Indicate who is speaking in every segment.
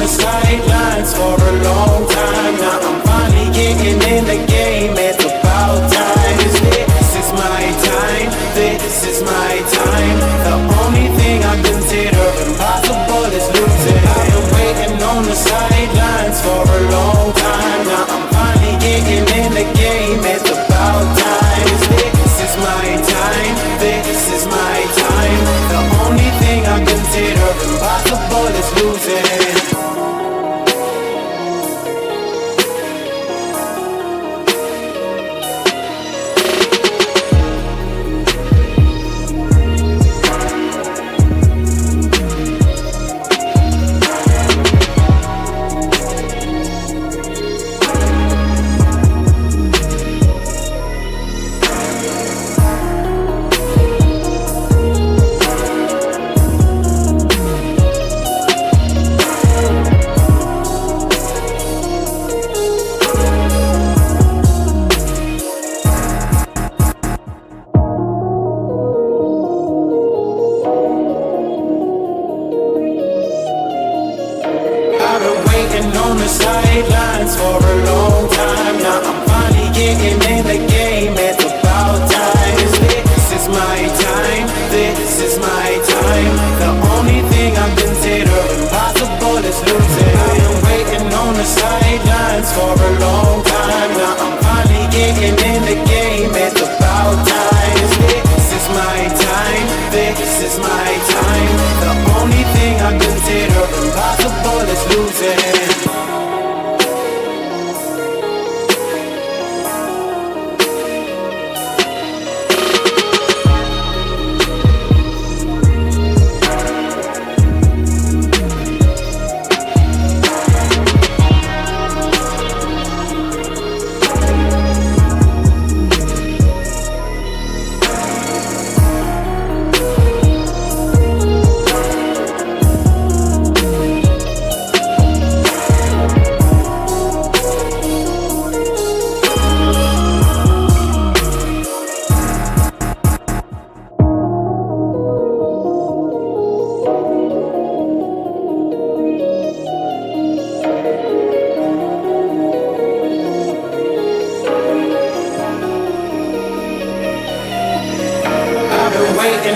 Speaker 1: the sidelines for a long time. Now I'm finally getting in the game. It's about time. This is my time. This is my time. The only thing I consider impossible is losing. I've been waiting on the sidelines for a long time. Now I'm finally getting in the game. It's about time. This is my time. This is my time. The only thing I consider impossible is losing. On the sidelines for a long time. Now I'm finally getting in the game. It's about time. This is my time. This is my time. The only thing I consider impossible is losing. I am waiting on the sidelines for a long time. Now I'm finally getting in the game. It's about time. This is my time. This is my time. The only thing I consider impossible is losing.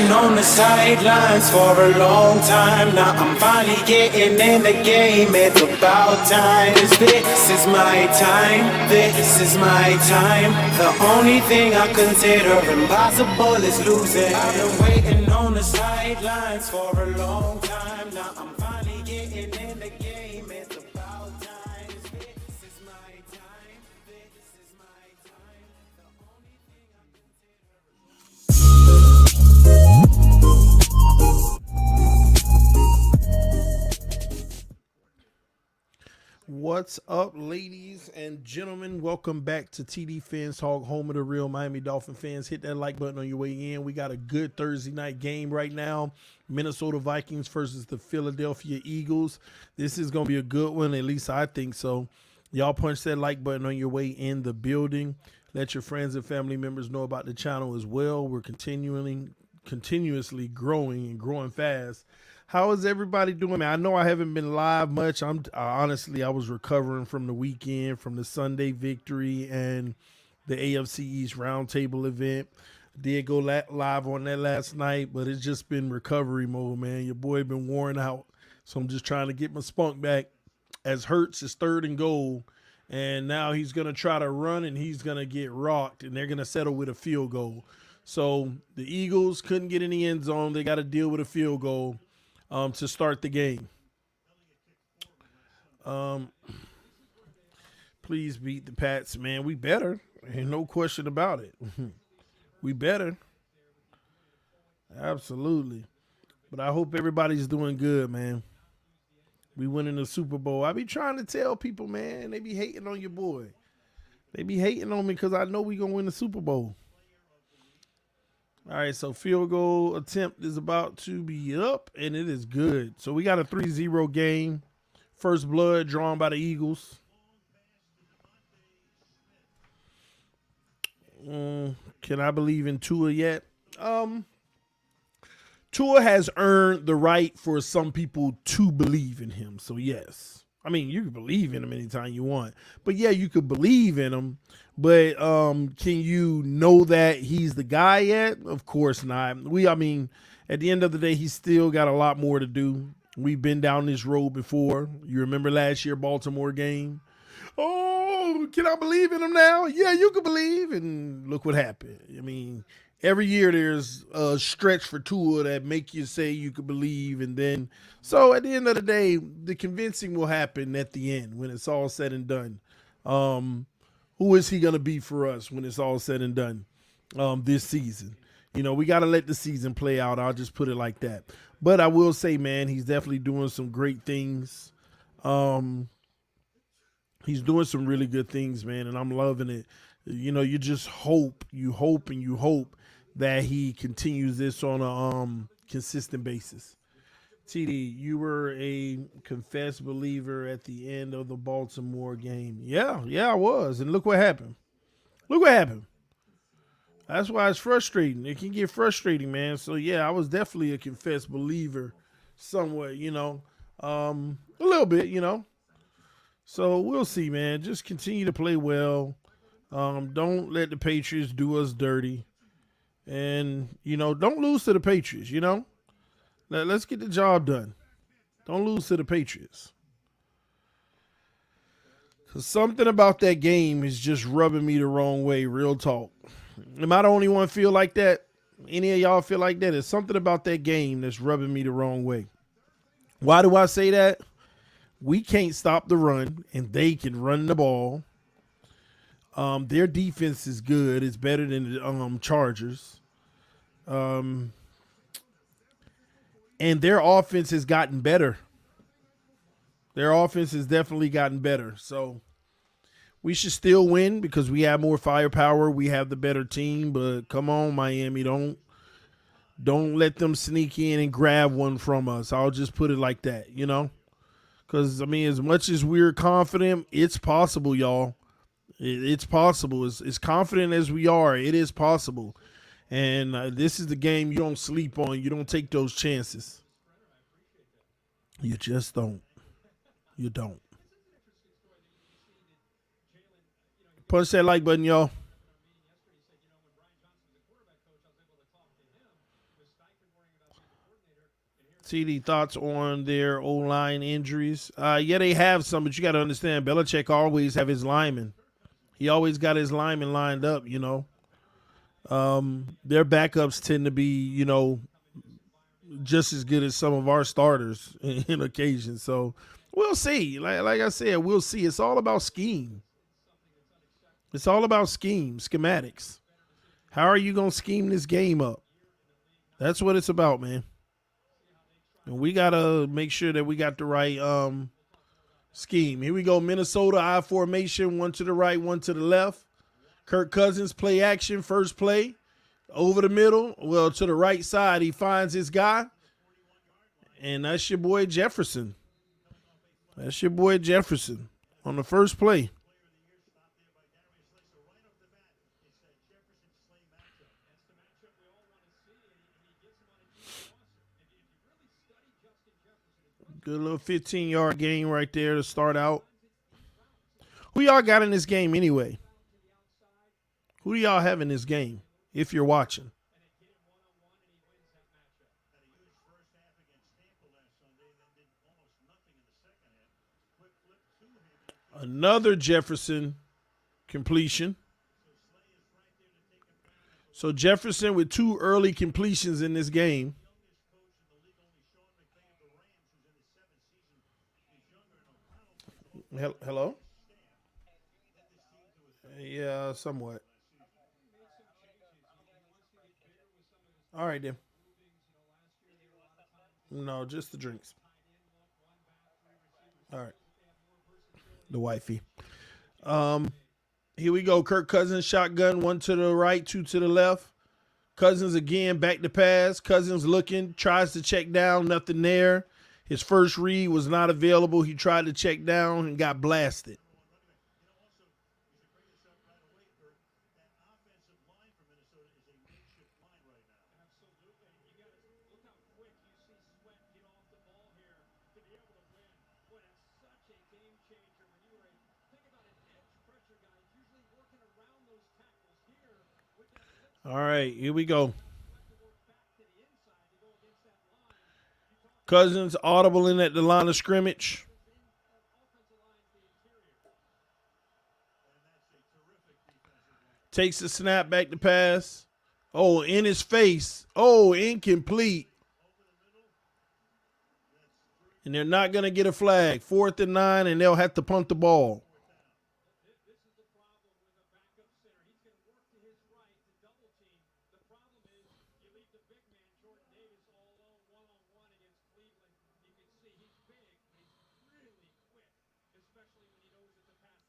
Speaker 1: On the sidelines for a long time. Now I'm finally getting in the game. It's about time. This is my time. This is my time. The only thing I consider impossible is losing. I've been waiting on the sidelines for a long time. Now I'm finally getting in the game. It's about time. This is my time. This is my time. The only thing I
Speaker 2: What's up, ladies and gentlemen? Welcome back to TDPHINSTALK, home of the real Miami Dolphin fans. Hit that like button on your way in. We got a good Thursday night game right now. Minnesota Vikings versus the Philadelphia Eagles. This is going to be a good one, at least I think so. Y'all punch that like button on your way in the building. Let your friends and family members know about the channel as well. We're continuously growing and growing fast. How is everybody doing, man? I know I haven't been live much. Honestly, I was recovering from the weekend, from the Sunday victory and the AFC East Roundtable event. Did go live on that last night, but it's just been recovery mode, man. Your boy been worn out, so I'm just trying to get my spunk back. As Hurts is 3rd and goal, and now he's going to try to run, and he's going to get rocked, and they're going to settle with a field goal. So the Eagles couldn't get in the end zone. They got to deal with a field goal to start the game. Please beat the Pats, man. We better. Ain't no question about it. We better. Absolutely. But I hope everybody's doing good, man. We winning the Super Bowl. I be trying to tell people, man, they be hating on your boy. They be hating on me because I know we going to win the Super Bowl. All right, so field goal attempt is about to be up, and it is good. So we got a 3-0 game. First blood drawn by the Eagles. Can I believe in Tua yet? Tua has earned the right for some people to believe in him. So yes, I mean you can believe in him anytime you want, but yeah, you could believe in him. But can you know that he's the guy yet? Of course not. I mean, at the end of the day, he's still got a lot more to do. We've been down this road before. You remember last year Baltimore game? Oh, can I believe in him now? Yeah, you can believe. And look what happened. I mean, every year there's a stretch for Tua that make you say you could believe. And then, so at the end of the day, the convincing will happen at the end when it's all said and done. Who is he going to be for us when it's all said and done this season? You know, we got to let the season play out. I'll just put it like that. But I will say, man, he's definitely doing some great things. He's doing some really good things, man, and I'm loving it. You know, you just hope, you hope, and you hope that he continues this on a consistent basis. TD, you were a confessed believer at the end of the Baltimore game. Yeah, I was. And look what happened. Look what happened. That's why it's frustrating. It can get frustrating, man. So, yeah, I was definitely a confessed believer somewhat, you know. A little bit, you know. So, we'll see, man. Just continue to play well. Don't let the Patriots do us dirty. And, you know, don't lose to the Patriots, you know. Let's get the job done. Don't lose to the Patriots. Because something about that game is just rubbing me the wrong way, real talk. Am I the only one feel like that? Any of y'all feel like that? There's something about that game that's rubbing me the wrong way. Why do I say that? We can't stop the run, and they can run the ball. Their defense is good. It's better than the Chargers. And their offense has gotten better. Their offense has definitely gotten better. So we should still win because we have more firepower. We have the better team. But come on, Miami, don't let them sneak in and grab one from us. I'll just put it like that, you know. Because, I mean, as much as we're confident, it's possible, y'all. It's possible. As confident as we are, it is possible. And this is the game you don't sleep on. You don't take those chances. You just don't. You don't. Punch that like button, y'all. TD, thoughts on their O-line injuries? Yeah, they have some, but you got to understand, Belichick always have his linemen. He always got his linemen lined up, you know. Their backups tend to be, you know, just as good as some of our starters in occasion. So we'll see. Like I said, we'll see. It's all about scheme. It's all about schematics. How are you going to scheme this game up? That's what it's about, man. And we got to make sure that we got the right scheme. Here we go. Minnesota I formation, one to the right, one to the left. Kirk Cousins play action, first play. Over the middle, well, to the right side, he finds his guy. And that's your boy Jefferson. That's your boy Jefferson on the first play. Good little 15-yard gain right there to start out. Who y'all got in this game anyway? Who do y'all have in this game if you're watching? Another Jefferson completion. So Jefferson with 2 early completions in this game. Hello? Yeah, somewhat. All right, then. No, just the drinks. All right. The wifey. Here we go. Kirk Cousins, shotgun, 1 to the right, 2 to the left. Cousins again, back to pass. Cousins looking, tries to check down, nothing there. His first read was not available. He tried to check down and got blasted. All right, here we go. Cousins audible in at the line of scrimmage. Takes the snap back to pass. Oh, in his face. Oh, incomplete. And they're not going to get a flag. 4th and 9, and they'll have to punt the ball.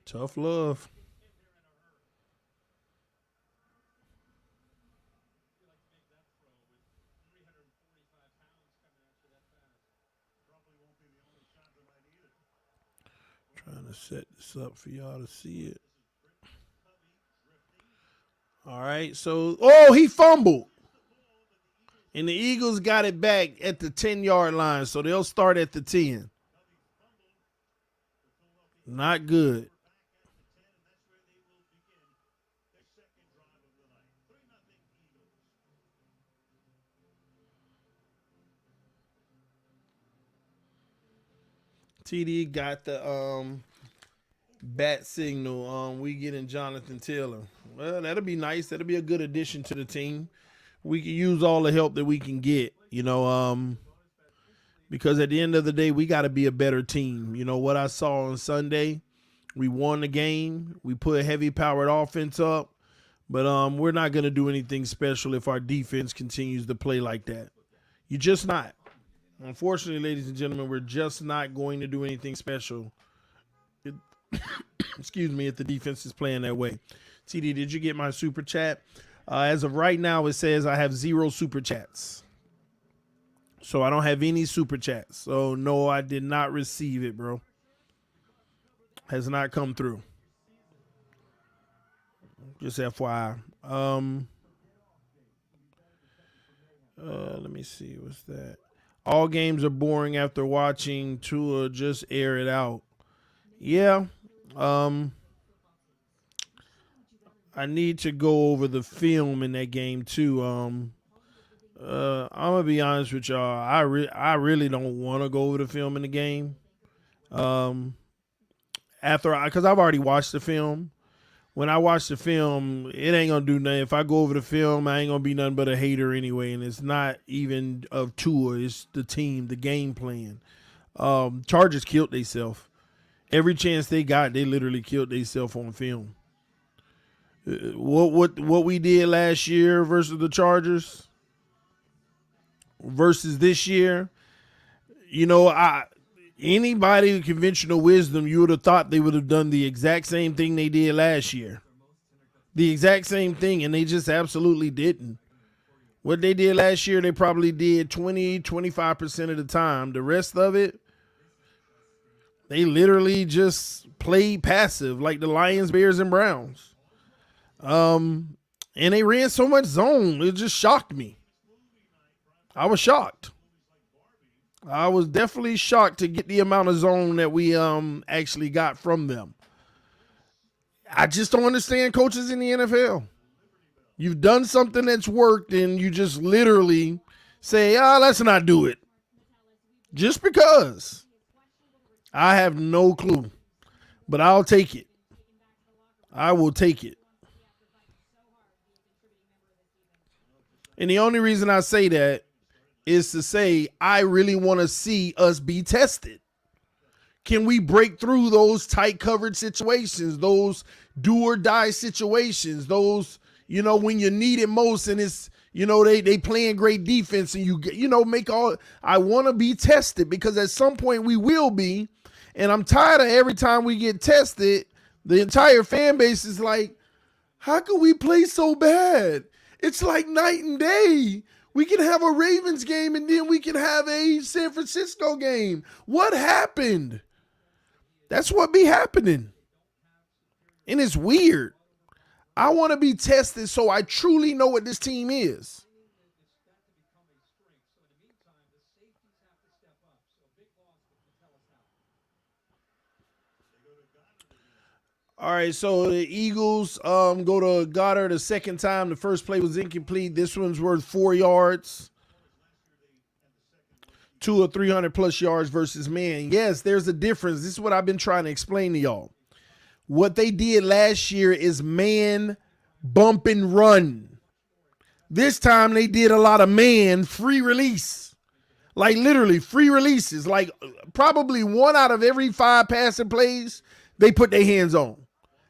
Speaker 2: Tough love. Trying to set this up for y'all to see it. All right, so, oh, he fumbled. And the Eagles got it back at the 10-yard line, so they'll start at the 10. Not good. TD got the bat signal. We getting Jonathan Taylor. Well, that'll be nice. That'll be a good addition to the team. We can use all the help that we can get, because at the end of the day, we got to be a better team. You know what I saw on Sunday? We won the game. We put heavy powered offense up, but we're not going to do anything special if our defense continues to play like that. You're just not. Unfortunately, ladies and gentlemen, we're just not going to do anything special. Excuse me, if the defense is playing that way. TD, did you get my super chat? As of right now, it says I have 0 super chats. So I don't have any super chats. So no, I did not receive it, bro. Has not come through. Just FYI. Let me see. What's that? All games are boring after watching Tua just air it out. Yeah. I need to go over the film in that game too. I'm gonna be honest with y'all. I really don't want to go over the film in the game. Because I've already watched the film. When I watch the film, it ain't gonna do nothing. If I go over the film, I ain't gonna be nothing but a hater anyway. And it's not even of Tua. It's the team, the game plan. Chargers killed themselves. Every chance they got, they literally killed themselves on film. What we did last year versus the Chargers versus this year, anybody with conventional wisdom, you would have thought they would have done the exact same thing they did last year. The exact same thing, and they just absolutely didn't. What they did last year, they probably did 20-25% of the time. The rest of it, they literally just played passive like the Lions, Bears, and Browns. And they ran so much zone, it just shocked me. I was shocked. I was definitely shocked to get the amount of zone that we actually got from them. I just don't understand coaches in the NFL. You've done something that's worked and you just literally say, let's not do it. Just because. I have no clue. But I'll take it. I will take it. And the only reason I say that is to say I really want to see us be tested. Can we break through those tight covered situations, those do or die situations, those, when you need it most and it's, they playing great defense and make all. I want to be tested because at some point we will be. And I'm tired of every time we get tested, the entire fan base is like, how can we play so bad? It's like night and day. We can have a Ravens game and then we can have a San Francisco game. What happened? That's what be happening. And it's weird. I want to be tested so I truly know what this team is. All right, so the Eagles go to Goddard the second time. The first play was incomplete. This one's worth 4 yards. 2 or 300 plus yards versus man. Yes, there's a difference. This is what I've been trying to explain to y'all. What they did last year is man, bump, and run. This time they did a lot of man, free release. Like literally free releases. Like probably 1 out of every 5 passing plays they put their hands on.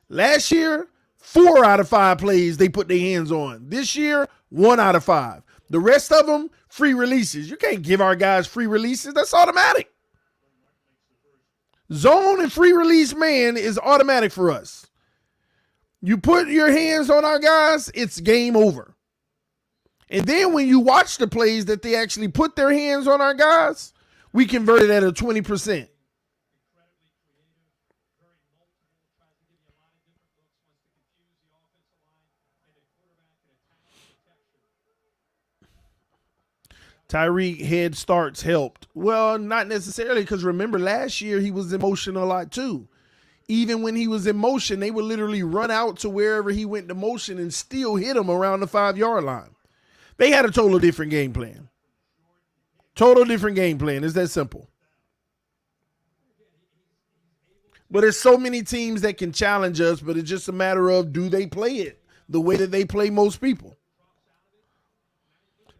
Speaker 2: Last year, 4 out of 5 plays they put their hands on. This year, 1 out of 5. The rest of them, free releases. You can't give our guys free releases. That's automatic. Zone and free release man is automatic for us. You put your hands on our guys, it's game over. And then when you watch the plays that they actually put their hands on our guys, we converted at a 20%. Tyreek head starts helped. Well, not necessarily, because remember last year he was in motion a lot too. Even when he was in motion, they would literally run out to wherever he went to motion and still hit him around the 5-yard line. They had a total different game plan. Total different game plan. It's that simple. But there's so many teams that can challenge us, but it's just a matter of do they play it the way that they play most people.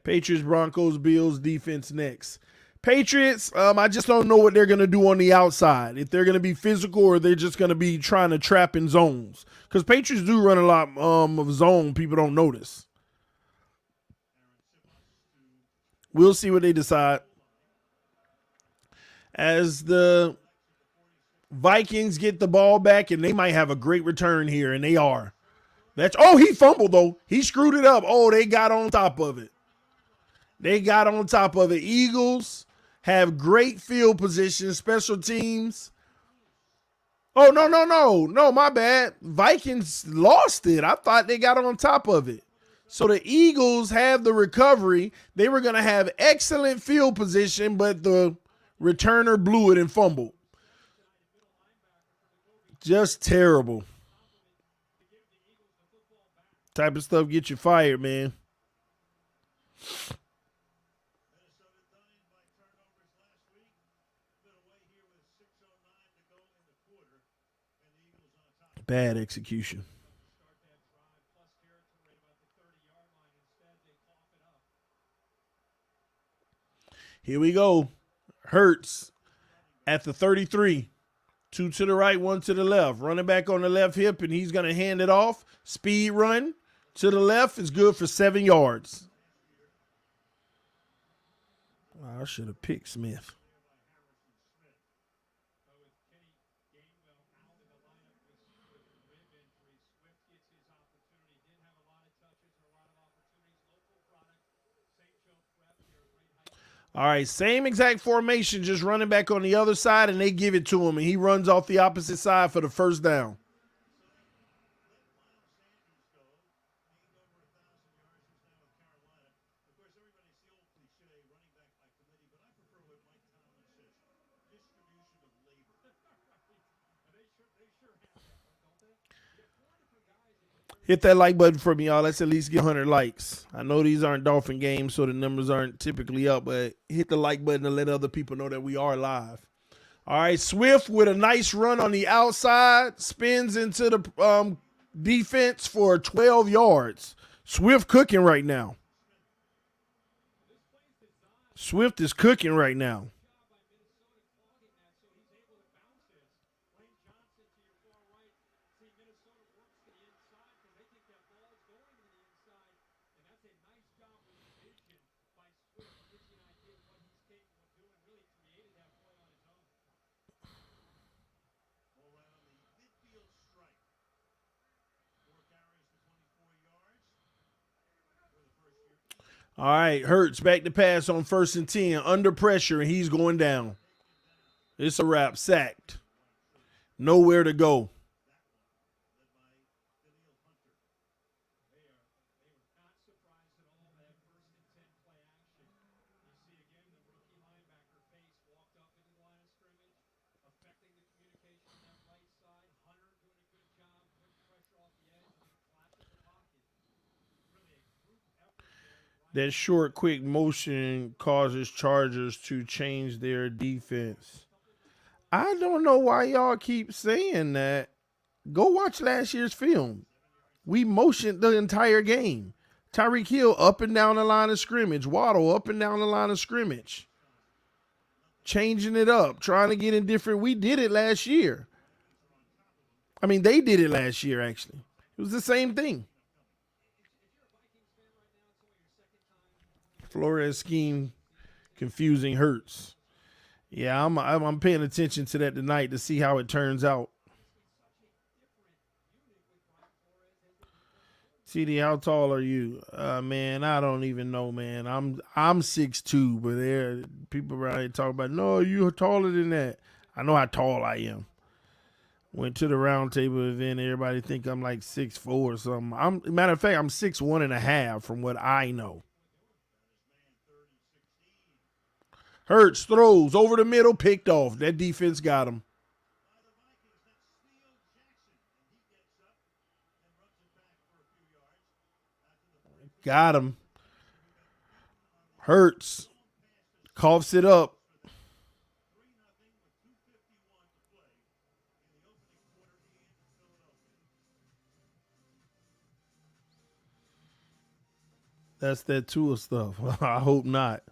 Speaker 2: Patriots, Broncos, Bills, defense next. Patriots, I just don't know what they're going to do on the outside. If they're going to be physical or they're just going to be trying to trap in zones. Because Patriots do run a lot of zone people don't notice. We'll see what they decide. As the Vikings get the ball back, and they might have a great return here, and they are. He fumbled, though. He screwed it up. Oh, they got on top of it. They got on top of it. Eagles have great field position, special teams. Oh, no, my bad. Vikings lost it. I thought they got on top of it. So the Eagles have the recovery. They were going to have excellent field position, but the returner blew it and fumbled. Just terrible. Type of stuff get you fired, man. Bad execution. Here we go. Hurts at the 33. 2 to the right, 1 to the left. Running back on the left hip, and he's going to hand it off. Speed run to the left is good for 7 yards. I should have picked Smith. All right, same exact formation, just running back on the other side, and they give it to him, and he runs off the opposite side for the first down. Hit that like button for me, y'all. Let's at least get 100 likes. I know these aren't Dolphin games, so the numbers aren't typically up, but hit the like button to let other people know that we are live. All right, Swift with a nice run on the outside, spins into the defense for 12 yards. Swift cooking right now. Swift is cooking right now. All right, Hurts back to pass on 1st and 10. Under pressure, and he's going down. It's a wrap. Sacked. Nowhere to go. That short, quick motion causes Chargers to change their defense. I don't know why y'all keep saying that. Go watch last year's film. We motioned the entire game. Tyreek Hill up and down the line of scrimmage. Waddle up and down the line of scrimmage. Changing it up, trying to get in different. We did it last year. I mean, they did it last year, actually. It was the same thing. Flores scheme confusing Hurts. Yeah, I'm paying attention to that tonight to see how it turns out. CD, how tall are you? Man, I don't even know, man. I'm 6'2", but there people around here talk about, no, you're taller than that. I know how tall I am. Went to the round table event, everybody think I'm like 6'4" or something. Matter of fact, I'm 6'1.5" from what I know. Hurts throws over the middle, picked off. That defense got him. Got him. Hurts coughs it up. That's that Tua stuff. I hope not.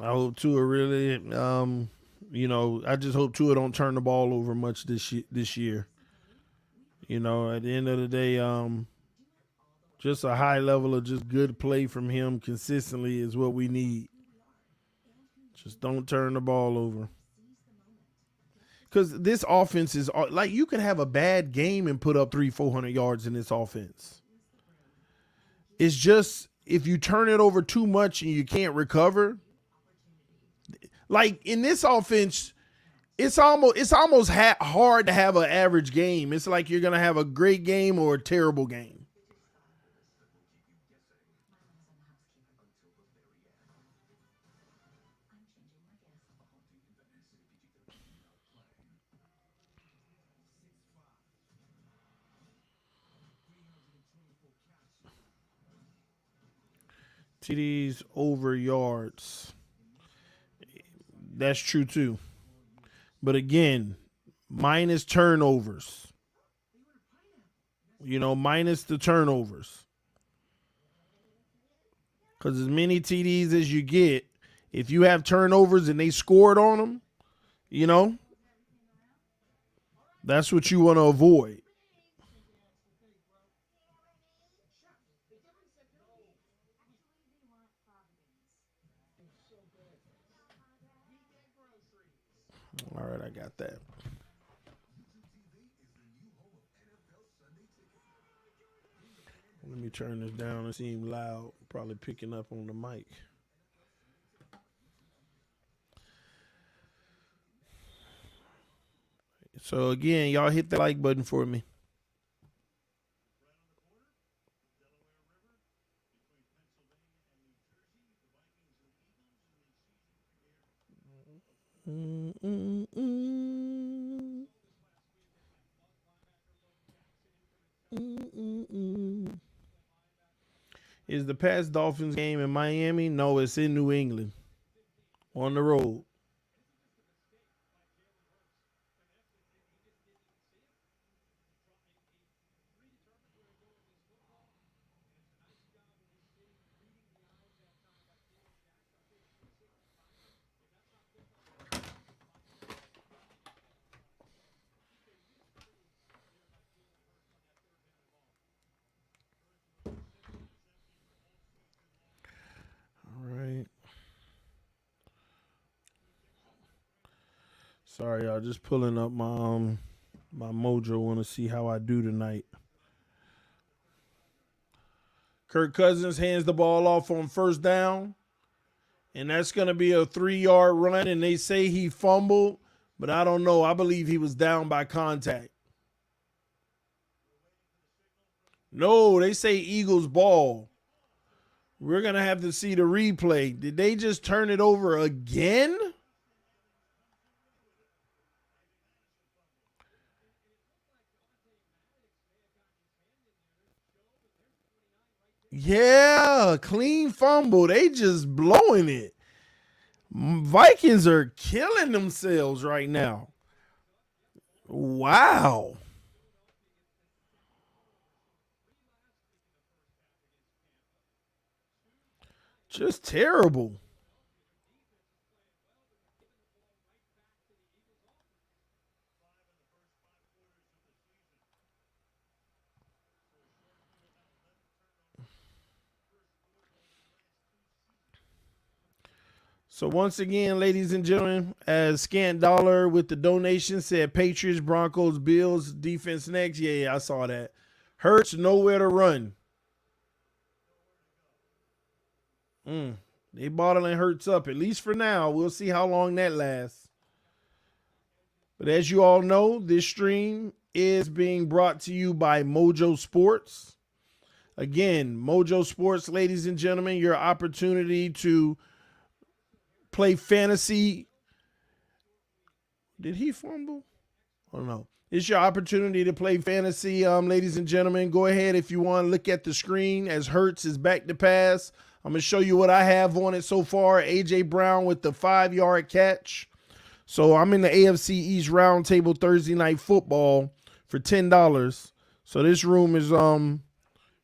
Speaker 2: I hope Tua really, I just hope Tua don't turn the ball over much this year. You know, at the end of the day, just a high level of just good play from him consistently is what we need. Just don't turn the ball over. Because this offense is like you can have a bad game and put up 300-400 yards in this offense. It's just if you turn it over too much and you can't recover. Like in this offense, it's almost hard to have an average game. It's like you're gonna have a great game or a terrible game. TDs over yards. That's true too. But again, minus turnovers. Minus the turnovers. Because as many TDs as you get, if you have turnovers and they scored on them, that's what you want to avoid. All right, I got that. Let me turn this down. It seems loud. Probably picking up on the mic. So again, y'all hit the like button for me. Is the Pats Dolphins game in Miami? No, it's in New England. On the road. All right. Sorry, y'all. Just pulling up my Mojo. Want to see how I do tonight. Kirk Cousins hands the ball off on first down, and that's going to be a 3-yard run, and they say he fumbled, but I don't know. I believe he was down by contact. No, they say Eagles ball. We're going to have to see the replay. Did they just turn it over again? Yeah, clean fumble. They just blowing it. Vikings are killing themselves right now. Wow. Just terrible. So once again, ladies and gentlemen, as Scant Dollar with the donation said, Patriots, Broncos, Bills, defense next. Yeah, I saw that. Hurts nowhere to run. They bottling Hurts up, at least for now. We'll see how long that lasts. But as you all know, this stream is being brought to you by Mojo Sports. Again, Mojo Sports, ladies and gentlemen, your opportunity to play fantasy. Did he fumble? Oh no. It's your opportunity to play fantasy, ladies and gentlemen. Go ahead if you want to look at the screen as Hurts is back to pass. I'm going to show you what I have on it so far. A.J. Brown with the 5-yard catch. So I'm in the AFC East Roundtable Thursday Night Football for $10. So this room is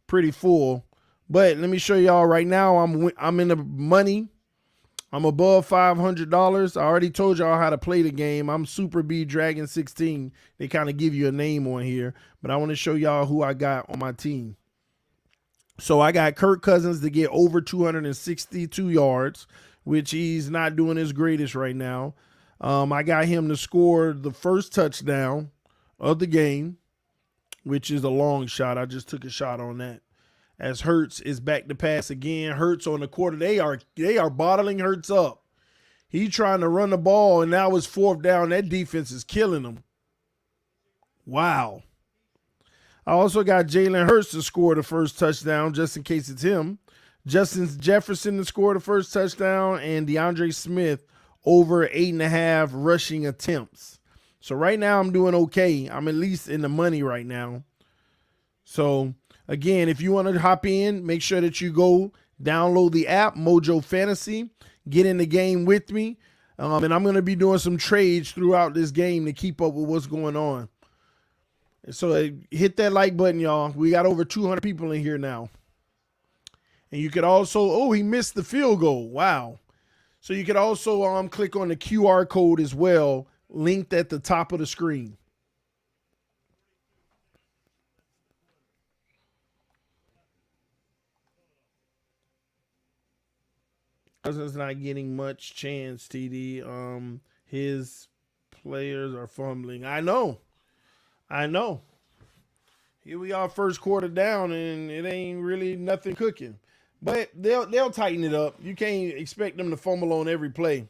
Speaker 2: pretty full. But let me show y'all right now. I'm in the money. I'm above $500. I already told y'all how to play the game. I'm Super B Dragon 16. They kind of give you a name on here. But I want to show y'all who I got on my team. So I got Kirk Cousins to get over 262 yards, which he's not doing his greatest right now. I got him to score the first touchdown of the game, which is a long shot. I just took a shot on that. As Hurts is back to pass again. Hurts on the quarter. They are bottling Hurts up. He trying to run the ball, and now it's fourth down. That defense is killing him. Wow. I also got Jalen Hurts to score the first touchdown, just in case it's him. Justin Jefferson to score the first touchdown, and DeAndre Smith over 8.5 rushing attempts. So right now I'm doing okay. I'm at least in the money right now. So again, if you want to hop in, make sure that you go download the app, Mojo Fantasy, get in the game with me. And I'm going to be doing some trades throughout this game to keep up with what's going on. So hit that like button, y'all. We got over 200 people in here now. And you could also, he missed the field goal. Wow. So you could also click on the QR code as well, linked at the top of the screen. Cousins not getting much chance, TD. His players are fumbling. I know. Here we are, first quarter down, and it ain't really nothing cooking. But they'll tighten it up. You can't expect them to fumble on every play.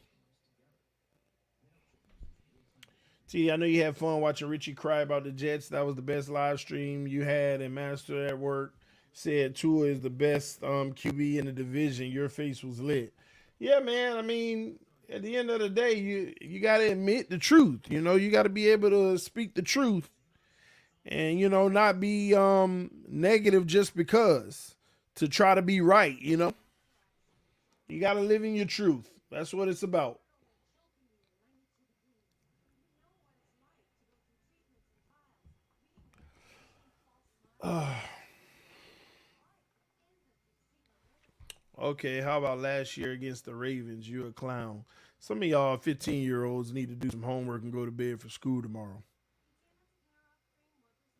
Speaker 2: T, I know you had fun watching Richie cry about the Jets. That was the best live stream you had, and Master at work said Tua is the best QB in the division. Your face was lit. Yeah, man. I mean, at the end of the day, you got to admit the truth. You know, you got to be able to speak the truth and, you know, not be negative just because to try to be right, you know. You got to live in your truth. That's what it's about. Okay, how about last year against the Ravens? You a clown. Some of y'all 15-year-olds need to do some homework and go to bed for school tomorrow.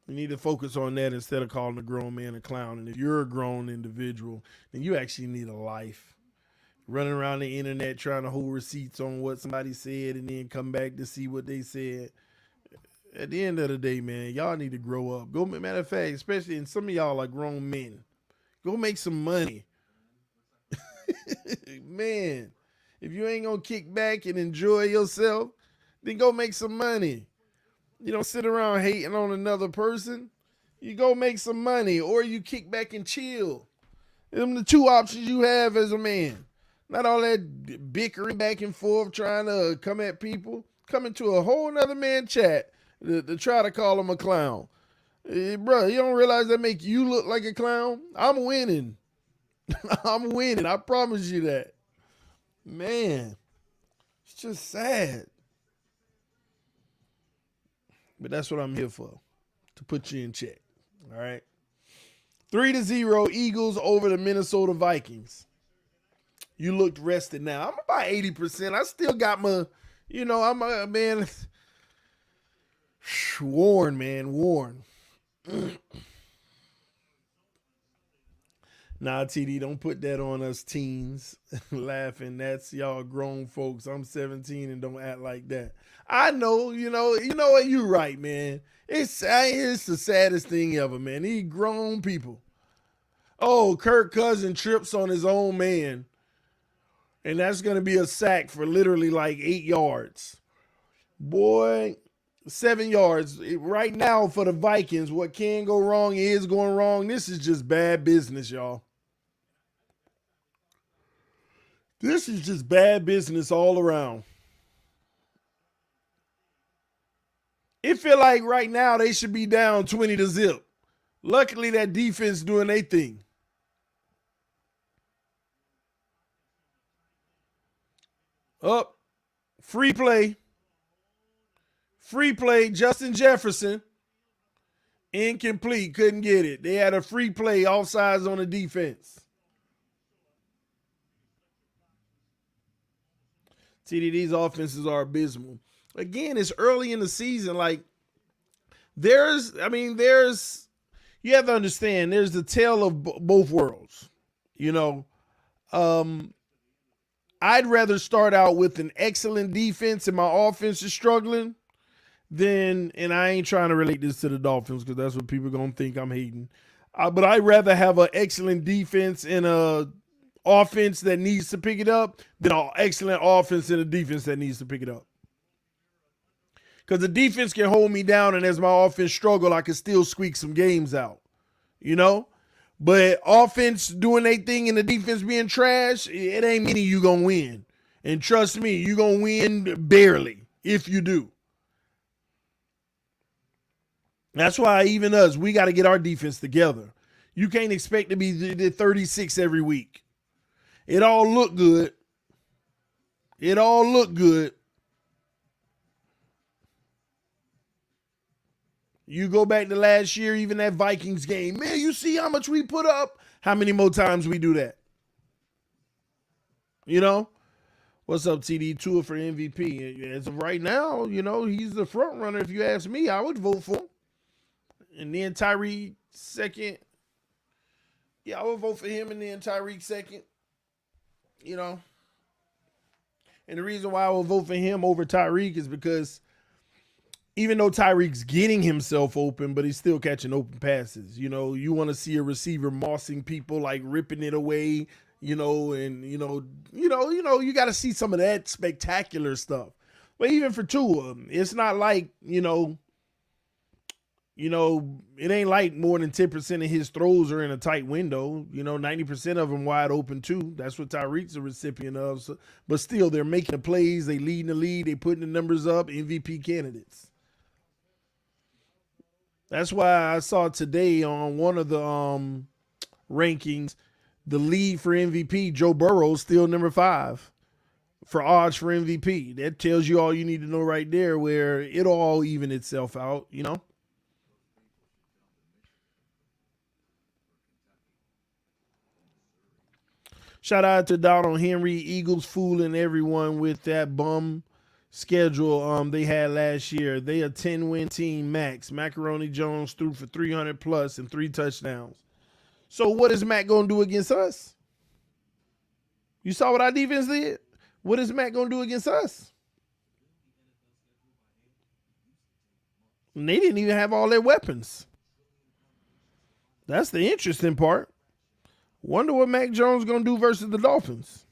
Speaker 2: You need to focus on that instead of calling a grown man a clown. And if you're a grown individual, then you actually need a life. Running around the internet trying to hold receipts on what somebody said and then come back to see what they said. At the end of the day, man, y'all need to grow up. Go, matter of fact, especially in some of y'all are grown men. Go make some money. Man, if you ain't gonna kick back and enjoy yourself, then go make some money. You don't sit around hating on another person. You go make some money or you kick back and chill. Them the two options you have as a man. Not all that bickering back and forth trying to come at people. Come into a whole nother man chat to try to call him a clown. Bro, you don't realize that make you look like a clown? I'm winning. I'm winning. I promise you that. Man, it's just sad. But that's what I'm here for, to put you in check. All right. 3-0 Eagles over the Minnesota Vikings. You looked rested now. I'm about 80%. I still got my, I'm a man. Warren, man. Warren. Nah, TD, don't put that on us teens laughing. That's y'all grown folks. I'm 17 and don't act like that. I know, you know what? You right, man. It's the saddest thing ever, man. These grown people. Oh, Kirk Cousins trips on his own man. And that's going to be a sack for literally like 8 yards. Boy, 7 yards. Right now for the Vikings, what can go wrong is going wrong. This is just bad business, y'all. This is just bad business all around. It feel like right now they should be down 20-0. Luckily, that defense doing their thing. Up. Free play. Free play. Justin Jefferson. Incomplete. Couldn't get it. They had a free play offsides on the defense. TDD's offenses are abysmal. Again, it's early in the season. Like, you have to understand, there's the tale of both worlds. I'd rather start out with an excellent defense and my offense is struggling than, and I ain't trying to relate this to the Dolphins because that's what people are going to think I'm hating. But I'd rather have an excellent defense and a offense that needs to pick it up than an excellent offense and a defense that needs to pick it up. Because the defense can hold me down, and as my offense struggle, I can still squeak some games out. But offense doing their thing and the defense being trash, it ain't meaning you going to win. And trust me, you going to win barely if you do. That's why even us, we got to get our defense together. You can't expect to be the 36 every week. It all looked good. You go back to last year, even that Vikings game. Man, you see how much we put up? How many more times we do that? What's up, TD? Tua for MVP. As of right now, he's the front runner. If you ask me, I would vote for him. And then Tyreek second. Yeah, I would vote for him and then Tyreek second. And the reason why I will vote for him over Tyreek is because even though Tyreek's getting himself open, but he's still catching open passes. You want to see a receiver mossing people, like ripping it away, you got to see some of that spectacular stuff. But even for Tua, it's not like, it ain't like more than 10% of his throws are in a tight window. 90% of them wide open too. That's what Tyreek's a recipient of. So, but still, they're making the plays. They leading the lead. They putting the numbers up. MVP candidates. That's why I saw today on one of the rankings, the lead for MVP, Joe Burrow, still number 5 for odds for MVP. That tells you all you need to know right there, where it'll all even itself out, Shout out to Donald Henry. Eagles fooling everyone with that bum schedule they had last year. They a 10-win team max. Macaroni Jones threw for 300 plus and 3 touchdowns. So what is Mac going to do against us? You saw what our defense did? What is Mac going to do against us? And they didn't even have all their weapons. That's the interesting part. Wonder what Mac Jones going to do versus the Dolphins.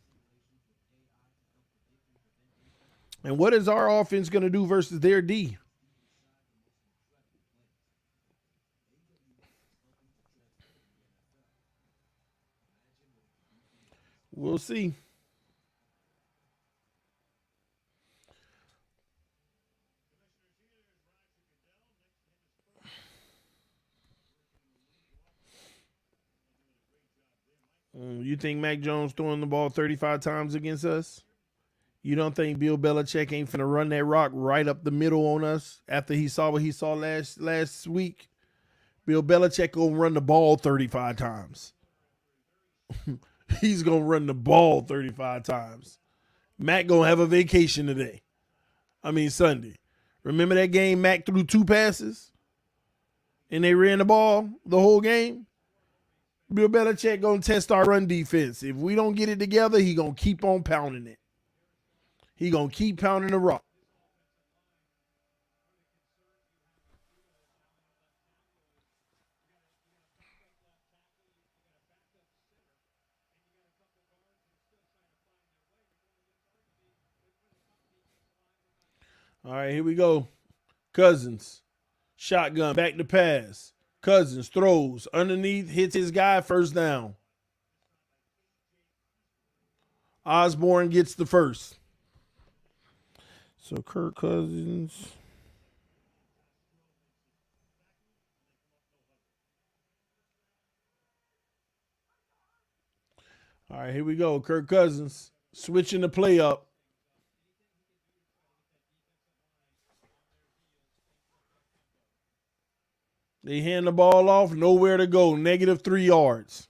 Speaker 2: And what is our offense going to do versus their D? We'll see. You think Mac Jones throwing the ball 35 times against us? You don't think Bill Belichick ain't finna run that rock right up the middle on us after he saw what he saw last week? Bill Belichick gonna run the ball 35 times. He's gonna run the ball 35 times. Mac gonna have a vacation today. Sunday. Remember that game Mac threw 2 passes and they ran the ball the whole game? Bill Belichick gonna test our run defense. If we don't get it together, he gonna keep on pounding it. He gonna keep pounding the rock. All right, here we go. Cousins, shotgun, back to pass. Cousins throws underneath, hits his guy, first down. Osborne gets the first. So Kirk Cousins. All right, here we go. Kirk Cousins switching the play up. They hand the ball off, nowhere to go. -3 yards.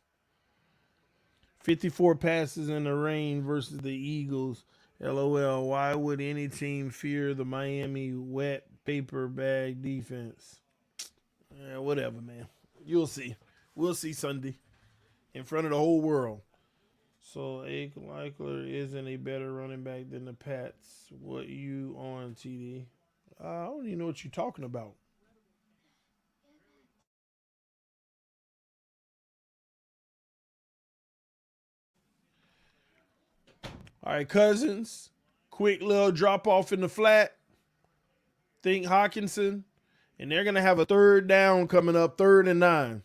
Speaker 2: 54 passes in the rain versus the Eagles. LOL. Why would any team fear the Miami wet paper bag defense? Yeah, whatever, man. You'll see. We'll see Sunday in front of the whole world. So Eichler isn't a better running back than the Pats. What you on, TD? I don't even know what you're talking about. All right, Cousins. Quick little drop off in the flat. Think Hawkinson. And they're going to have a third down coming up, 3rd and 9.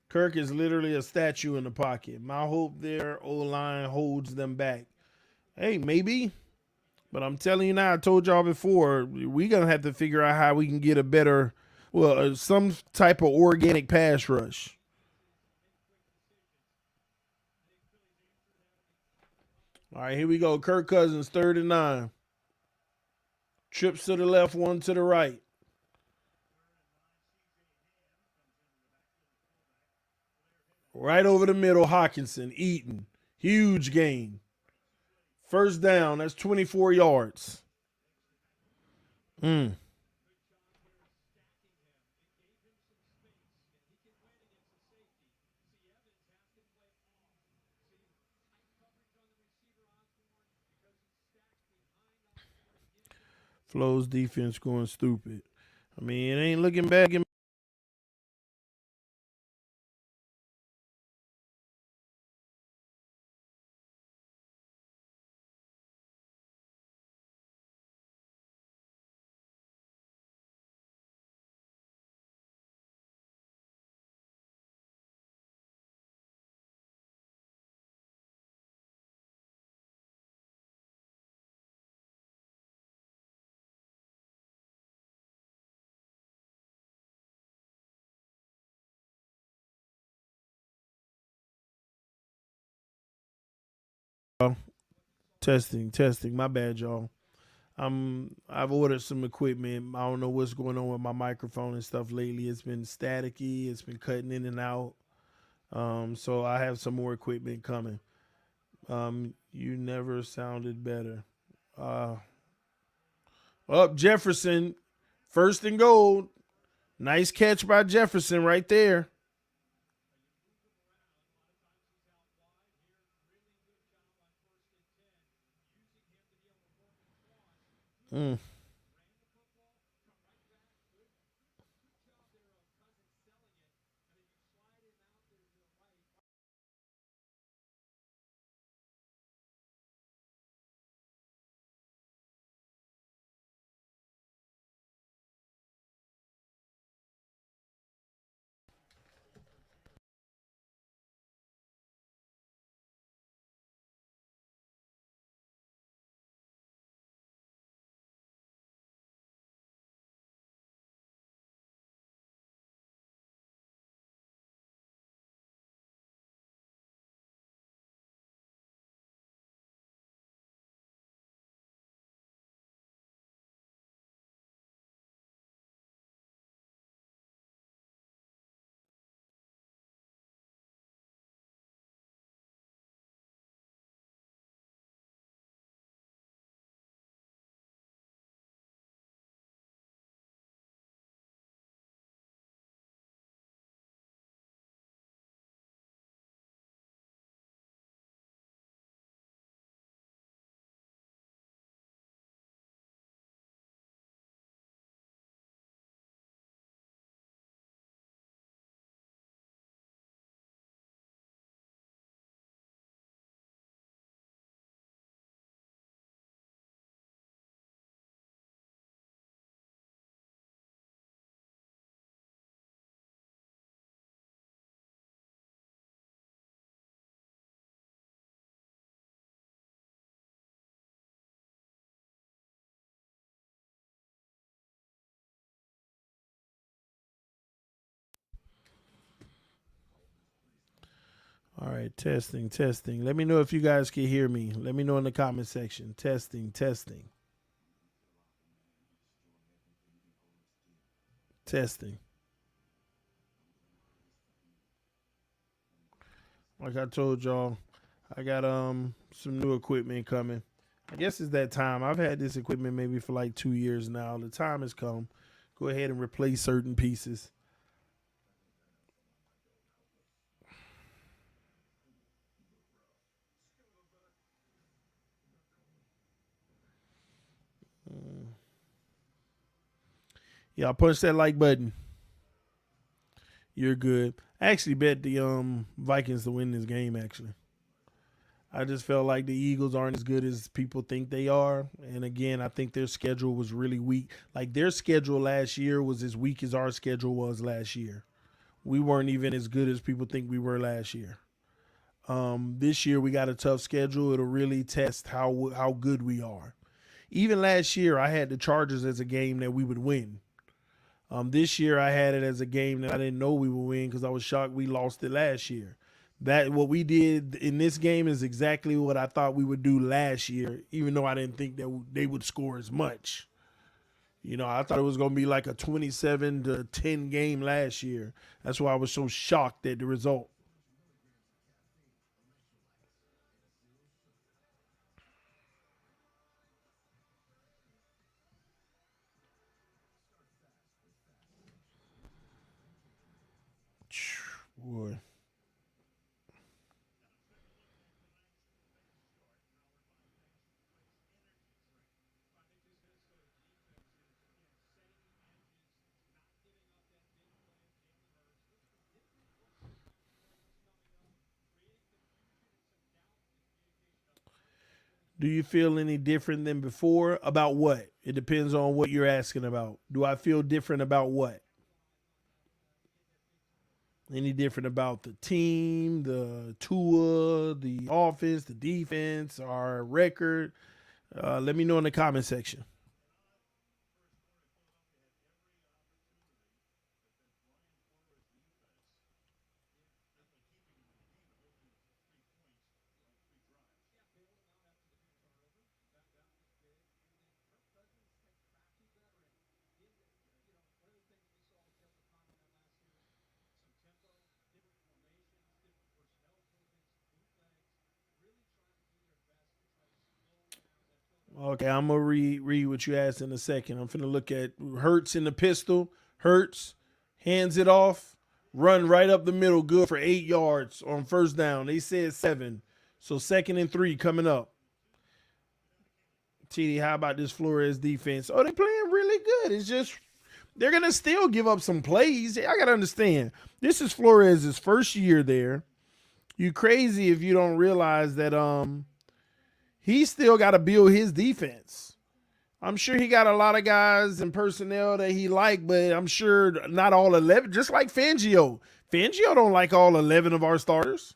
Speaker 2: Kirk is literally a statue in the pocket. My hope their O-line holds them back. Hey, maybe. But I'm telling you now, I told y'all before, we're going to have to figure out how we can get a better, some type of organic pass rush. All right, here we go. Kirk Cousins, 3rd and 9. Trips to the left, one to the right. Right over the middle, Hawkinson, Eaton. Huge gain. First down, that's 24 yards. Flo's defense going stupid. It ain't looking bad. Testing. My bad, y'all. I've ordered some equipment. I don't know what's going on with my microphone and stuff lately. It's been staticky. It's been cutting in and out. So I have some more equipment coming. You never sounded better. Up Jefferson, 1st and goal. Nice catch by Jefferson right there. right, testing, testing. Let me know if you guys can hear me. Let me know in the comment section. Testing, testing, testing. Like I told y'all, I got some new equipment coming. I guess it's that time. I've had this equipment maybe for like 2 years now. The time has come. Go ahead and replace certain pieces. Y'all punch that like button. You're good. I actually bet the Vikings to win this game, actually. I just felt like the Eagles aren't as good as people think they are. And again, I think their schedule was really weak. Like their schedule last year was as weak as our schedule was last year. We weren't even as good as people think we were last year. This year we got a tough schedule. It'll really test how good we are. Even last year, I had the Chargers as a game that we would win. This year, I had it as a game that I didn't know we would win because I was shocked we lost it last year. That what we did in this game is exactly what I thought we would do last year, even though I didn't think that they would score as much. You know, I thought it was going to be like a 27-10 game last year. That's why I was so shocked at the result. Boy. Do you feel any different than before? About what? It depends on what you're asking about. Do I feel different about what? Any different about the team, the Tua, the offense, the defense, our record? Let me know in the comment section. Okay, I'm gonna read what you asked in a second. I'm finna look at Hurts in the pistol. Hurts hands it off, run right up the middle, good for 8 yards on first down. They said 7, so 2nd and 3 coming up. TD, how about this Flores defense? Oh, they playing really good. It's just they're gonna still give up some plays. I gotta understand. This is Flores' first year there. You crazy if you don't realize that he still got to build his defense. I'm sure he got a lot of guys and personnel that he like, but I'm sure not all 11. Just like Fangio. Fangio don't like all 11 of our starters.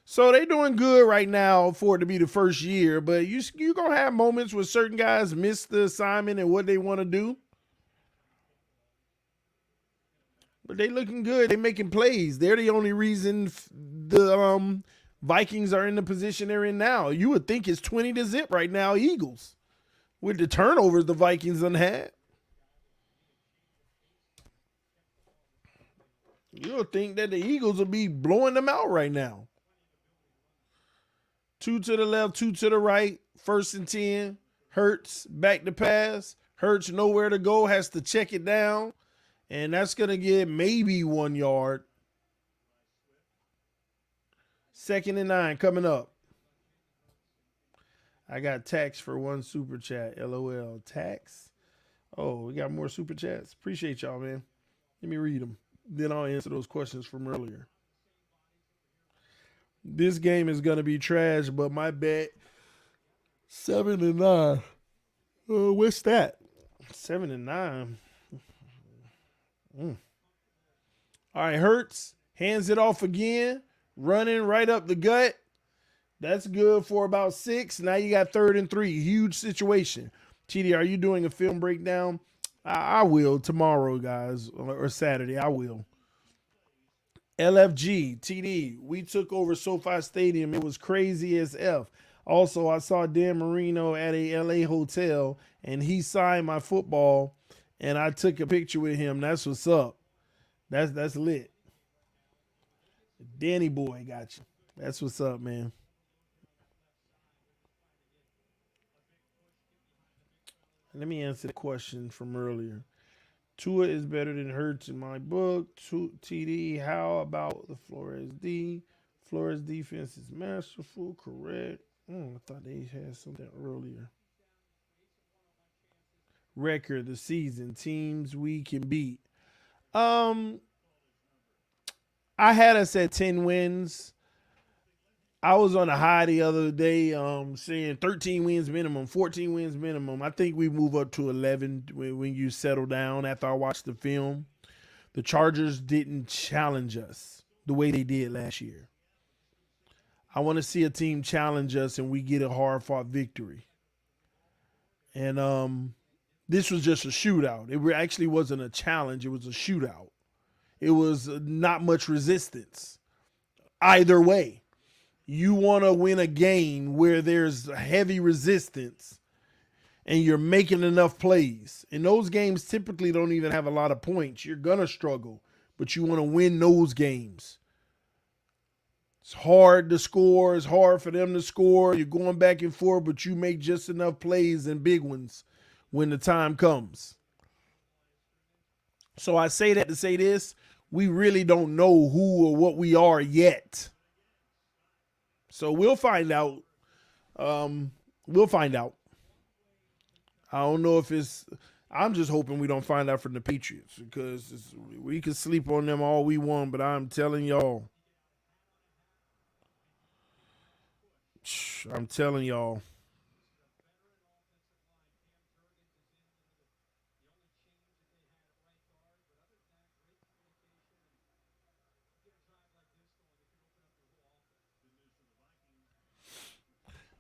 Speaker 2: So they doing good right now for it to be the first year, but you gonna have moments where certain guys miss the assignment and what they want to do. But they looking good. They making plays. They're the only reason the Vikings are in the position they're in now. You would think it's 20-0 right now, Eagles, with the turnovers the Vikings done had. You'll think that the Eagles will be blowing them out right now. 2 to the left, 2 to the right, 1st and 10. Hurts back to pass. Hurts nowhere to go, has to check it down. And that's going to get maybe 1 yard. 2nd and 9 coming up. I got tax for 1 super chat. LOL. Tax? Oh, we got more super chats. Appreciate y'all, man. Let me read them. Then I'll answer those questions from earlier. This game is going to be trash, but my bet 7-9. What's that? 7-9. All right, Hurts hands it off again, running right up the gut. That's good for about 6. Now you got 3rd and 3. Huge situation. TD, are you doing a film breakdown? I will tomorrow, guys, or Saturday. I will. LFG, TD, we took over SoFi Stadium. It was crazy as F. Also, I saw Dan Marino at a LA hotel and he signed my football and I took a picture with him. That's what's up. That's lit. Danny boy got you. That's what's up, man. Let me answer the question from earlier. Tua is better than Hurts in my book. TD, how about the Flores D? Flores defense is masterful, correct. I thought they had something earlier. Record the season, teams we can beat. Um, I had us at 10 wins. I was on a high the other day, saying 13 wins minimum, 14 wins minimum. I think we move up to 11 when you settle down after I watched the film. The Chargers didn't challenge us the way they did last year. I want to see a team challenge us and we get a hard fought victory. And this was just a shootout. It actually wasn't a challenge, it was a shootout. It was not much resistance. Either way, you want to win a game where there's heavy resistance and you're making enough plays. And those games typically don't even have a lot of points. You're going to struggle, but you want to win those games. It's hard to score. It's hard for them to score. You're going back and forth, but you make just enough plays and big ones when the time comes. So I say that to say this. We really don't know who or what we are yet. So we'll find out. We'll find out. I don't know if it's. I'm just hoping we don't find out from the Patriots because we can sleep on them all we want, but I'm telling y'all. I'm telling y'all.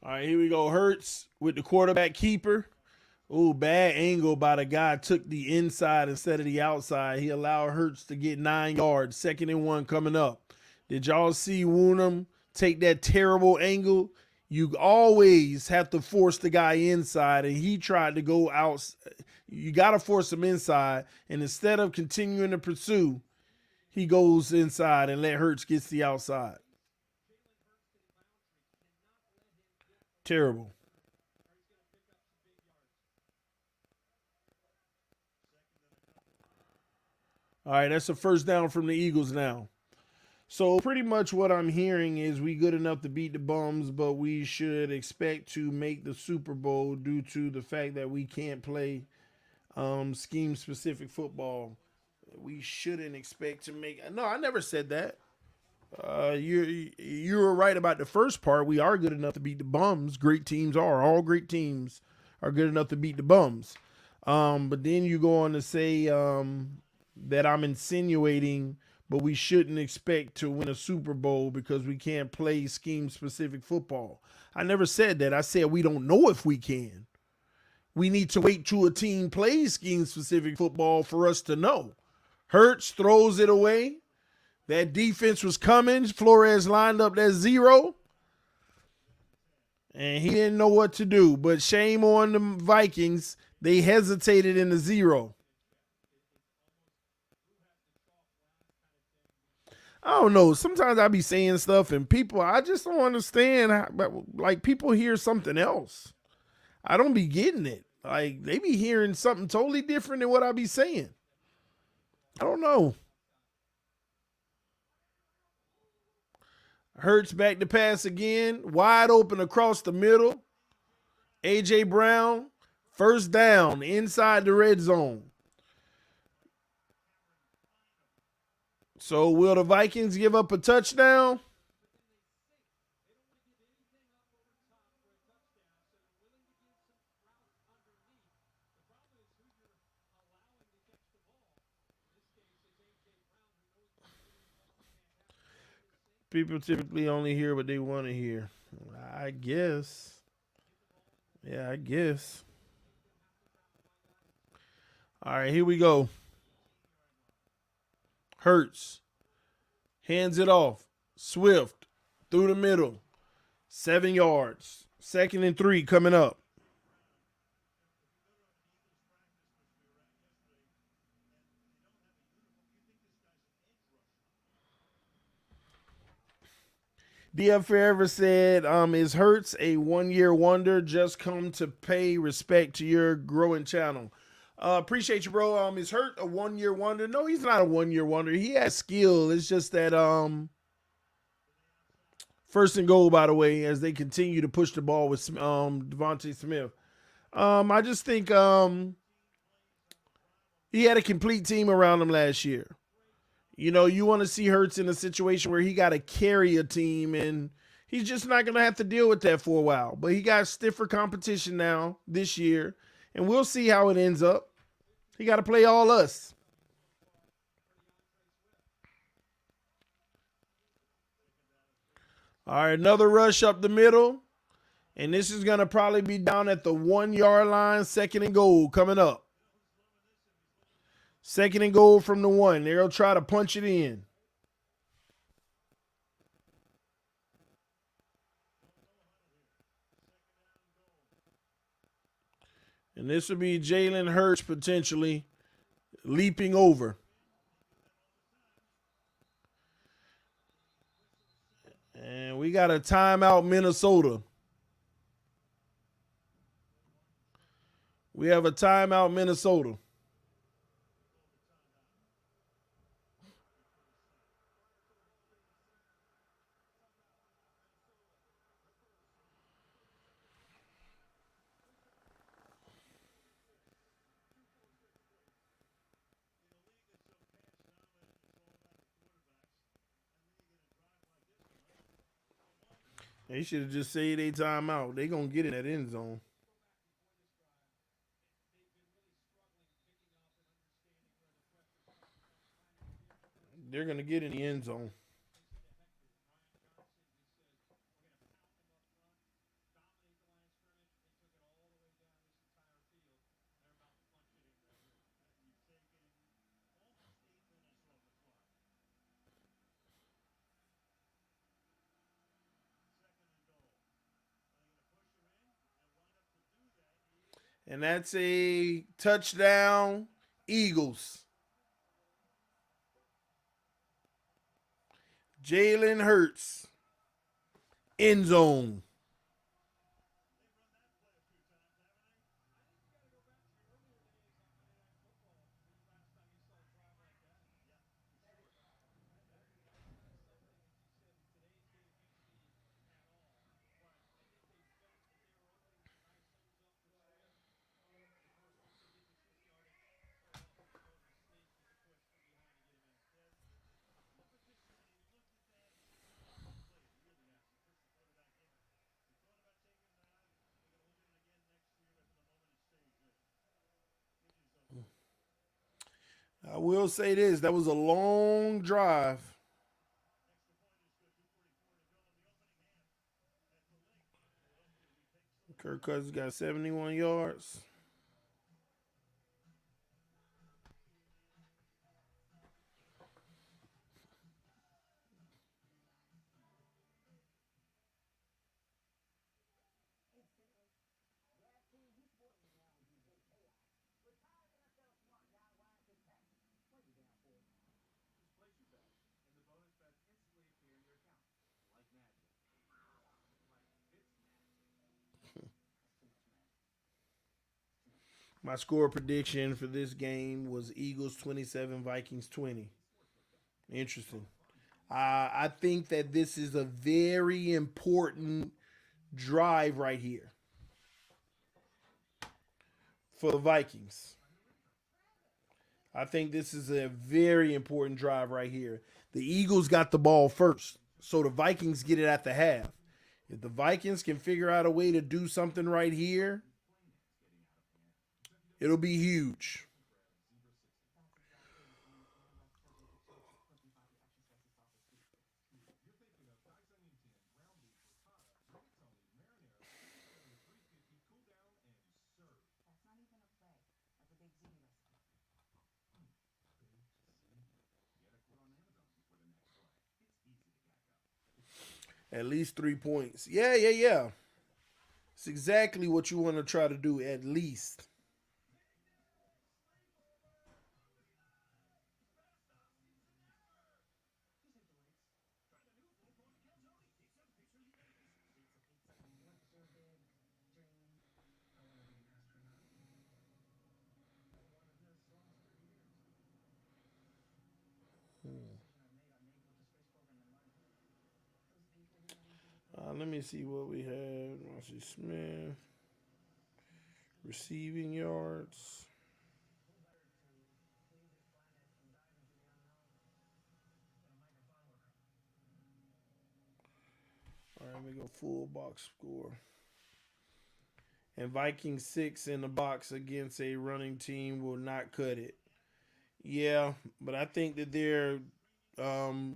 Speaker 2: All right, here we go. Hurts with the quarterback keeper. Ooh, bad angle by the guy. Took the inside instead of the outside. He allowed Hurts to get 9 yards. 2nd and 1 coming up. Did y'all see Woonham take that terrible angle? You always have to force the guy inside, and he tried to go out. You got to force him inside, and instead of continuing to pursue, he goes inside and let Hurts get the outside. Terrible. All right, that's a first down from the Eagles now. So pretty much what I'm hearing is we good enough to beat the bums, but we should expect to make the Super Bowl due to the fact that we can't play scheme specific football. We shouldn't expect to make. No, I never said that. You were right about the first part. We are good enough to beat the bums. Great teams are. All great teams are good enough to beat the bums. But then you go on to say that I'm insinuating, but we shouldn't expect to win a Super Bowl because we can't play scheme specific football. I never said that. I said we don't know if we can. We need to wait till a team plays scheme specific football for us to know. Hurts throws it away. That defense was coming. Flores lined up that 0. And he didn't know what to do. But shame on the Vikings. They hesitated in the 0. I don't know. Sometimes I be saying stuff and people, I just don't understand. Like people hear something else. I don't be getting it. Like they be hearing something totally different than what I be saying. I don't know. Hurts back to pass again. Wide open across the middle. A.J. Brown, first down inside the red zone. So will the Vikings give up a touchdown? People typically only hear what they want to hear. I guess. Yeah, I guess. All right, here we go. Hurts. Hands it off. Swift through the middle. 7 yards. 2nd and 3 coming up. DF Forever said, is Hurts a 1-year wonder? Just come to pay respect to your growing channel. Appreciate you, bro. Is Hurt a 1-year wonder? No, he's not a 1-year wonder. He has skill. It's just that 1st and goal, by the way, as they continue to push the ball with Devontae Smith. I just think he had a complete team around him last year. You know, you want to see Hurts in a situation where he got to carry a team, and he's just not going to have to deal with that for a while. But he got stiffer competition now this year, and we'll see how it ends up. He got to play all us. All right, another rush up the middle, and this is going to probably be down at the 1-yard line, 2nd and goal coming up. 2nd and goal from the 1. They'll try to punch it in. And this will be Jalen Hurts potentially leaping over. And we got a timeout, Minnesota. We have a timeout, Minnesota. They should have just said they timeout. They going to get in that end zone. They're going to get in the end zone. And that's a touchdown, Eagles. Jalen Hurts, end zone. I will say this. That was a long drive. Kirk Cousins got 71 yards. My score prediction for this game was Eagles 27, Vikings 20. Interesting. I think that this is a very important drive right here for the Vikings. I think this is a very important drive right here. The Eagles got the ball first, so the Vikings get it at the half. If the Vikings can figure out a way to do something right here, it'll be huge. At least 3 points. Yeah, yeah, yeah. It's exactly what you want to try to do, at least. Let me see what we have. Marcy Smith. Receiving yards. All right, we go full box score. And Vikings 6 in the box against a running team will not cut it. Yeah, but I think that they're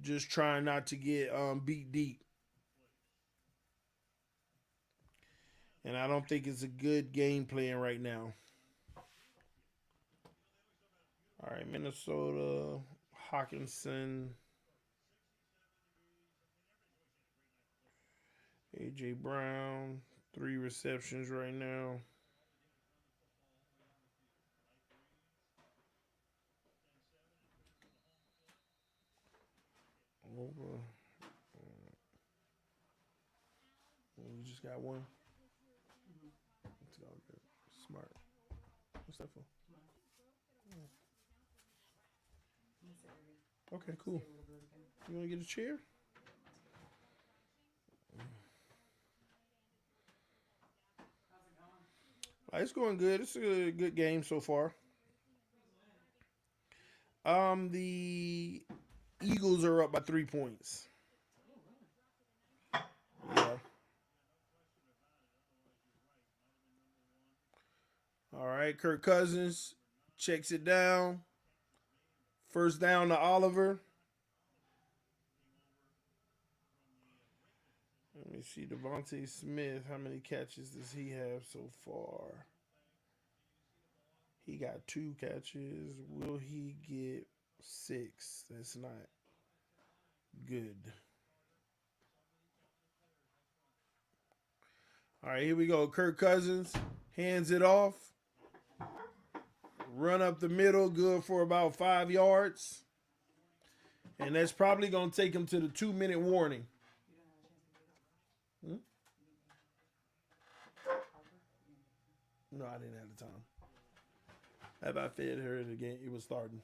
Speaker 2: just trying not to get beat deep. And I don't think it's a good game plan right now. All right, Minnesota, Hawkinson, A.J. Brown, 3 receptions right now. Over. We just got one. It's all good. Smart. What's that for? Okay, cool. You want to get a chair? It's going good. It's a good game so far. The Eagles are up by 3 points. Yeah. All right, Kirk Cousins checks it down. First down to Oliver. Let me see. Devontae Smith, how many catches does he have so far? He got 2 catches. Will he get 6? That's not good. All right, here we go. Kirk Cousins hands it off. Run up the middle, good for about 5 yards. And that's probably going to take him to the 2-minute warning. Hmm? No, I didn't have the time. If I fed her the game, it was starting.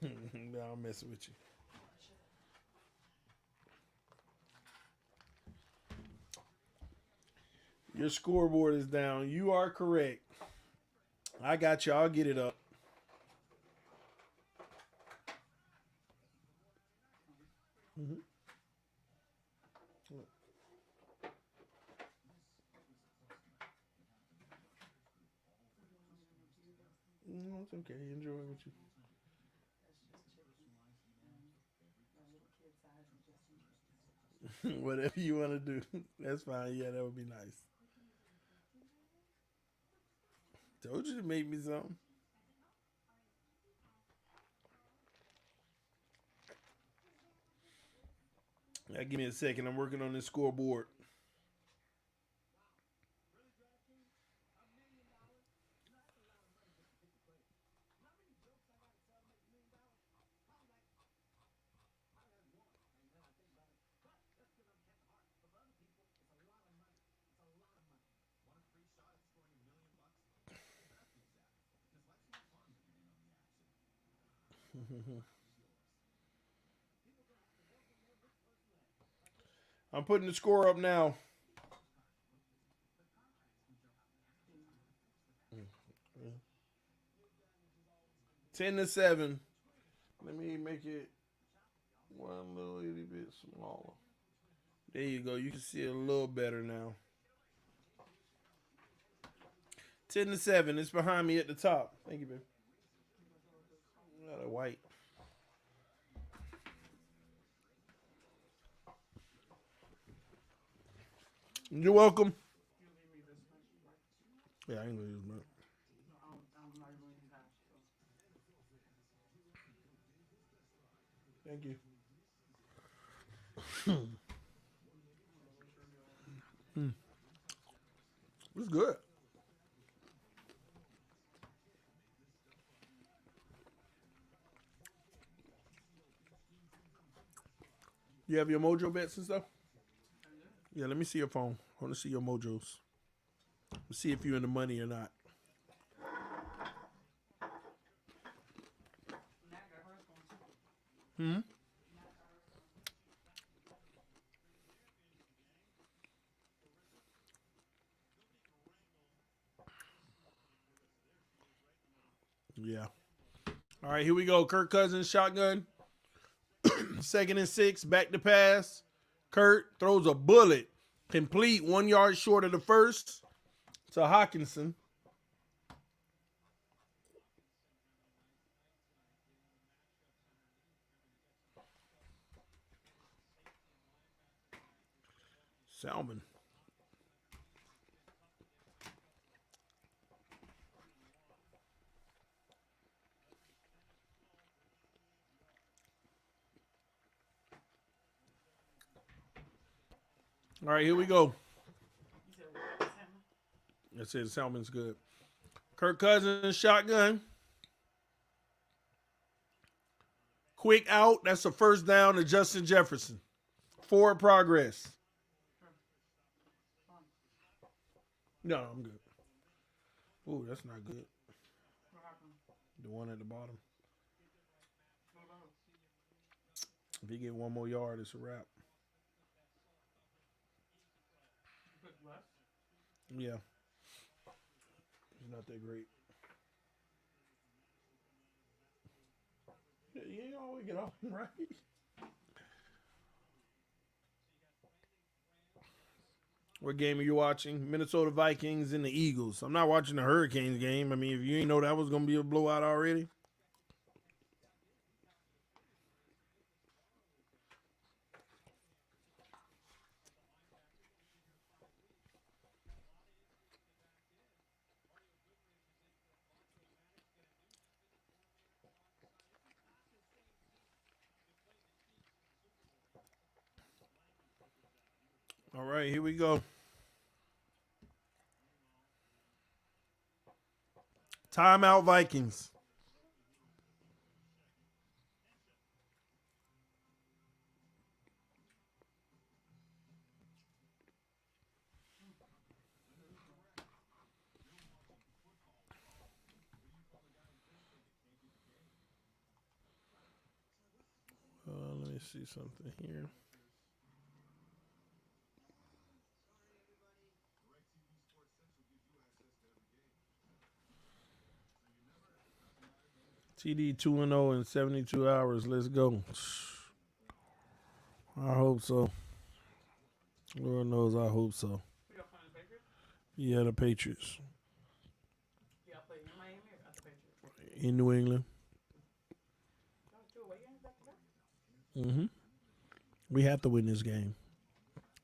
Speaker 2: No, I'm messing with you. Your scoreboard is down. You are correct. I got you. I'll get it up. Mm-hmm. No, it's okay. Enjoy it with you. Whatever you want to do. That's fine. Yeah, that would be nice. Told you to make me something. Now, give me a second. I'm working on this scoreboard. I'm putting the score up now. 10-7. Let me make it one little itty bit smaller. There you go. You can see it a little better now. 10-7. It's behind me at the top. Thank you, babe. Got a white. You're welcome. Yeah, I ain't gonna use mine. Thank you. It's good. You have your Mojo bets and stuff? Yeah, let me see your phone. I want to see your Mojos. Let's see if you're in the money or not. Hmm? Yeah. All right, here we go. Kirk Cousins, shotgun. 2nd and 6, back to pass. Kurt throws a bullet. Complete, 1 yard short of the first to Hawkinson. Salmon. All right, here we go. I said Salmon's good. Kirk Cousins, shotgun. Quick out. That's a first down to Justin Jefferson. Forward progress. No, I'm good. Ooh, that's not good. The one at the bottom. If you get one more yard, it's a wrap. Yeah. It's not that great. Yeah, you ain't always get off, right? What game are you watching? Minnesota Vikings and the Eagles. I'm not watching the Hurricanes game. I mean, if you ain't know that was going to be a blowout already. All right, here we go. Timeout Vikings. Let me see something here. TD 2-0 in 72 hours. Let's go. I hope so. Lord knows I hope so. Yeah, the Patriots. In New England. Mm-hmm. We have to win this game.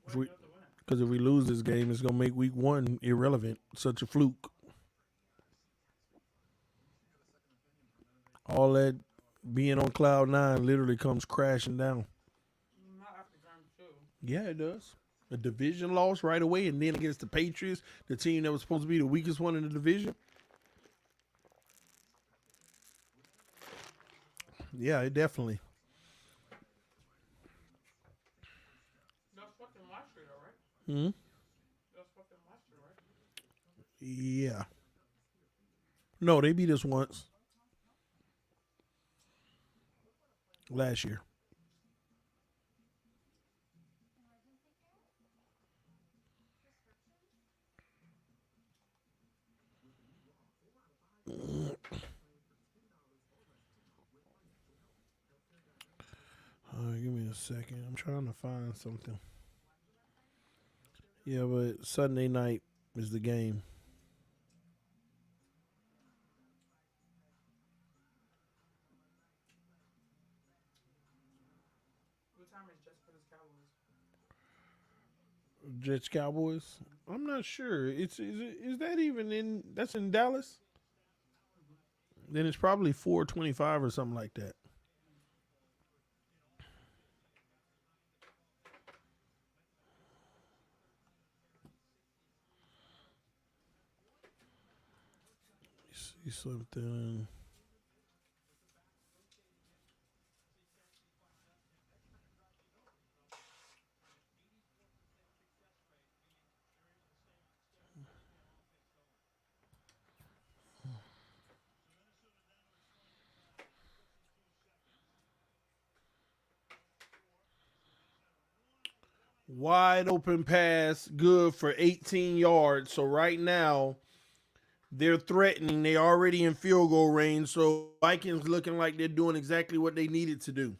Speaker 2: Because if we lose this game, it's going to make week 1 irrelevant. Such a fluke. All that being on cloud 9 literally comes crashing down. Yeah, it does. A division loss right away, and then against the Patriots, the team that was supposed to be the weakest one in the division. Yeah, it definitely. Hmm? Yeah. No, they beat us once. Last year. Give me a second. I'm trying to find something. Yeah, but Sunday night is the game. Jets Cowboys. I'm not sure. Is that even in? That's in Dallas. Then it's probably 4:25 or something like that. See something. Wide open pass, good for 18 yards. So right now, they're threatening. They already in field goal range. So Vikings looking like they're doing exactly what they needed to do.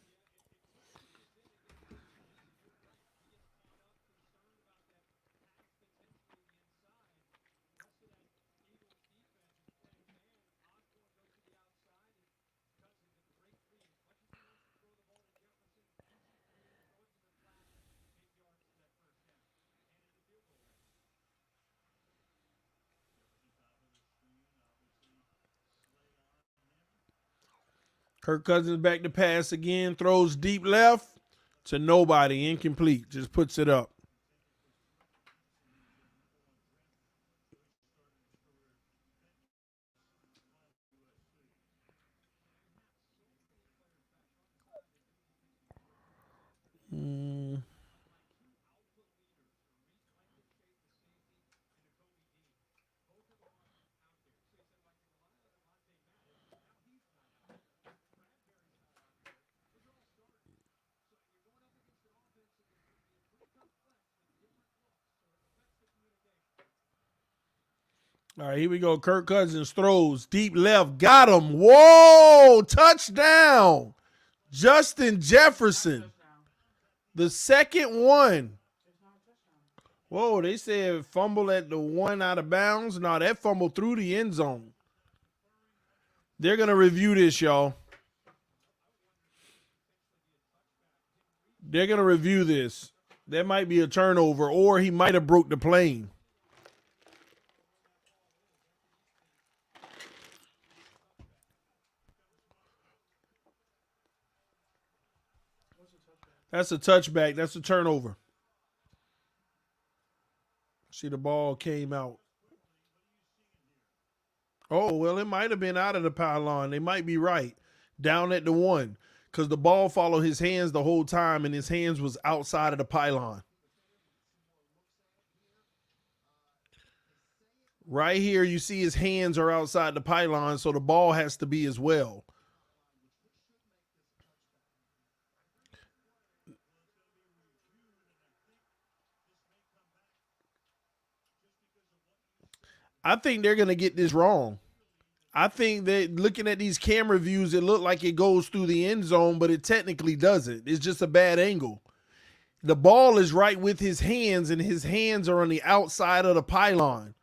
Speaker 2: Kirk Cousins back to pass again, throws deep left to nobody, incomplete, just puts it up. Mm. All right, here we go. Kirk Cousins throws deep left, got him. Whoa, touchdown. Justin Jefferson, the second one. Whoa, they said fumble at the one out of bounds. No, that fumble through the end zone. They're going to review this, y'all. They're going to review this. There might be a turnover, or he might have broke the plane. That's a touchback. That's a turnover. See, the ball came out. Oh, well, it might have been out of the pylon. They might be right. Down at the one. Because the ball followed his hands the whole time, and his hands was outside of the pylon. Right here, you see his hands are outside the pylon, so the ball has to be as well. I think they're going to get this wrong. I think that looking at these camera views, it looked like it goes through the end zone, but it technically doesn't. It's just a bad angle. The ball is right with his hands, and his hands are on the outside of the pylon.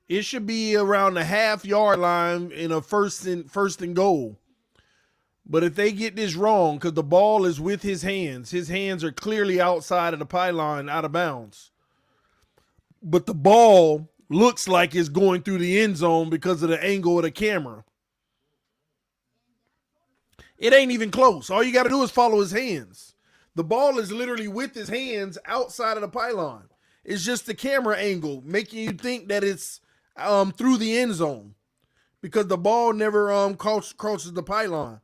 Speaker 2: It should be around the half-yard line in a first and goal. But if they get this wrong, because the ball is with his hands are clearly outside of the pylon, out of bounds. But the ball looks like it's going through the end zone because of the angle of the camera. It ain't even close. All you got to do is follow his hands. The ball is literally with his hands outside of the pylon. It's just the camera angle making you think that it's through the end zone because the ball never crosses the pylon.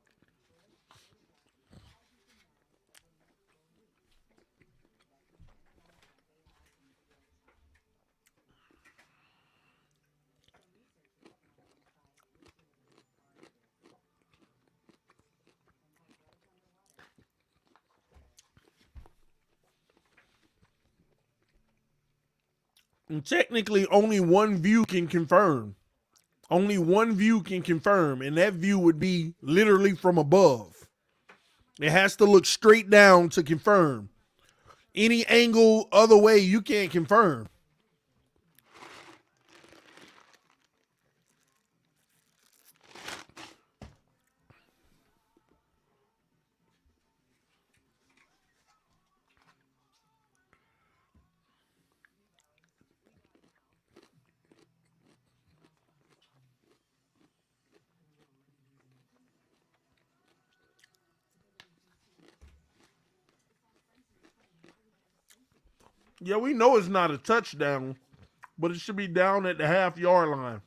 Speaker 2: And technically, only one view can confirm. Only one view can confirm, and that view would be literally from above. It has to look straight down to confirm. Any angle other way, you can't confirm. Yeah, we know it's not a touchdown, but it should be down at the half-yard line.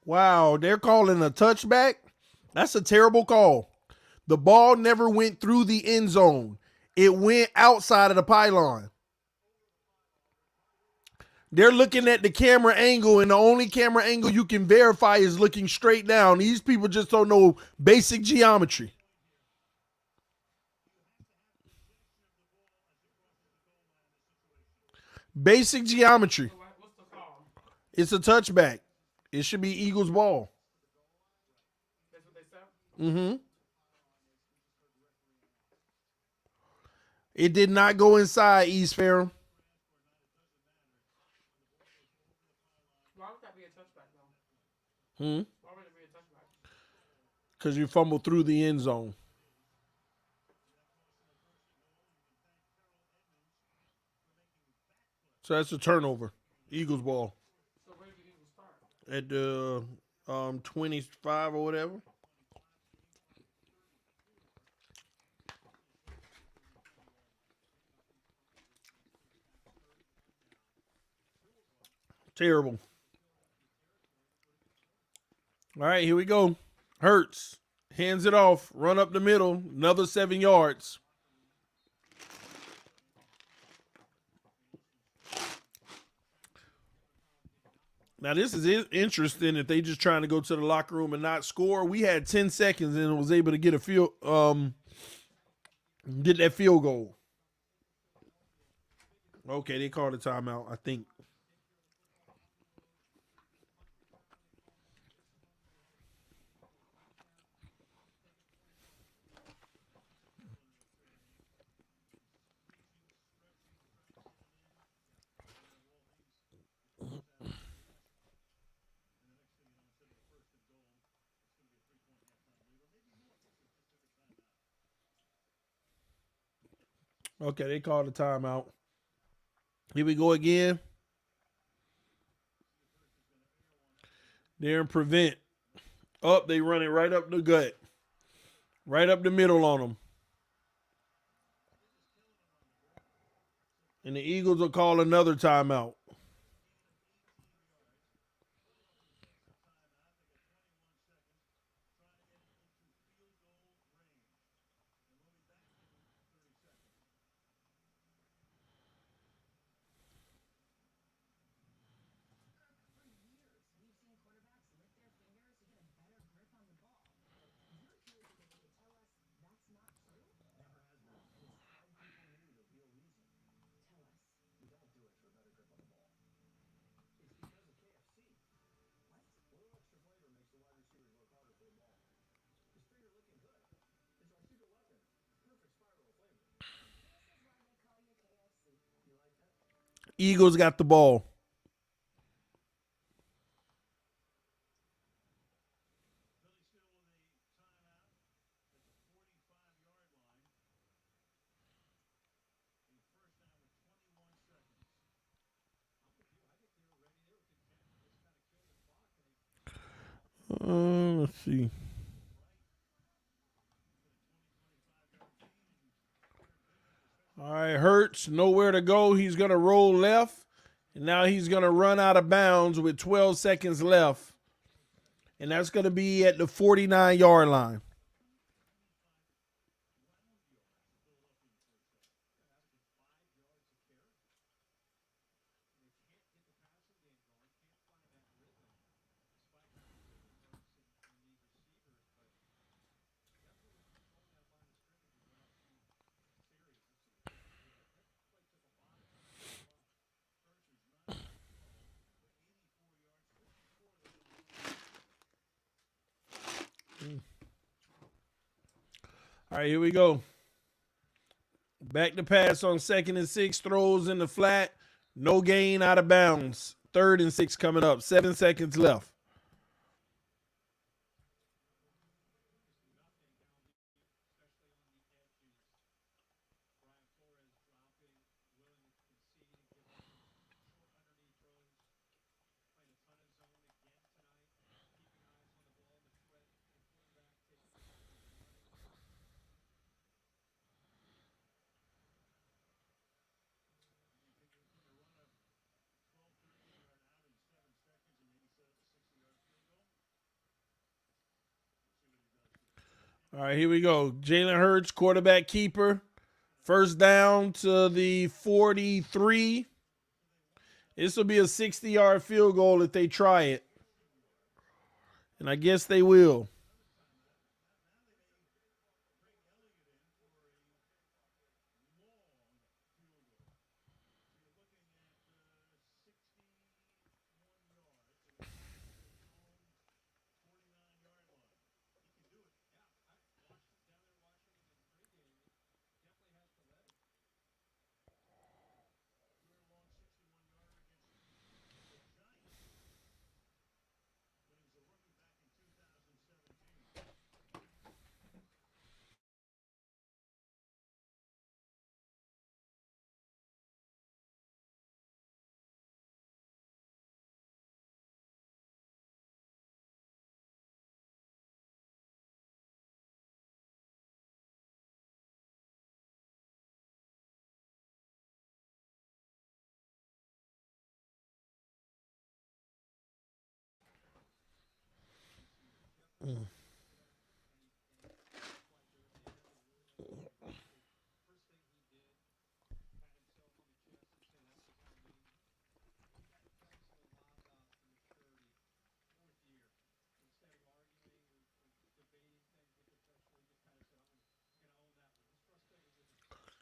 Speaker 2: Wow, they're calling a touchback? That's a terrible call. The ball never went through the end zone. It went outside of the pylon. They're looking at the camera angle, and the only camera angle you can verify is looking straight down. These people just don't know basic geometry. Basic geometry. It's a touchback. It should be Eagles ball. Mm-hmm. It did not go inside East Ferrum.
Speaker 3: Why would that be a touchback though?
Speaker 2: Hmm.
Speaker 3: Why would it be a touchback?
Speaker 2: Because you fumbled through the end zone. So that's a turnover. Eagles ball.
Speaker 3: So where did the Eagles start?
Speaker 2: At the 25 or whatever. Terrible. All right, here we go. Hurts. Hands it off. Run up the middle. Another 7 yards. Now, this is interesting if they just trying to go to the locker room and not score. We had 10 seconds and was able to get get that field goal. Okay, they called a timeout, I think. Okay, they called a timeout. Here we go again. They're in prevent. Up, they run it right up the gut. Right up the middle on them. And the Eagles will call another timeout. Eagles got the ball. Let's see. All right, Hurts, nowhere to go. He's going to roll left. And now he's going to run out of bounds with 12 seconds left. And that's going to be at the 49-yard line. All right, here we go. Back to pass on 2nd and 6. Throws in the flat. No gain, out of bounds. 3rd and 6 coming up. 7 seconds left. All right, here we go. Jalen Hurts, quarterback keeper. First down to the 43. This will be a 60-yard field goal if they try it. And I guess they will.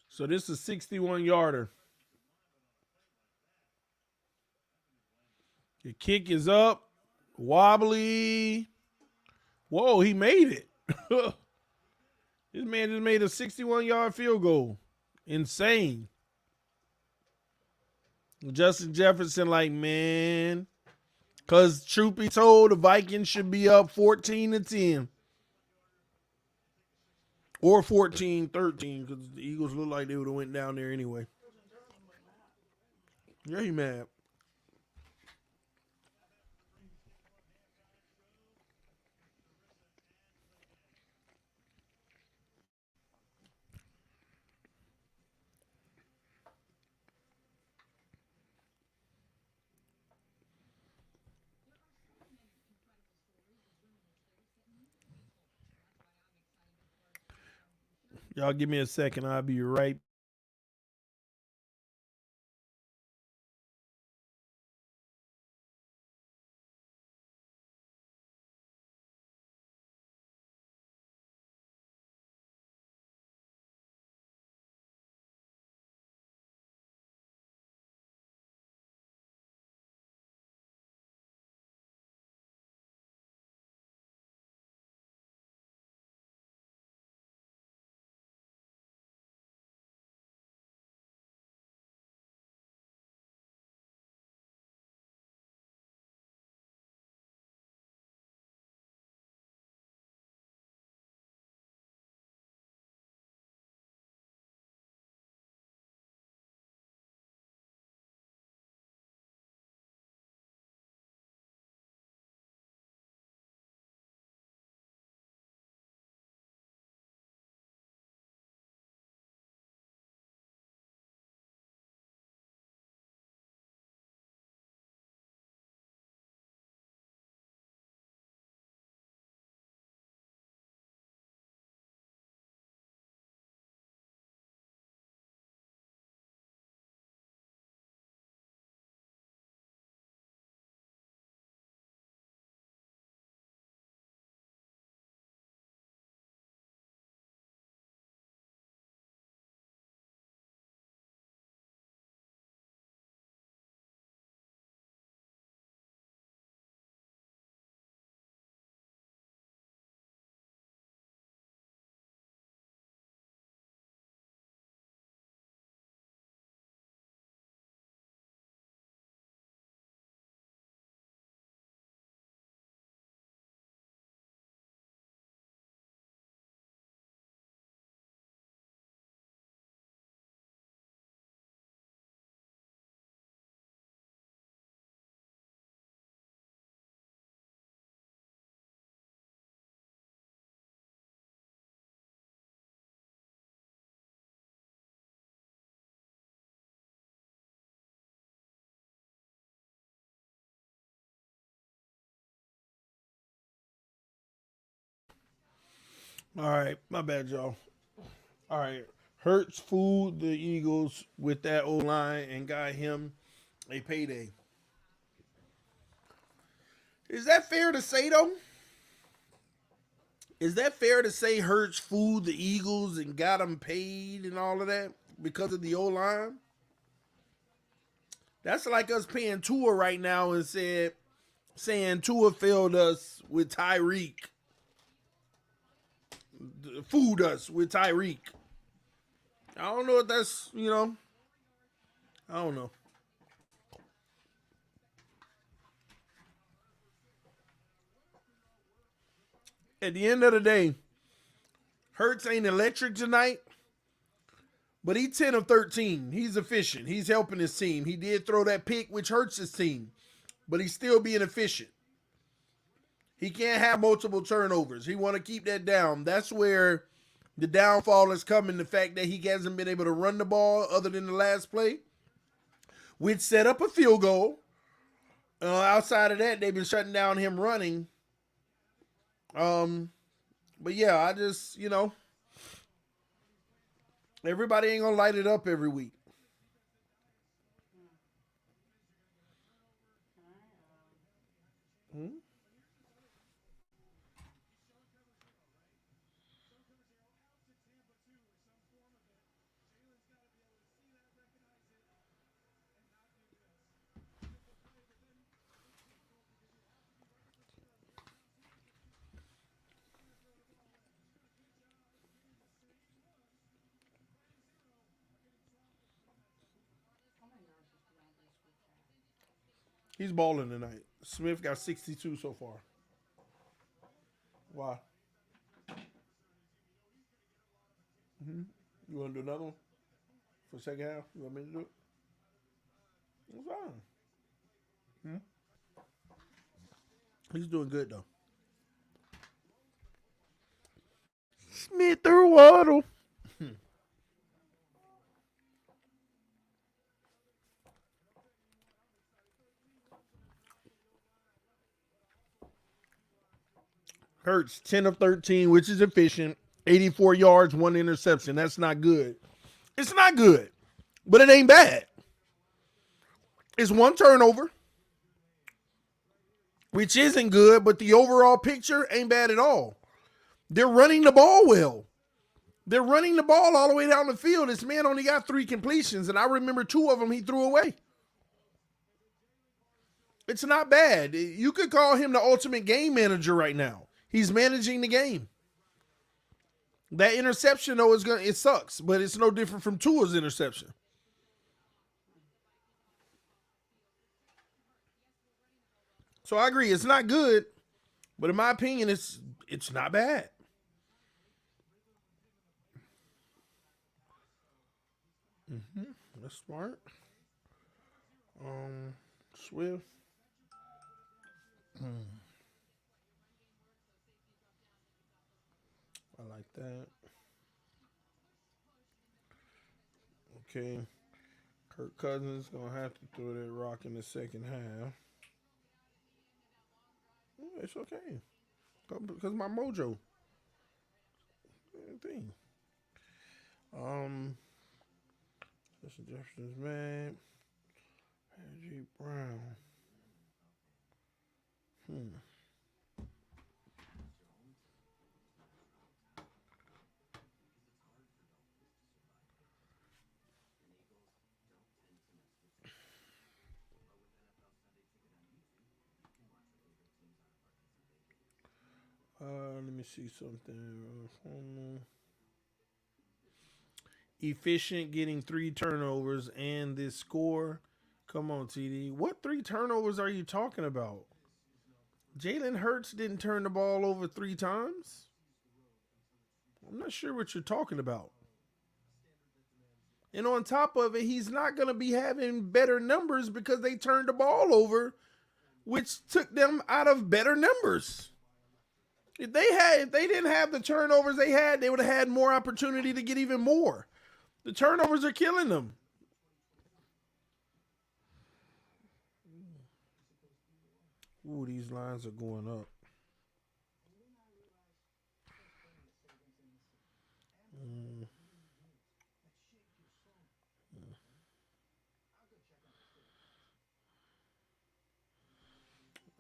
Speaker 2: So this is a 61-yarder. The kick is up. Wobbly. Whoa, he made it. This man just made a 61-yard field goal. Insane. Justin Jefferson, like, man. Because truth be told, the Vikings should be up 14-10. Or 14-13, because the Eagles look like they would have went down there anyway. Yeah, he mad. Y'all give me a second. I'll be right All right, my bad, y'all. All right, Hurts fooled the Eagles with that O line and got him a payday. Is that fair to say though? Is that fair to say Hurts fooled the Eagles and got them paid and all of that because of the O line? That's like us paying Tua right now and saying Tua failed us with Tyreek, fooled us with Tyreek. I don't know if that's, I don't know. At the end of the day, Hurts ain't electric tonight, but he's 10 of 13. He's efficient. He's helping his team. He did throw that pick, which hurts his team, but he's still being efficient. He can't have multiple turnovers. He want to keep that down. That's where the downfall is coming. The fact that he hasn't been able to run the ball other than the last play, which set up a field goal. Outside of that, they've been shutting down him running. But yeah, I just, everybody ain't gonna light it up every week. Hmm? He's balling tonight. Smith got 62 so far. Why? You want to do another one for the second half? You want me to do it? It's fine. He's doing good though. Smith or Waddle. Hurts 10 of 13, which is efficient. 84 yards, one interception. That's not good. It's not good, but it ain't bad. It's one turnover, which isn't good, but the overall picture ain't bad at all. They're running the ball well. They're running the ball all the way down the field. This man only got 3 completions, and I remember 2 of them he threw away. It's not bad. You could call him the ultimate game manager right now. He's managing the game. That interception, though, it sucks, but it's no different from Tua's interception. So I agree, it's not good, but in my opinion, it's not bad. That's smart. Swift. I like that. Okay. Kirk Cousins gonna have to throw that rock in the second half. Yeah, it's okay. Because my mojo thing. Justin Jefferson's man. J. Brown. Let me see something. Efficient, getting 3 turnovers and this score. Come on, TD. What 3 turnovers are you talking about? Jalen Hurts didn't turn the ball over 3 times? I'm not sure what you're talking about. And on top of it, he's not going to be having better numbers because they turned the ball over, which took them out of better numbers. If they didn't have the turnovers they had, they would have had more opportunity to get even more. The turnovers are killing them. Ooh, these lines are going up.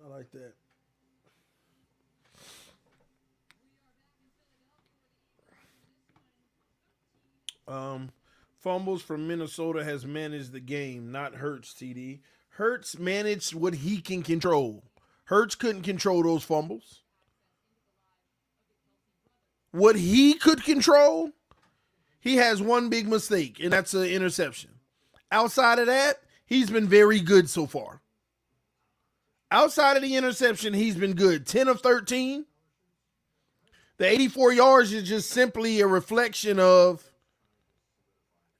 Speaker 2: I like that. Um, Fumbles from Minnesota has managed the game, not Hurts, TD. Hurts managed what he can control. Hurts couldn't control those fumbles. What he could control, he has one big mistake, and that's an interception. Outside of that, he's been very good so far. Outside of the interception, he's been good. 10 of 13. The 84 yards is just simply a reflection of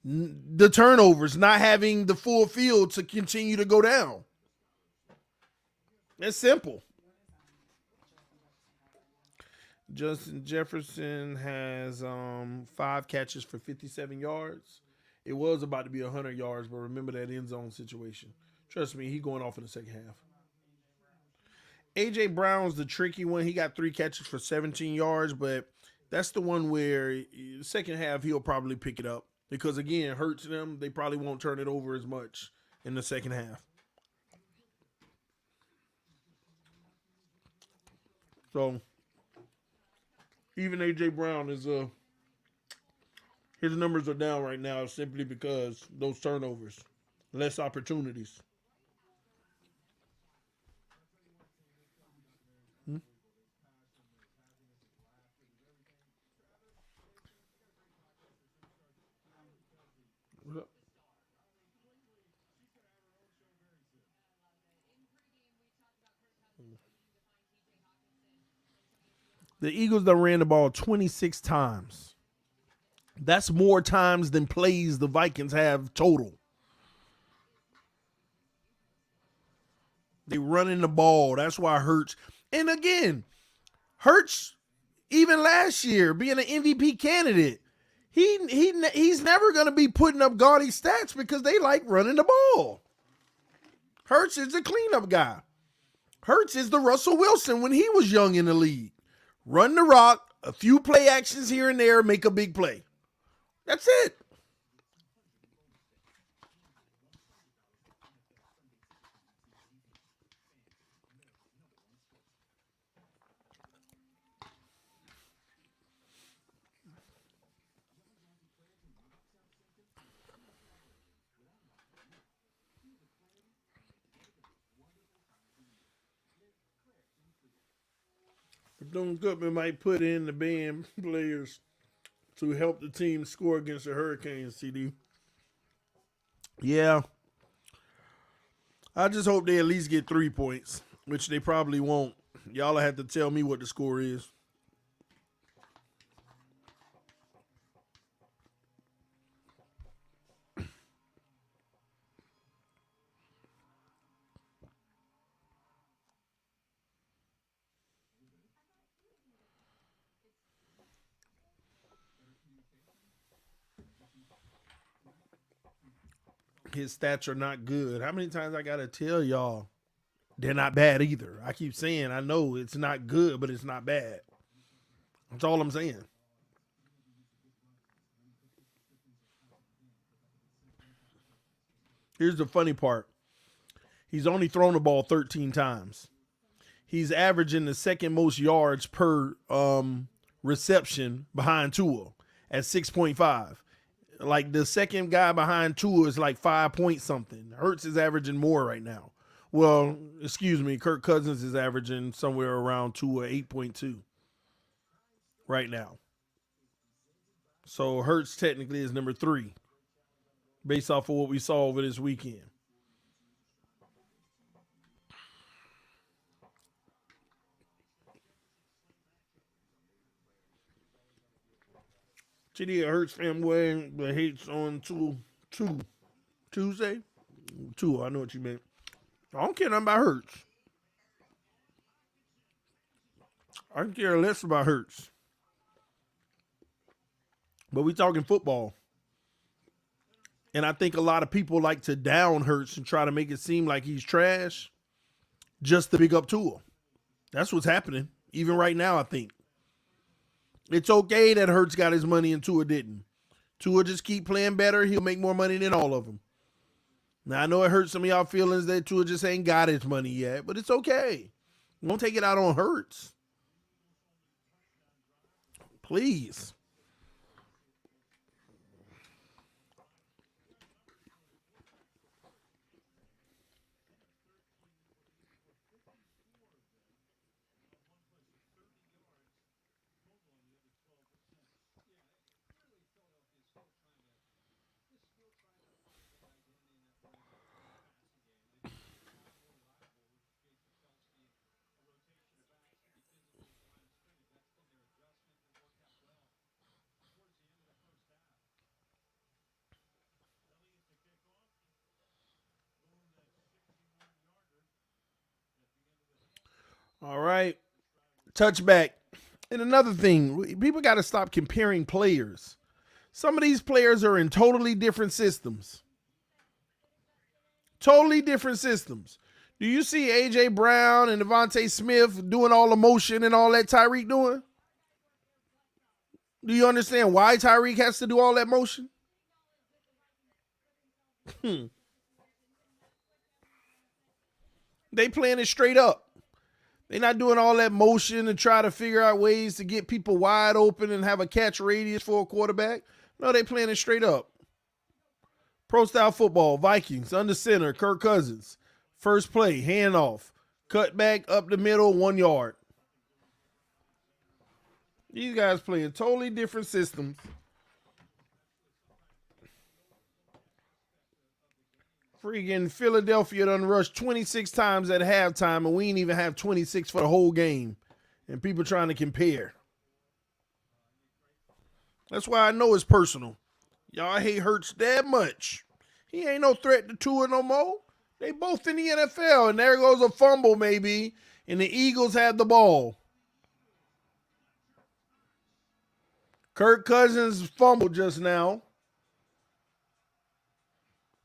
Speaker 2: the turnovers, not having the full field to continue to go down. It's simple. Justin Jefferson has 5 catches for 57 yards. It was about to be 100 yards, but remember that end zone situation. Trust me, he going off in the second half. A.J. Brown's the tricky one. He got 3 catches for 17 yards, but that's the one where second half he'll probably pick it up. Because, again, hurts them. They probably won't turn it over as much in the second half. So, even A.J. Brown is his numbers are down right now simply because those turnovers, less opportunities. The Eagles done ran the ball 26 times. That's more times than plays the Vikings have total. They running the ball. That's why Hurts. And again, Hurts, even last year, being an MVP candidate, he's never going to be putting up gaudy stats because they like running the ball. Hurts is the cleanup guy. Hurts is the Russell Wilson when he was young in the league. Run the rock, a few play actions here and there, make a big play. That's it. Bethune Goodman might put in the band players to help the team score against the Hurricanes, CD. Yeah. I just hope they at least get 3 points, which they probably won't. Y'all have to tell me what the score is. His stats are not good. How many times I got to tell y'all they're not bad either? I keep saying I know it's not good, but it's not bad. That's all I'm saying. Here's the funny part. He's only thrown the ball 13 times. He's averaging the second most yards per reception behind Tua at 6.5. Like the second guy behind Tua is like 5 point something. Hurts is averaging more right now. Well, excuse me, Kirk Cousins is averaging somewhere around Tua 8.2 right now. So Hurts technically is number 3 based off of what we saw over this weekend. TD Hurts family the hates on Tuesday. I know what you meant. I don't care nothing about Hurts. I can care less about Hurts. But we talking football. And I think a lot of people like to down Hurts and try to make it seem like he's trash just to pick up Tua. That's what's happening. Even right now, I think. It's okay that Hurts got his money and Tua didn't. Tua just keep playing better. He'll make more money than all of them. Now, I know it hurts some of y'all feelings that Tua just ain't got his money yet, but it's okay. Don't take it out on Hurts. Please. All right. Touchback. And another thing, people got to stop comparing players. Some of these players are in totally different systems. Totally different systems. Do you see A.J. Brown and Devontae Smith doing all the motion and all that Tyreek doing? Do you understand why Tyreek has to do all that motion? They playing it straight up. They're not doing all that motion to try to figure out ways to get people wide open and have a catch radius for a quarterback. No, they playing it straight up. Pro style football, Vikings, under center, Kirk Cousins. First play, handoff. Cut back up the middle, 1 yard. These guys playing totally different systems. Freaking Philadelphia done rushed 26 times at halftime, and we ain't even have 26 for the whole game. And people trying to compare. That's why I know it's personal. Y'all hate Hurts that much. He ain't no threat to Tua no more. They both in the NFL, and there goes a fumble maybe, and the Eagles have the ball. Kirk Cousins fumbled just now.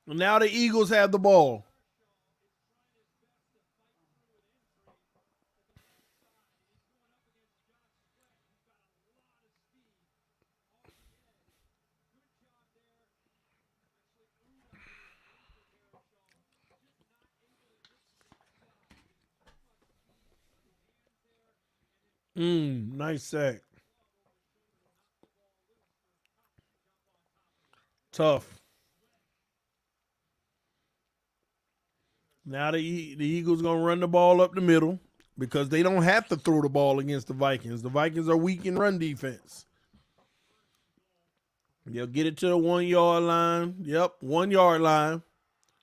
Speaker 2: And now the Eagles have the ball. Nice sack. Tough. Now the Eagles going to run the ball up the middle because they don't have to throw the ball against the Vikings. The Vikings are weak in run defense. They'll get it to the 1 yard line. Yep, 1 yard line.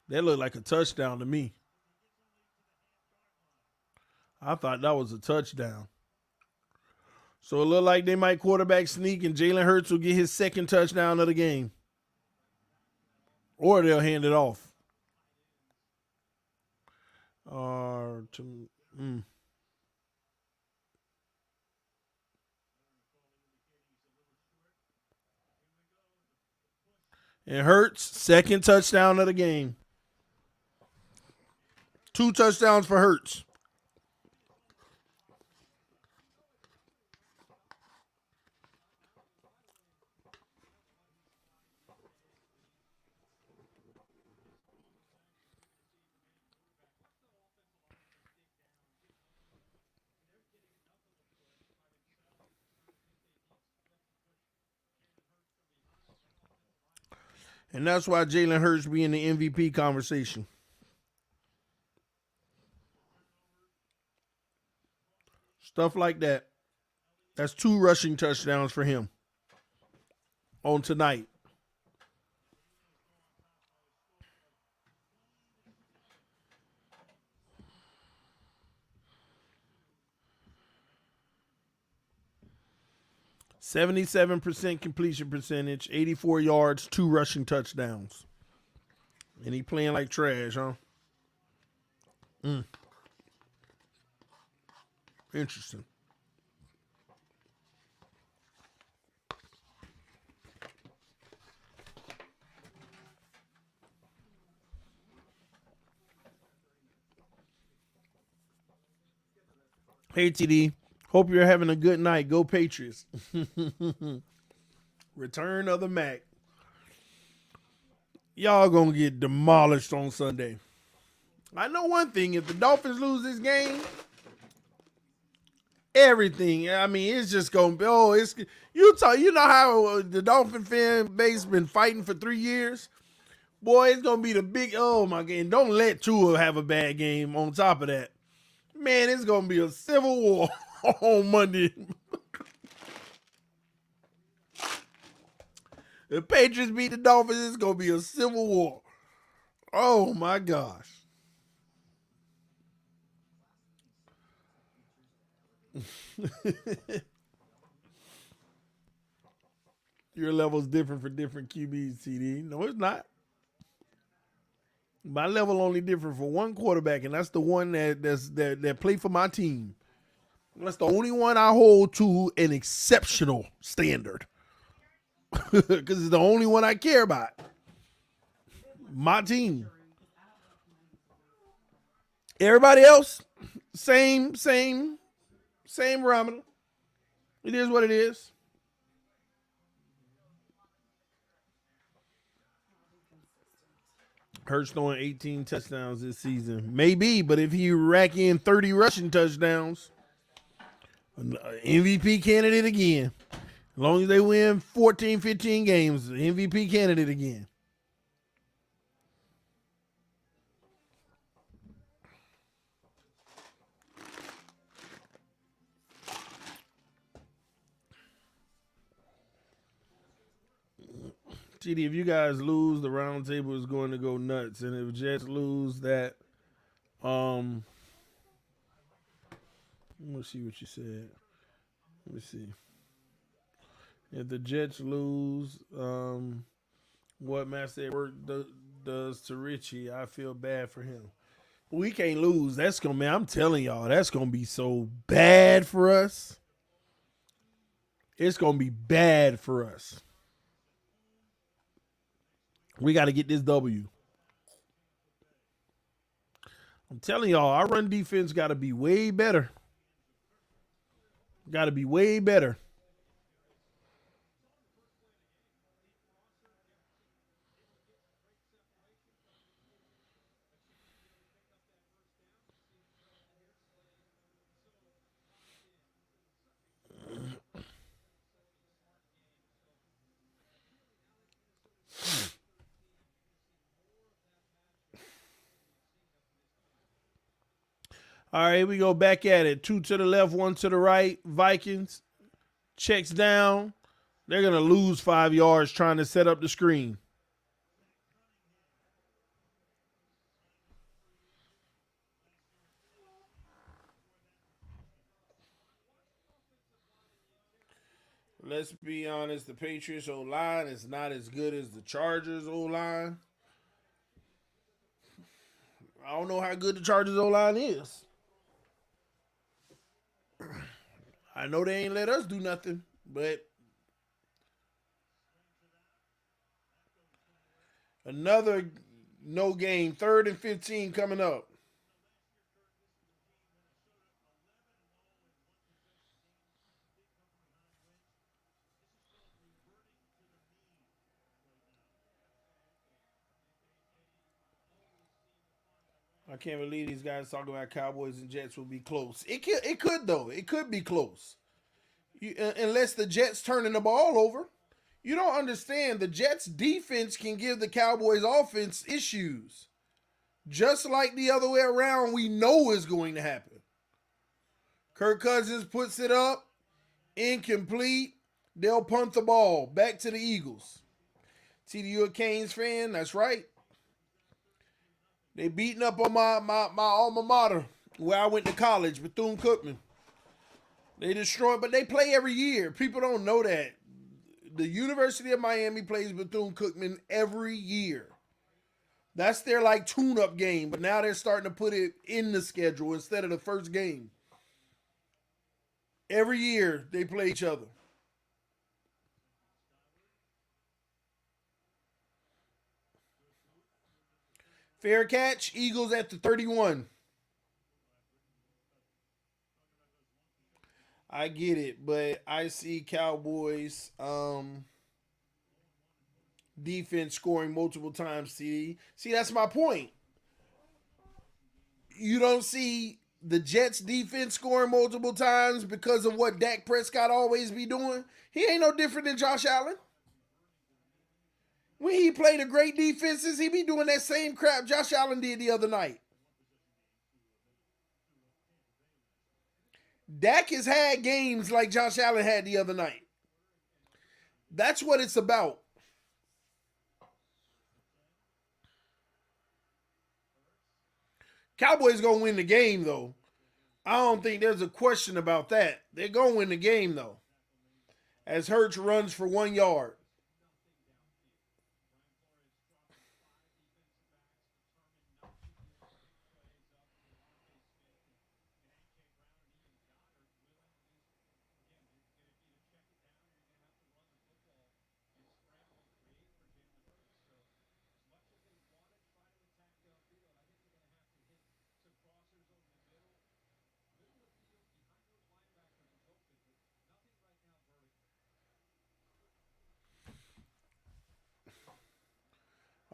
Speaker 2: That looked like a touchdown to me. I thought that was a touchdown. So it looked like they might quarterback sneak and Jalen Hurts will get his second touchdown of the game. Or they'll hand it off. And Hurts, second touchdown of the game. 2 touchdowns for Hurts. And that's why Jalen Hurts be in the MVP conversation. Stuff like that. That's 2 rushing touchdowns for him on tonight. .77% completion percentage, 84 yards, 2 rushing touchdowns. And he playing like trash, huh? Interesting. Hey, TD. Hope you're having a good night. Go Patriots. Return of the Mac. Y'all gonna get demolished on Sunday. I know one thing: if the Dolphins lose this game, everything. I mean, it's just gonna be. Oh, it's you. You know how the Dolphin fan base been fighting for 3 years. Boy, it's gonna be the big. Oh my god! Don't let Tua have a bad game. On top of that, man, it's gonna be a civil war on Monday. The Patriots beat the Dolphins. It's gonna be a civil war. Oh my gosh. Your level's different for different QBs, CD. No, it's not. My level only different for one quarterback, and that's the one that play for my team. That's the only one I hold to an exceptional standard. Because it's the only one I care about. My team. Everybody else, same parameter. It is what it is. Hurts throwing 18 touchdowns this season. Maybe, but if he rack in 30 rushing touchdowns, MVP candidate again. As long as they win 14, 15 games, MVP candidate again. TD, if you guys lose, the round table is going to go nuts. And if Jets lose that, let me see what you said. Let me see. If the Jets lose, what Master at Work does to Richie, I feel bad for him. We can't lose. That's gonna, man, I'm telling y'all, that's gonna be so bad for us. It's gonna be bad for us. We got to get this W. I'm telling y'all, our run defense got to be way better. Got to be way better. All right, we go back at it. 2 to the left, 1 to the right. Vikings. Checks down. They're going to lose 5 yards trying to set up the screen. Let's be honest, the Patriots O-line is not as good as the Chargers O-line. I don't know how good the Chargers O-line is. I know they ain't let us do nothing, but another no game, 3rd and 15 coming up. I can't believe these guys talking about Cowboys and Jets will be close. It could though. It could be close. Unless the Jets turning the ball over. You don't understand. The Jets defense can give the Cowboys offense issues. Just like the other way around, we know is going to happen. Kirk Cousins puts it up, incomplete. They'll punt the ball back to the Eagles. TD, you a Canes fan? That's right. They beating up on my alma mater where I went to college, Bethune-Cookman. They destroy, but they play every year. People don't know that. The University of Miami plays Bethune-Cookman every year. That's their like tune-up game, but now they're starting to put it in the schedule instead of the first game. Every year they play each other. Fair catch, Eagles at the 31. I get it, but I see Cowboys defense scoring multiple times, CD. See, that's my point. You don't see the Jets defense scoring multiple times because of what Dak Prescott always be doing. He ain't no different than Josh Allen. When he played the great defenses, he be doing that same crap Josh Allen did the other night. Dak has had games like Josh Allen had the other night. That's what it's about. Cowboys going to win the game, though. I don't think there's a question about that. They're going to win the game, though. As Hurts runs for 1 yard.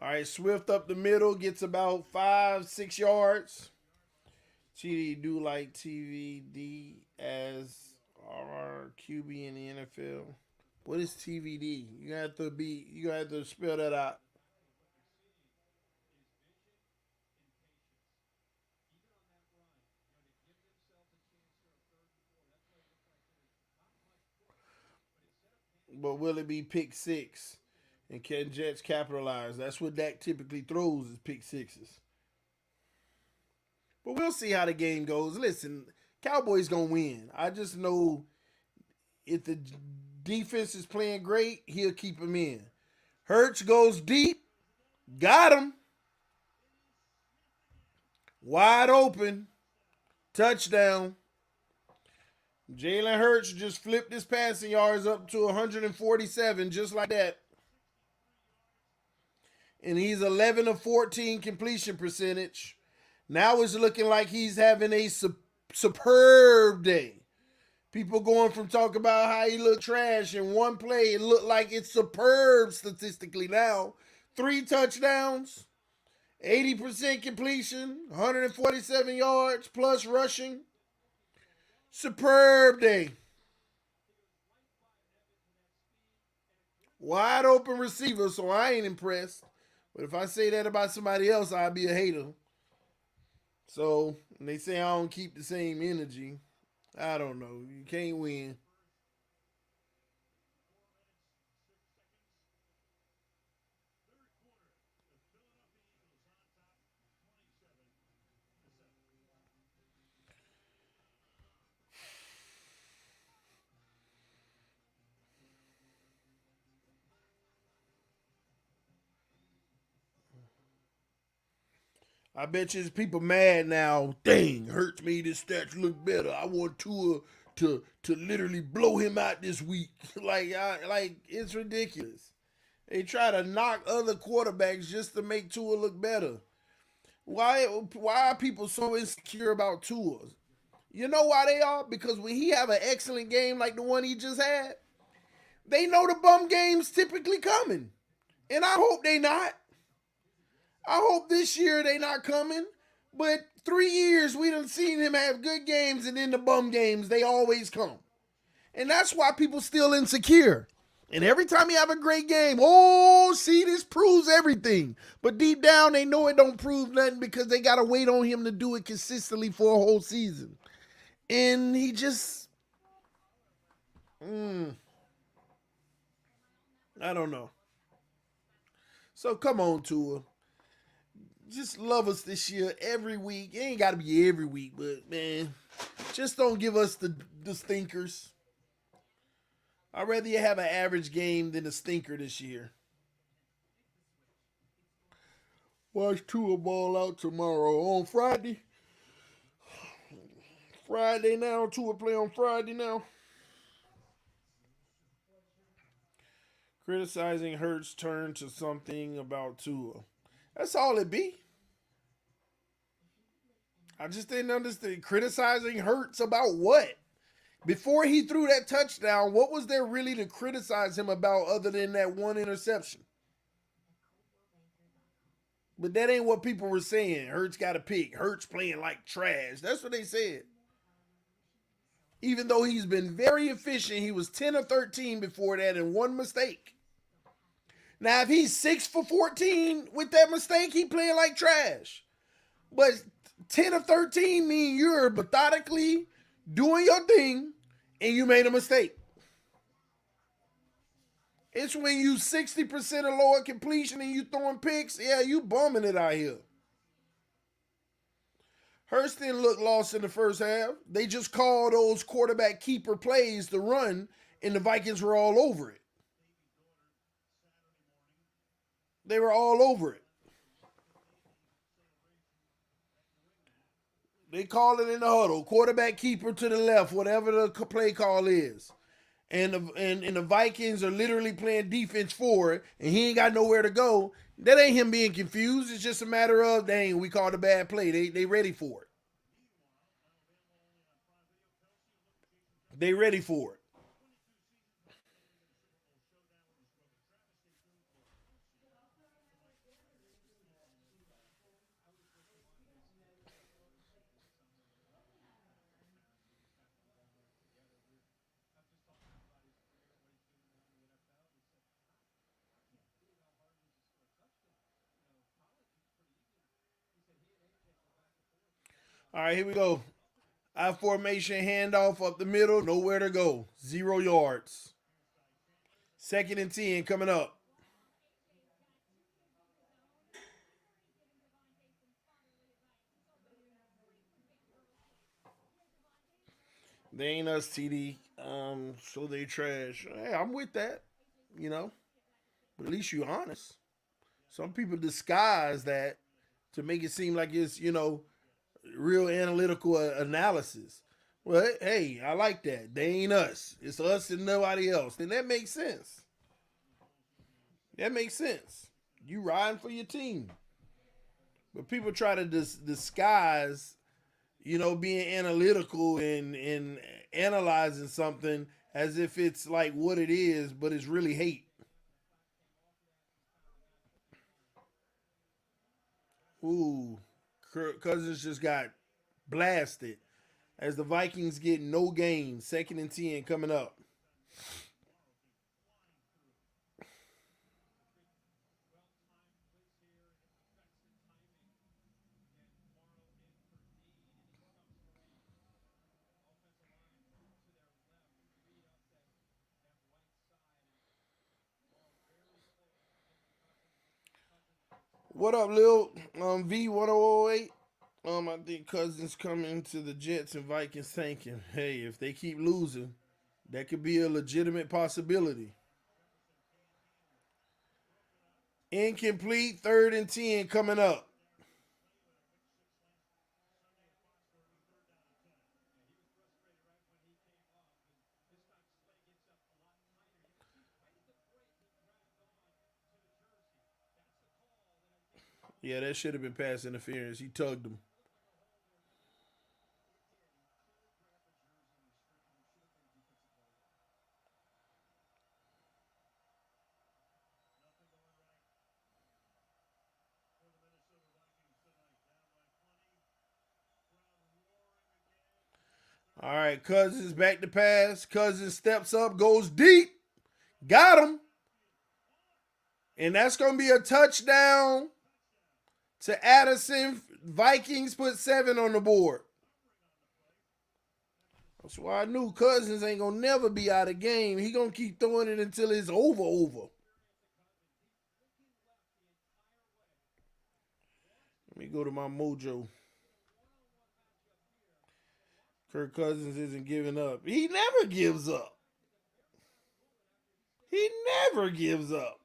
Speaker 2: All right, Swift up the middle, gets about 5-6 yards. TD do like TVD as our QB in the NFL. What is TVD? You have to spell that out. But will it be pick six? And can Jets capitalize? That's what Dak typically throws is pick sixes. But we'll see how the game goes. Listen, Cowboys going to win. I just know if the defense is playing great, he'll keep him in. Hurts goes deep. Got him. Wide open. Touchdown. Jalen Hurts just flipped his passing yards up to 147 just like that. And he's 11 of 14 completion percentage. Now it's looking like he's having a superb day. People going from talking about how he looked trash in one play, it looked like it's superb statistically now. 3 touchdowns, 80% completion, 147 yards plus rushing. Superb day. Wide open receiver, so I ain't impressed. But if I say that about somebody else, I'd be a hater. So, they say I don't keep the same energy. I don't know. You can't win. I bet you there's people mad now. Dang, Hurts made his stats look better. I want Tua to literally blow him out this week. like it's ridiculous. They try to knock other quarterbacks just to make Tua look better. Why are people so insecure about Tua? You know why they are? Because when he have an excellent game like the one he just had, they know the bum game's typically coming. And I hope they not. I hope this year they not coming. But 3 years we done seen him have good games, and then the bum games, they always come. And that's why people still insecure. And every time he have a great game, oh, see, this proves everything. But deep down, they know it don't prove nothing because they got to wait on him to do it consistently for a whole season. And he just, I don't know. So come on, Tua. Just love us this year every week. It ain't got to be every week, but, man, just don't give us the stinkers. I'd rather you have an average game than a stinker this year. Watch Tua ball out tomorrow on Friday. Friday now. Tua play on Friday now. Criticizing Hurts turned to something about Tua. That's all it be. I just didn't understand. Criticizing Hurts about what? Before he threw that touchdown, what was there really to criticize him about other than that one interception? But that ain't what people were saying. Hurts got a pick. Hurts playing like trash. That's what they said. Even though he's been very efficient, he was 10 or 13 before that and one mistake. Now, if he's 6 for 14 with that mistake, he playing like trash. But 10 or 13 mean you're methodically doing your thing and you made a mistake. It's when you 60% or lower completion and you throwing picks, yeah, you bumming it out here. Hurst didn't look lost in the first half. They just called those quarterback keeper plays to run, and the Vikings were all over it. They were all over it. They call it in the huddle. Quarterback keeper to the left, whatever the play call is. And the Vikings are literally playing defense for it, and he ain't got nowhere to go. That ain't him being confused. It's just a matter of, dang, we called a bad play. They ready for it. They ready for it. All right, here we go. I formation handoff up the middle, nowhere to go. 0 yards. 2nd and 10 coming up. They ain't us, TD. So they trash. Hey, I'm with that, you know. But at least you honest. Some people disguise that to make it seem like it's, real analytical analysis. Well, hey, I like that. They ain't us. It's us and nobody else. Then that makes sense. That makes sense. You riding for your team. But people try to disguise, being analytical and analyzing something as if it's like what it is, but it's really hate. Ooh, Kirk Cousins just got blasted as the Vikings get no gain. 2nd and 10 coming up. What up, Lil? V1008. I think Cousins coming to the Jets and Vikings tanking. Hey, if they keep losing, that could be a legitimate possibility. Incomplete, 3rd and 10 coming up. Yeah, that should have been pass interference. He tugged him. All right, Cousins back to pass. Cousins steps up, goes deep. Got him. And that's going to be a touchdown to Addison. Vikings put 7 on the board. That's why I knew Cousins ain't going to never be out of game. He going to keep throwing it until it's over. Let me go to my Mojo. Kirk Cousins isn't giving up. He never gives up. He never gives up.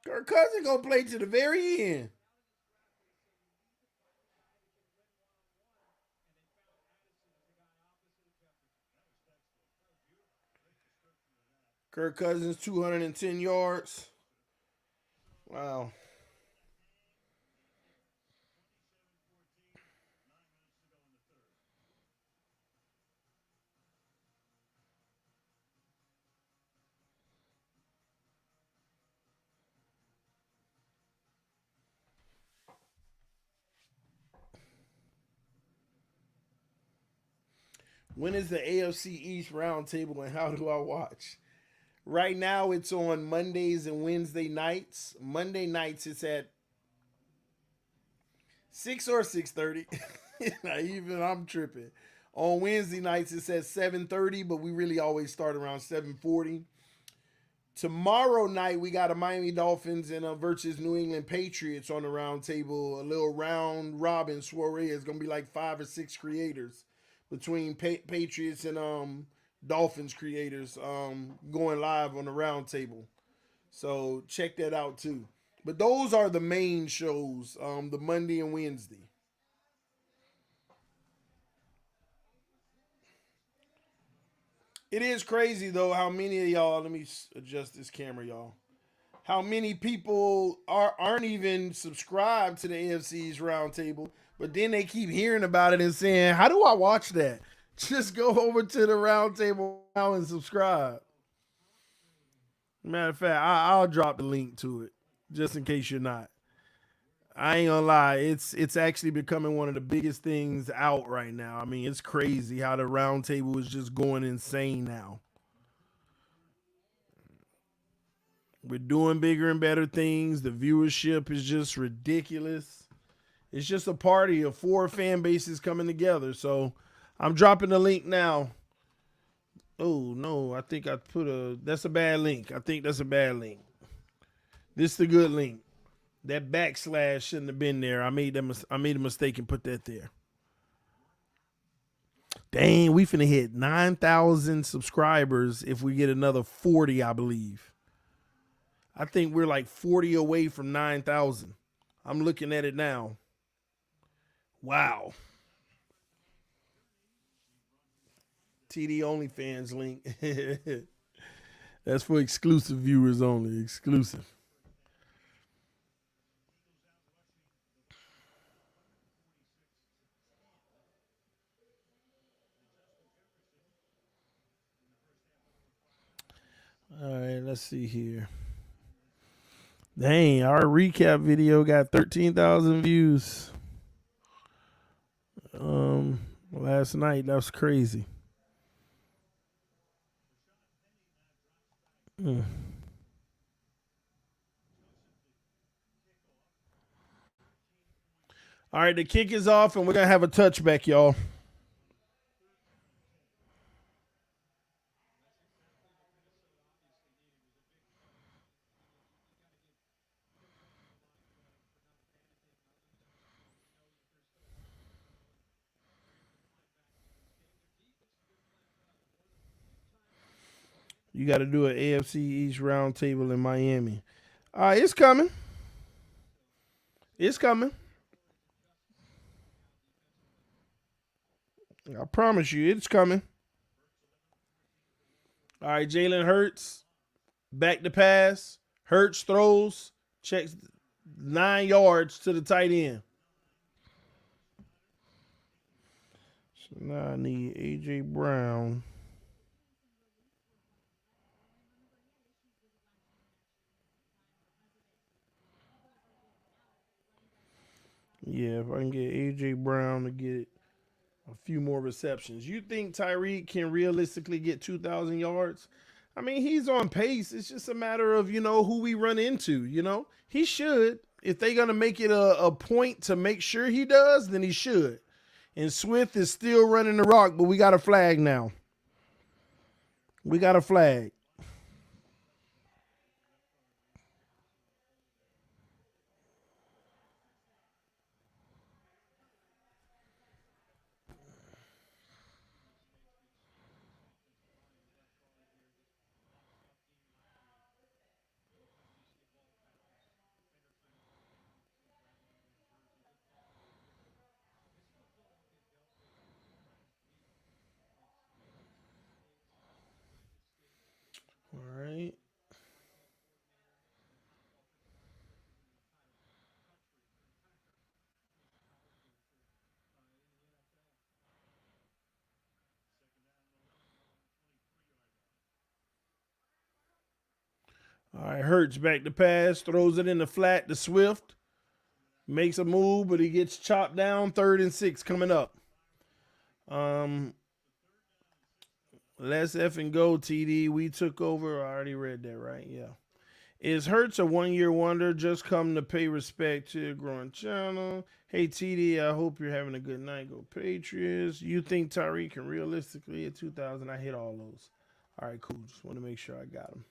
Speaker 2: Kirk Cousins going to play to the very end. Kirk Cousins, 210 yards. Wow. When is the AFC East roundtable and how do I watch? Right now it's on Mondays and Wednesday nights. Monday nights it's at 6 or 6:30. Even I'm tripping. On Wednesday nights it's at 7:30, but we really always start around 7:40. Tomorrow night we got a Miami Dolphins and versus New England Patriots on the round table. A little round robin soiree. It's gonna be like 5 or 6 creators between Patriots and Dolphins creators going live on the round table. So check that out too. But those are the main shows, the Monday and Wednesday. It is crazy though how many of y'all. Let me adjust this camera, y'all. How many people aren't even subscribed to the AFC's roundtable, but then they keep hearing about it and saying, "How do I watch that?" Just go over to the roundtable now and subscribe. Matter of fact, I'll drop the link to it just in case you're not. I ain't gonna lie, it's actually becoming one of the biggest things out right now. I mean, it's crazy how the roundtable is just going insane now. We're doing bigger and better things. The viewership is just ridiculous. It's just a party of 4 fan bases coming together. So I'm dropping the link now. Oh no, I think I that's a bad link. I think that's a bad link. This is the good link. That backslash shouldn't have been there. I made a mistake and put that there. Dang, we finna hit 9,000 subscribers if we get another 40, I believe. I think we're like 40 away from 9,000. I'm looking at it now. Wow. TD OnlyFans link. That's for exclusive viewers only. Exclusive. All right, let's see here. Dang, our recap video got 13,000 views. Last night, that was crazy. Mm. All right, the kick is off, and we're gonna have a touchback, y'all. You got to do an AFC East roundtable in Miami. It's coming. It's coming. I promise you, it's coming. All right, Jalen Hurts, back to pass. Hurts throws, checks 9 yards to the tight end. So now I need A.J. Brown. Yeah, if I can get A.J. Brown to get a few more receptions. You think Tyreek can realistically get 2,000 yards? I mean, he's on pace. It's just a matter of, who we run into, He should. If they're going to make it a point to make sure he does, then he should. And Swift is still running the rock, but we got a flag now. We got a flag. All right. All right, Hurts back to pass, throws it in the flat to Swift. Makes a move, but he gets chopped down. 3rd and 6 coming up. Let's effing go, TD. We took over. I already read that, right? Yeah. Is Hurts a one-year wonder? Just come to pay respect to a growing channel. Hey, TD, I hope you're having a good night. Go Patriots. You think Tyreek can realistically at 2,000? I hit all those. All right, cool. Just want to make sure I got them.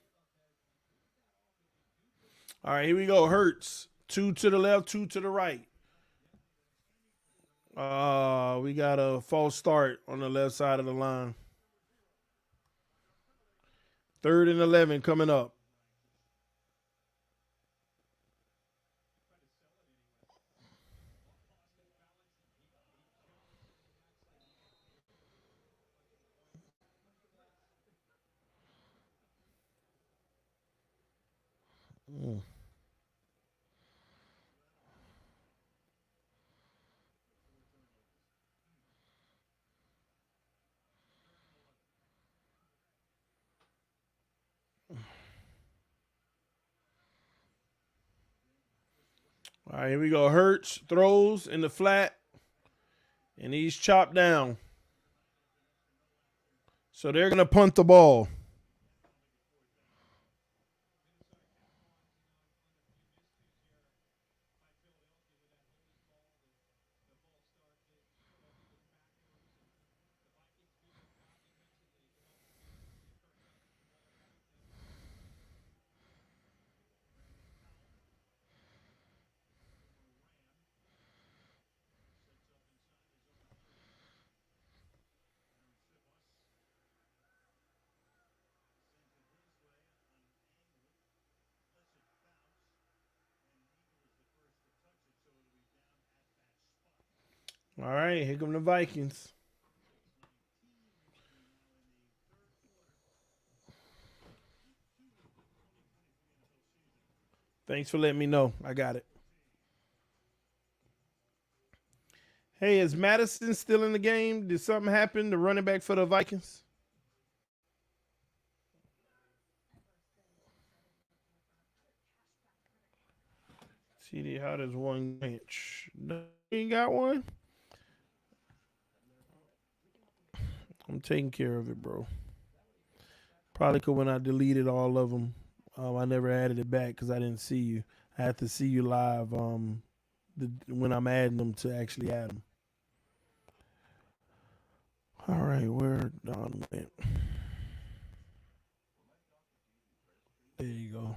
Speaker 2: All right, here we go. Hurts. 2 to the left, 2 to the right. We got a false start on the left side of the line. 3rd and 11 coming up. All right, here we go. Hurts throws in the flat, and he's chopped down. So they're going to punt the ball. All right, here come the Vikings. Thanks for letting me know. I got it. Hey, is Madison still in the game? Did something happen? The running back for the Vikings? TD, how does one bench? No, you ain't got one? I'm taking care of it, bro. Probably because when I deleted all of them, I never added it back because I didn't see you. I have to see you live when I'm adding them to actually add them. All right, where Don went. There you go.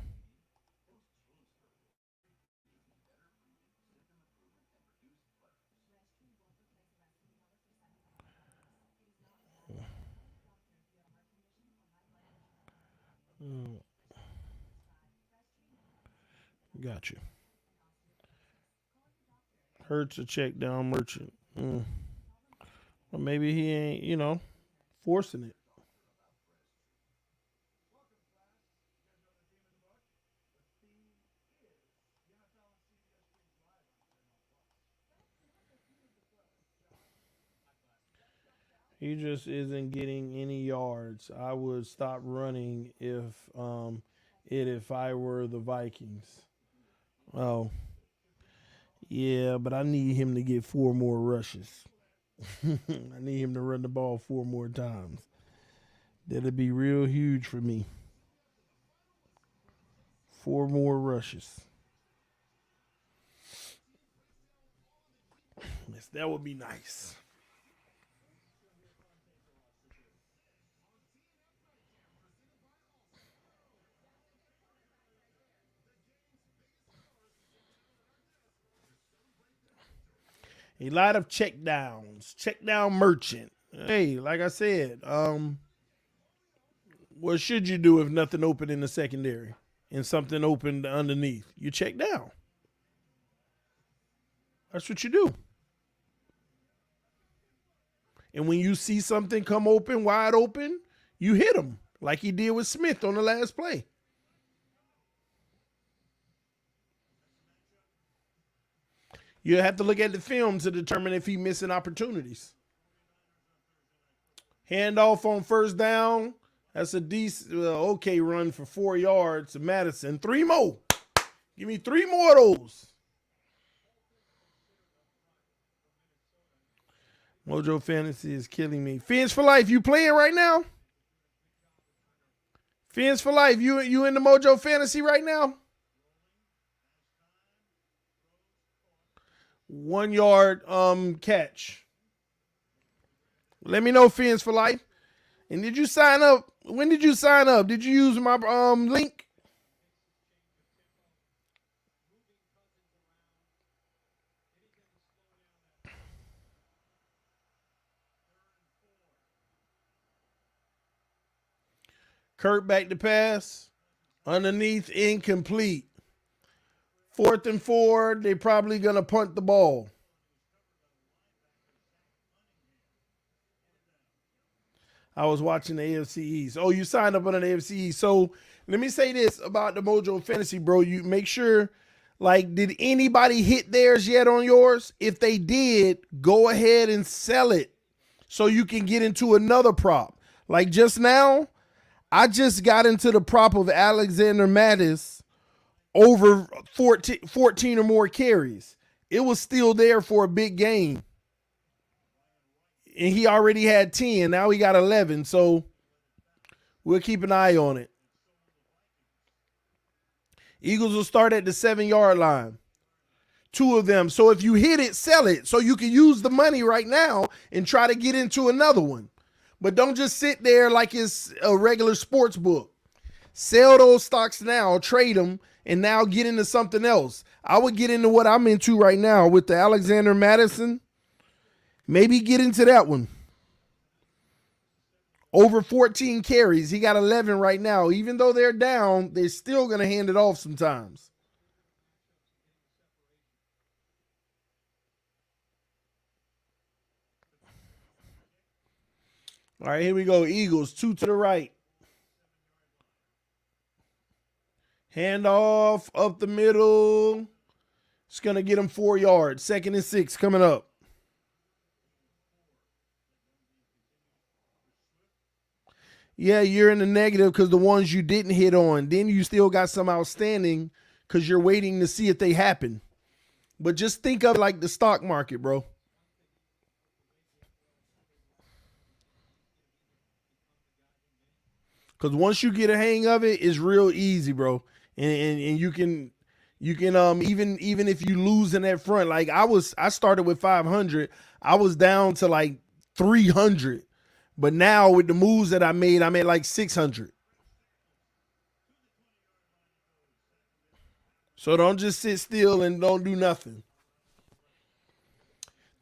Speaker 2: Got you. Hurts a check down merchant. Well, maybe he ain't, forcing it. He just isn't getting any yards. I would stop running if I were the Vikings. Oh, yeah, but I need him to get 4 more rushes. I need him to run the ball 4 more times. That'd be real huge for me. 4 more rushes. Yes, that would be nice. A lot of check downs. Check down merchant. Hey, like I said, what should you do if nothing opened in the secondary and something opened underneath? You check down. That's what you do. And when you see something come open, wide open, you hit him like he did with Smith on the last play. You have to look at the film to determine if he's missing opportunities. Handoff on first down. That's a decent, okay run for 4 yards to Madison. 3 more. Give me 3 more of those. Mojo Fantasy is killing me. Fins for life, you playing right now? Fins for life. You in the Mojo fantasy right now? 1 yard catch. Let me know, Fins for life. And did you sign up? When did you sign up? Did you use my link? Kurt back to pass. Underneath, incomplete. 4th and 4. They probably gonna punt the ball. I was watching the AFC East. Oh, you signed up on the AFC East. So let me say this about the Mojo Fantasy, bro. You make sure, like, did anybody hit theirs yet on yours? If they did, go ahead and sell it so you can get into another prop. Like just now, I just got into the prop of Alexander Mattis over 14 or more carries. It was still there for a big game. And he already had 10. Now he got 11. So we'll keep an eye on it. Eagles will start at the 7-yard line. 2 of them. So if you hit it, sell it. So you can use the money right now and try to get into another one. But don't just sit there like it's a regular sports book. Sell those stocks now, trade them, and now get into something else. I would get into what I'm into right now with the Alexander Madison. Maybe get into that one. Over 14 carries. He got 11 right now. Even though they're down, they're still going to hand it off sometimes. All right, here we go. Eagles, 2 to the right. Handoff up the middle. It's going to get him 4 yards. 2nd and 6 coming up. Yeah, you're in the negative because the ones you didn't hit on. Then you still got some outstanding because you're waiting to see if they happen. But just think of it like the stock market, bro. Because once you get a hang of it, it's real easy, bro. And you can even if you lose in that front, like I started with 500. I was down to like 300. But now with the moves that I'm at like 600. So don't just sit still and don't do nothing.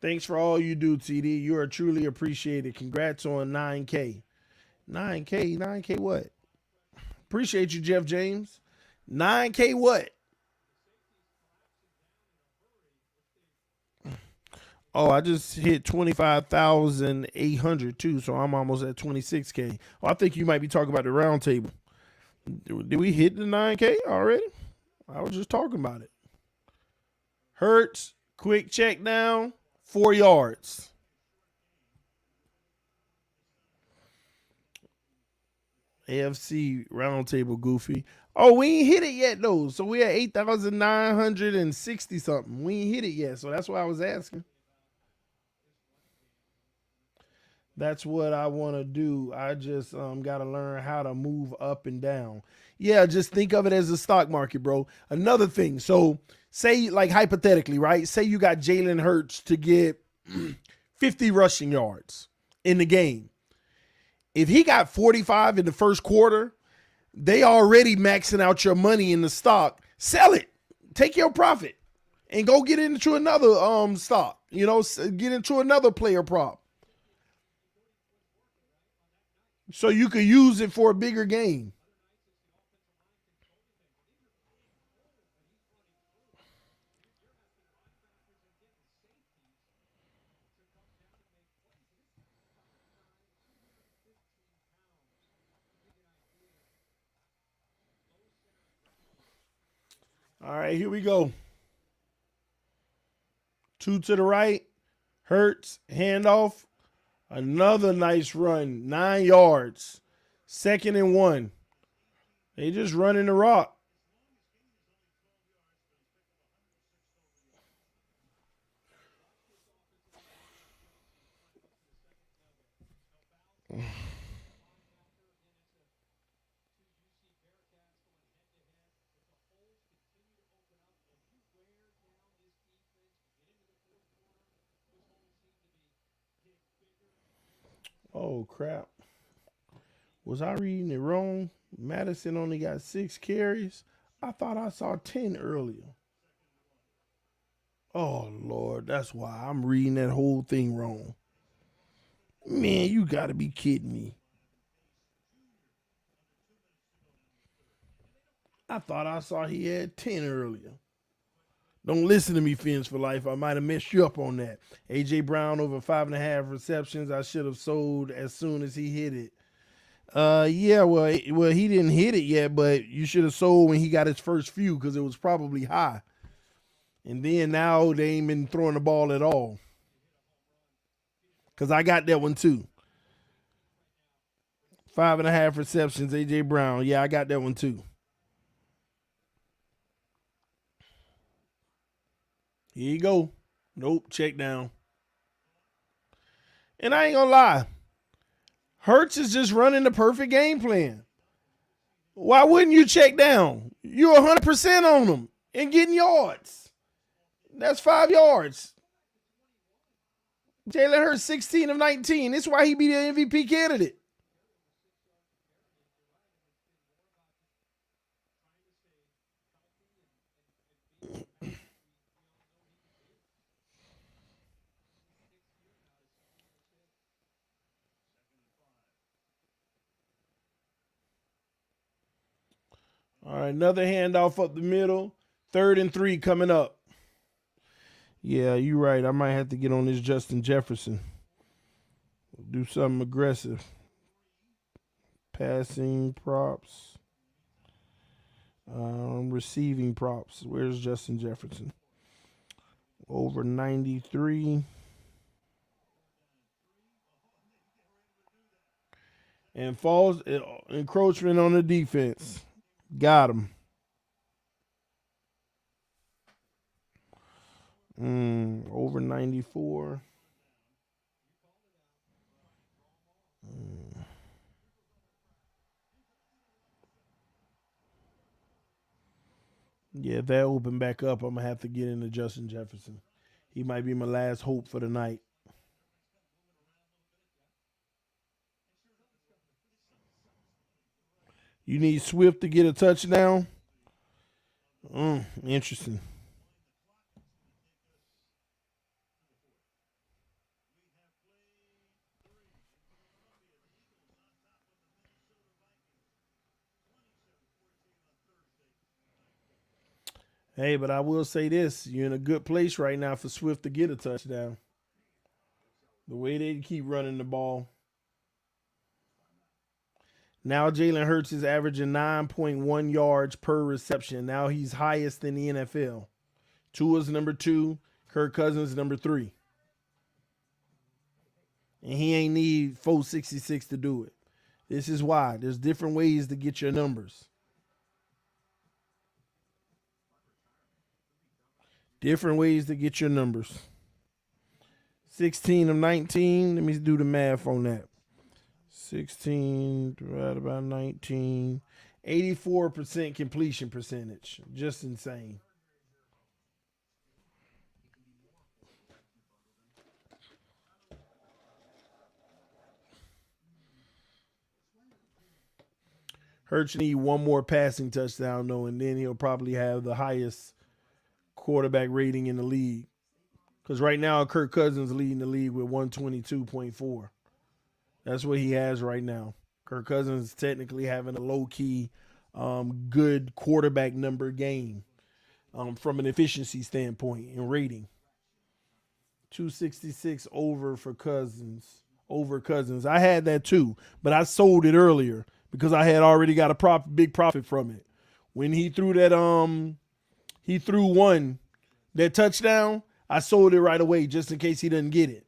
Speaker 2: Thanks for all you do, TD. You are truly appreciated. Congrats on 9K. 9K what? Appreciate you, Jeff James. 9K what? Oh, I just hit 25,800 too, so I'm almost at 26K. Oh, I think you might be talking about the round table. Did we hit the 9K already? I was just talking about it. Hurts, quick check down, 4 yards. AFC round table goofy. Oh, we ain't hit it yet though. So we at 8,960 something. We ain't hit it yet, so that's why I was asking. That's what I want to do. I just got to learn how to move up and down. Yeah, just think of it as a stock market, bro. Another thing. So say, like, hypothetically, right? Say you got Jalen Hurts to get 50 rushing yards in the game. If he got 45 in the first quarter, they already maxing out your money in the stock. Sell it. Take your profit and go get into another stock. You know, get into another player prop. So you could use it for a bigger game. All right, here we go. 2 to the right. Hurts, handoff. Another nice run. 9 yards. 2nd and 1. They just running the rock. Oh, crap. Was I reading it wrong? Madison only got 6 carries. I thought I saw 10 earlier. Oh, Lord. That's why I'm reading that whole thing wrong. Man, you got to be kidding me. I thought I saw he had 10 earlier. Don't listen to me, Fins for Life. I might have messed you up on that. A.J. Brown over 5.5 receptions. I should have sold as soon as he hit it. Yeah, well, he didn't hit it yet, but you should have sold when he got his first few because it was probably high. And then now they ain't been throwing the ball at all. Because I got that one too. 5.5 receptions, A.J. Brown. Yeah, I got that one too. Here you go. Nope, check down. And I ain't gonna lie. Hurts is just running the perfect game plan. Why wouldn't you check down? You're 100% on them and getting yards. That's 5 yards. Jalen Hurts 16 of 19. That's why he be the MVP candidate. All right, another handoff up the middle. 3rd and 3 coming up. Yeah, you're right. I might have to get on this Justin Jefferson. Do something aggressive. Passing props. Receiving props. Where's Justin Jefferson? Over 93. And falls encroachment on the defense. Got him. Over 94. Yeah, if that open back up, I'm going to have to get into Justin Jefferson. He might be my last hope for the night. You need Swift to get a touchdown? Interesting. Hey, but I will say this. You're in a good place right now for Swift to get a touchdown. The way they keep running the ball. Now Jalen Hurts is averaging 9.1 yards per reception. Now he's highest in the NFL. Tua's number 2. Kirk Cousins number 3. And he ain't need 466 to do it. This is why. There's different ways to get your numbers. Different ways to get your numbers. 16 of 19. Let me do the math on that. 16 divided by 19. 84% completion percentage. Just insane. Hurts need one more passing touchdown, though, and then he'll probably have the highest quarterback rating in the league. Because right now, Kirk Cousins leading the league with 122.4. That's what he has right now. Kirk Cousins is technically having a low-key, good quarterback number game from an efficiency standpoint and rating. 266 over for Cousins. Over Cousins. I had that too, but I sold it earlier because I had already got a big profit from it. When he threw that, that touchdown, I sold it right away just in case he doesn't get it.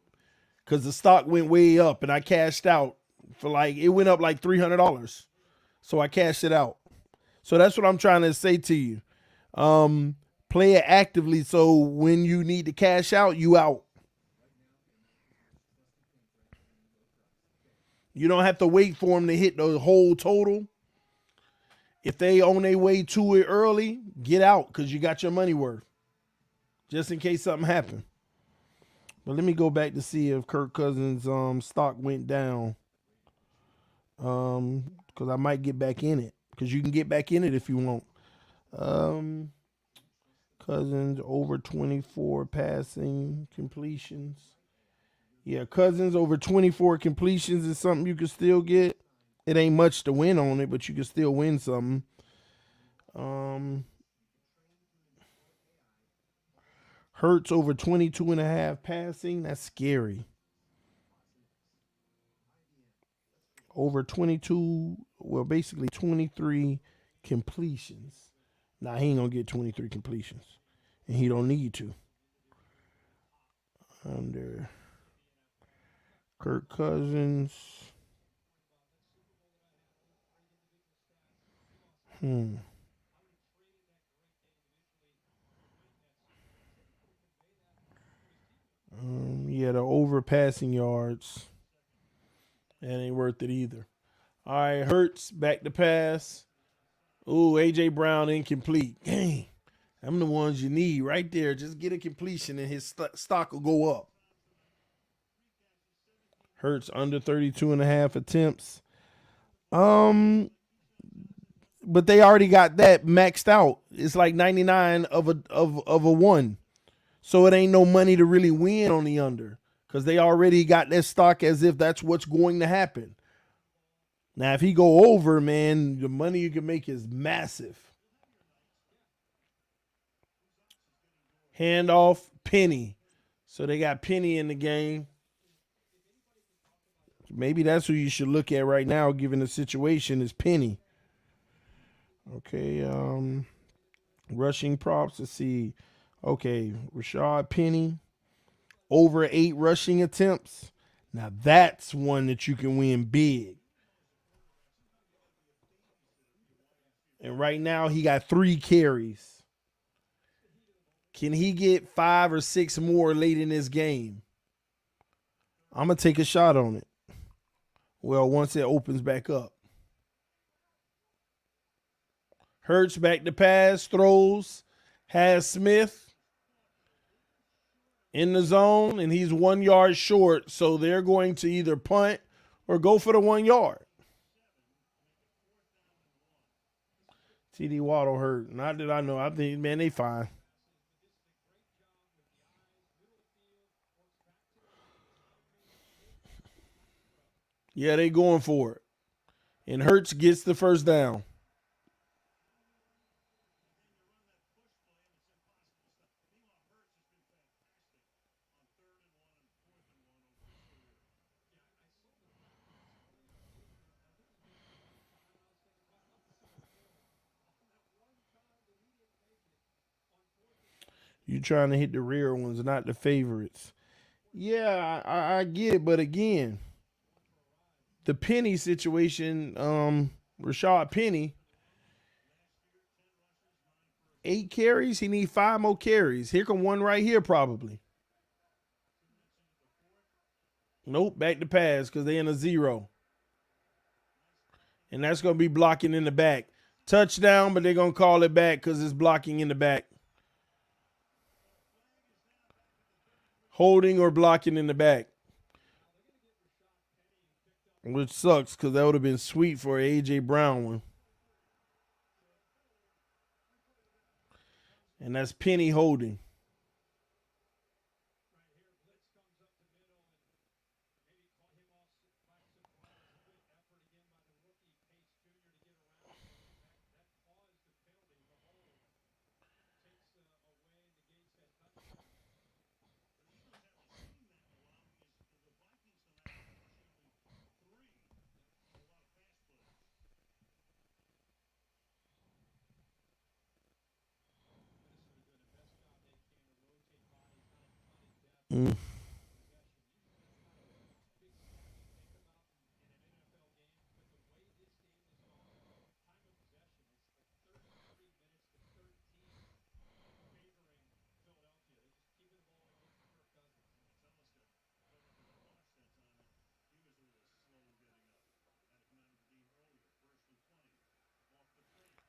Speaker 2: Because the stock went way up and I cashed out for it went up like $300. So I cashed it out. So that's what I'm trying to say to you. Play it actively so when you need to cash out, you out. You don't have to wait for them to hit the whole total. If they on their way to it early, get out because you got your money worth. Just in case something happened. But let me go back to see if Kirk Cousins' stock went down. Because I might get back in it. Because you can get back in it if you want. Cousins over 24 passing completions. Yeah, Cousins over 24 completions is something you can still get. It ain't much to win on it, but you can still win something. Hurts over 22 and a half passing. That's scary. Over 22, well, basically 23 completions. Nah, he ain't going to get 23 completions. And he don't need to. Under Kirk Cousins. Yeah, the over passing yards. That ain't worth it either. All right, Hurts back to pass. Ooh, AJ Brown incomplete. Dang, them the ones you need right there. Just get a completion and his stock will go up. Hurts under 32 and a half attempts. But they already got that maxed out. It's like 99 of a one. So it ain't no money to really win on the under because they already got that stock as if that's what's going to happen. Now, if he go over, man, the money you can make is massive. Handoff, Penny. So they got Penny in the game. Maybe that's who you should look at right now, given the situation, is Penny. Okay, rushing props. Let's see. Okay, Rashad Penny, over 8 rushing attempts. Now that's one that you can win big. And right now he got 3 carries. Can he get 5 or 6 more late in this game? I'm going to take a shot on it. Well, once it opens back up. Hurts back to pass, throws, has Smith in the zone, and he's 1 yard short, so they're going to either punt or go for the 1 yard. TD Waddle hurt. Not that I know. I think, man, they fine. Yeah, they going for it. And Hurts gets the first down. You trying to hit the rare ones, not the favorites. Yeah, I get it, but again, the Penny situation, Rashad Penny, 8 carries. He need 5 more carries. Here come one right here, probably. Nope, back to pass because they in a 0. And that's going to be blocking in the back. Touchdown, but they're going to call it back because it's blocking in the back. Holding or blocking in the back. Which sucks because that would have been sweet for an A.J. Brown one. And that's Penny holding.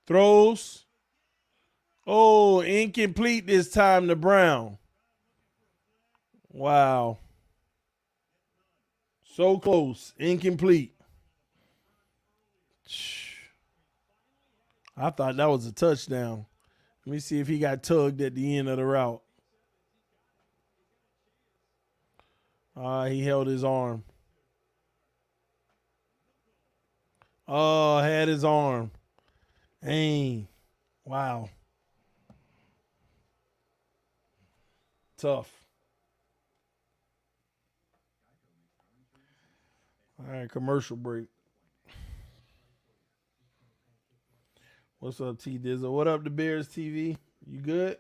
Speaker 2: Throws. Oh, incomplete this time to Brown. Wow. So close. Incomplete. I thought that was a touchdown. Let me see if he got tugged at the end of the route. He held his arm. Oh, had his arm. Dang. Wow. Tough. All right, commercial break. What's up, T Dizzle? What up, the Bears TV? You good?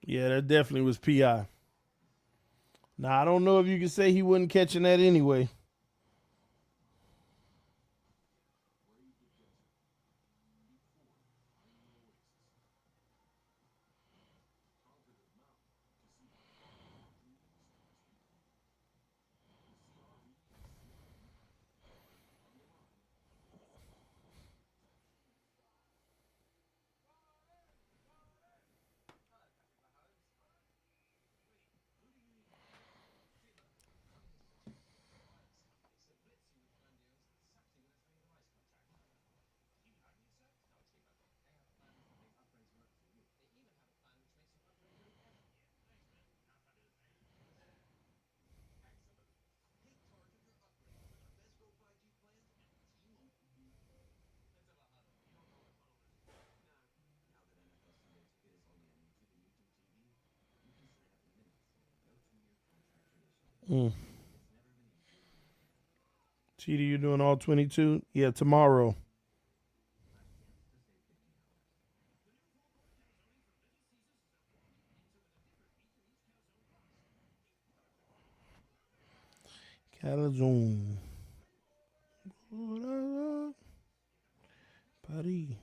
Speaker 2: Yeah, that definitely was PI. Now, I don't know if you can say he wasn't catching that anyway. TD, you doing all 22? Yeah, tomorrow. Calzone. Paris.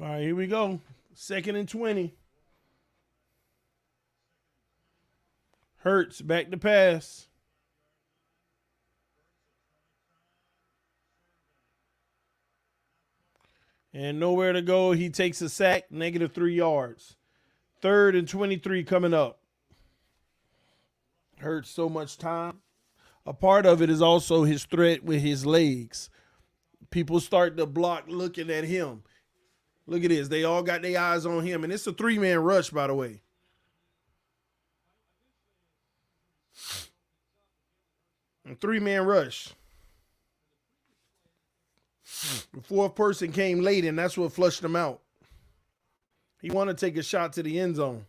Speaker 2: All right, here we go. 2nd and 20. Hurts back to pass. And nowhere to go. He takes a sack, -3 yards. 3rd and 23 coming up. Hurts so much time. A part of it is also his threat with his legs. People start to block looking at him. Look at this. They all got their eyes on him. And it's a 3-man rush, by the way. A 3-man rush. The 4th person came late, and that's what flushed him out. He wanted to take a shot to the end zone.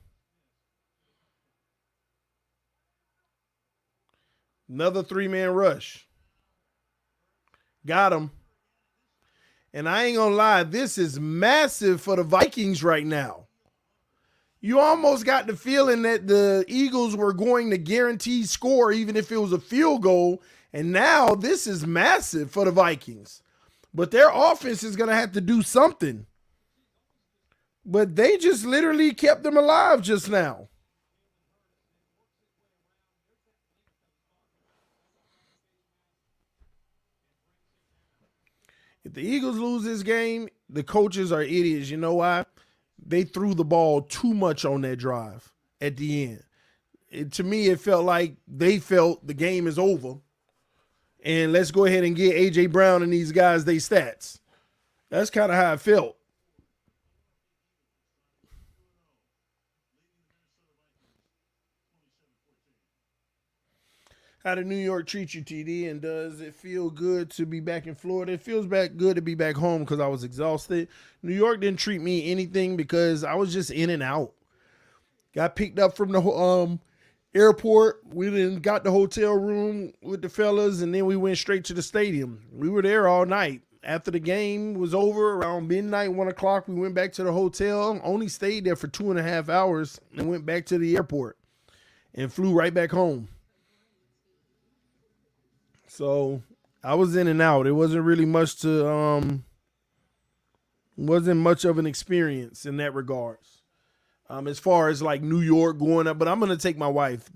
Speaker 2: Another 3-man rush. Got him. And I ain't going to lie, this is massive for the Vikings right now. You almost got the feeling that the Eagles were going to guarantee score even if it was a field goal. And now this is massive for the Vikings. But their offense is going to have to do something. But they just literally kept them alive just now. If the Eagles lose this game, the coaches are idiots. You know why? They threw the ball too much on that drive at the end. To me, it felt like they felt the game is over. And let's go ahead and get A.J. Brown and these guys their stats. That's kind of how I felt. How did New York treat you, TD? And does it feel good to be back in Florida? It feels back good to be back home because I was exhausted. New York didn't treat me anything because I was just in and out. Got picked up from the airport. We then got the hotel room with the fellas, and then we went straight to the stadium. We were there all night. After the game was over, around midnight, 1 o'clock, we went back to the hotel. Only stayed there for 2.5 hours and went back to the airport and flew right back home. So I was in and out. It wasn't really much wasn't much of an experience in that regards. As far as like New York going up, but I'm gonna take my wife.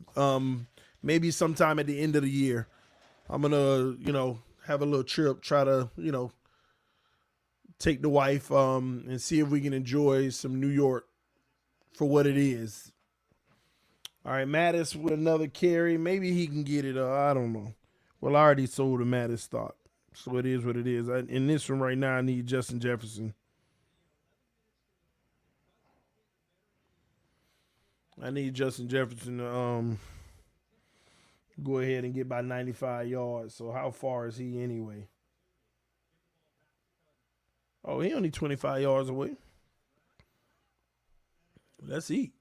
Speaker 2: Maybe sometime at the end of the year. I'm gonna, have a little trip, try to, take the wife, and see if we can enjoy some New York for what it is. All right, Mattis with another carry. Maybe he can get it. I don't know. Well, I already sold a Mattis stock, so it is what it is. In this one right now, I need Justin Jefferson. I need Justin Jefferson to go ahead and get by 95 yards. So how far is he anyway? Oh, he only 25 yards away. Let's eat.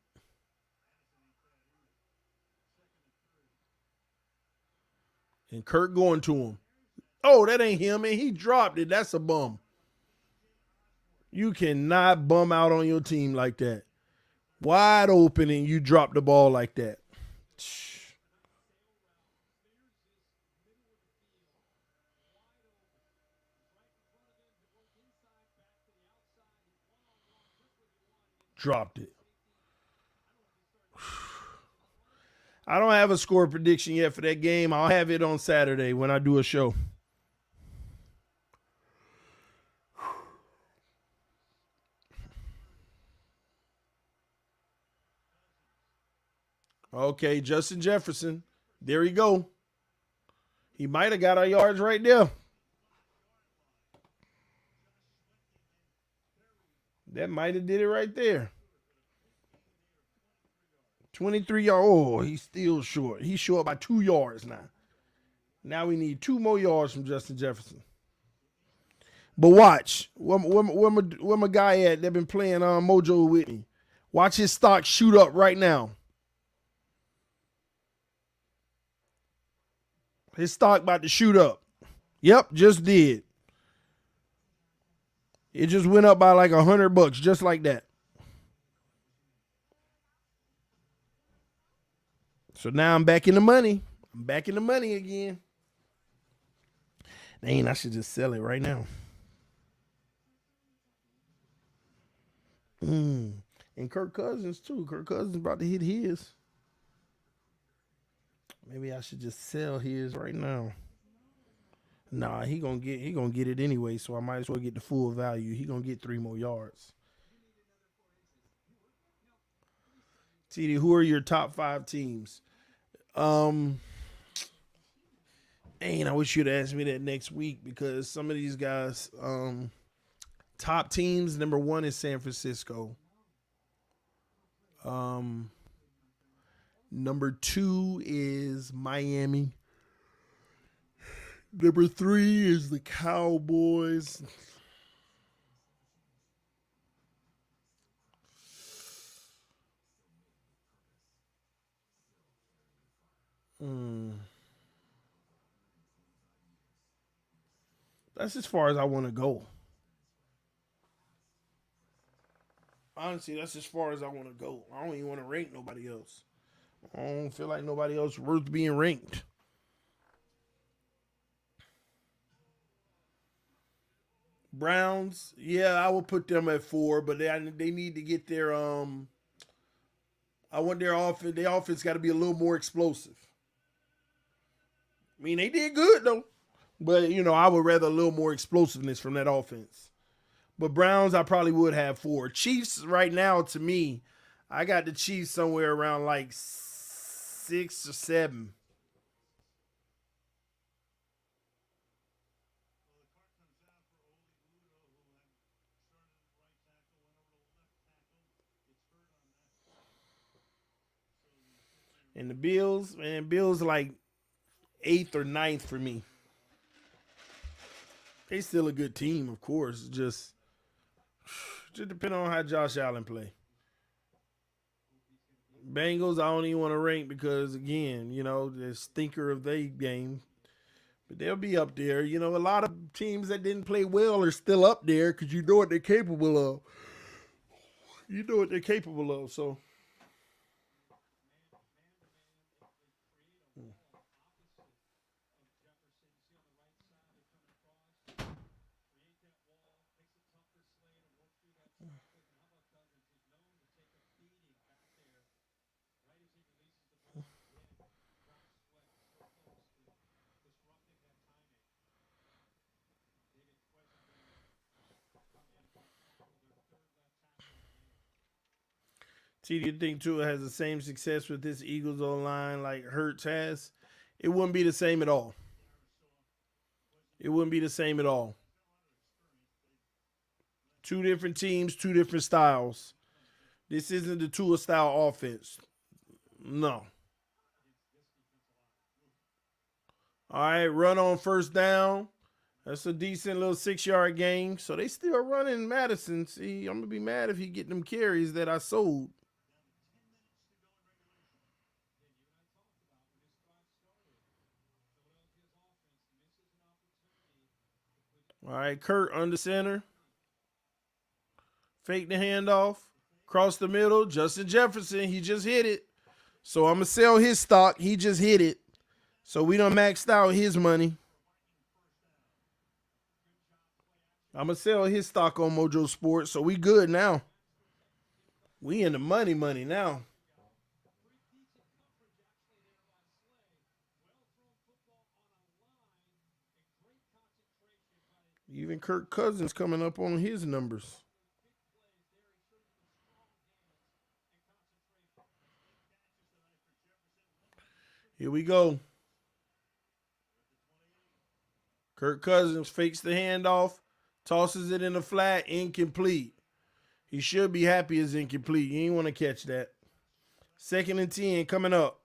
Speaker 2: And Kirk going to him. Oh, that ain't him, and he dropped it. That's a bum. You cannot bum out on your team like that. Wide open, and you drop the ball like that. Dropped it. I don't have a score prediction yet for that game. I'll have it on Saturday when I do a show. Okay, Justin Jefferson. There you go. He might have got our yards right there. That might have did it right there. 23 yards. Oh, he's still short. He's short by 2 yards now. Now we need 2 more yards from Justin Jefferson. But watch. Where my guy at that been playing Mojo with me? Watch his stock shoot up right now. His stock about to shoot up. Yep, just did. It just went up by like $100, just like that. So now I'm back in the money. I'm back in the money again. Dang, I should just sell it right now. And Kirk Cousins too. Kirk Cousins about to hit his. Maybe I should just sell his right now. Nah, he gonna get it anyway, so I might as well get the full value. He gonna get 3 more yards. TD, who are your top 5 teams? Dang, I wish you'd ask me that next week because some of these guys, top teams, number 1 is San Francisco. Number 2 is Miami. Number 3 is the Cowboys. That's as far as I want to go. Honestly, that's as far as I want to go. I don't even want to rank nobody else. I don't feel like nobody else worth being ranked. Browns, yeah, I will put them at 4, but they need to get their I want their offense. Their offense got to be a little more explosive. I mean, they did good though, but I would rather a little more explosiveness from that offense. But Browns, I probably would have 4. Chiefs, right now, to me, I got the Chiefs somewhere around like 6 or 7. And the Bills, man, Bills like 8th or 9th for me. They still a good team, of course. Just depending on how Josh Allen play. Bengals, I don't even want to rank because, again, the stinker of their game. But they'll be up there. A lot of teams that didn't play well are still up there because you know what they're capable of. So. Do you think Tua has the same success with this Eagles O-line like Hurts has? It wouldn't be the same at all. Two different teams, two different styles. This isn't the Tua style offense. No. All right, run on first down. That's a decent little 6-yard gain. So they still running Madison. See, I'm going to be mad if he get them carries that I sold. All right, Kurt under center. Fake the handoff. Cross the middle. Justin Jefferson, he just hit it. So I'm going to sell his stock. He just hit it. So we done maxed out his money. I'm going to sell his stock on Mojo Sports. So we good now. We in the money now. Even Kirk Cousins coming up on his numbers. Here we go. Kirk Cousins fakes the handoff, tosses it in the flat, incomplete. He should be happy it's incomplete. You ain't want to catch that. 2nd and 10 coming up.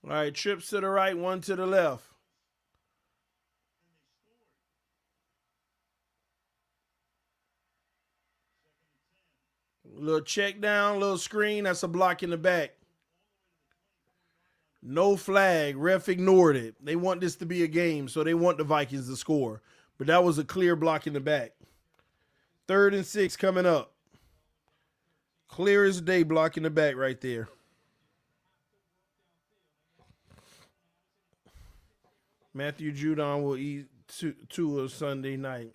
Speaker 2: All right, trips to the right, one to the left. Little check down, little screen. That's a block in the back. No flag. Ref ignored it. They want this to be a game, so they want the Vikings to score. But that was a clear block in the back. 3rd and 6 coming up. Clear as day block in the back right there. Matthew Judon will eat Tua Sunday night.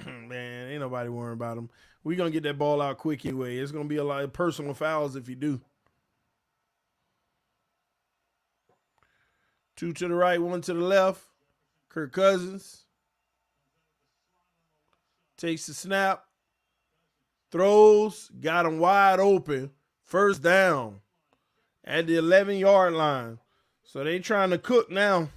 Speaker 2: Man, ain't nobody worrying about him. We're going to get that ball out quick anyway. It's going to be a lot of personal fouls if you do. 2 to the right, 1 to the left. Kirk Cousins takes the snap. Throws. Got him wide open. First down at the 11-yard line. So they trying to cook now.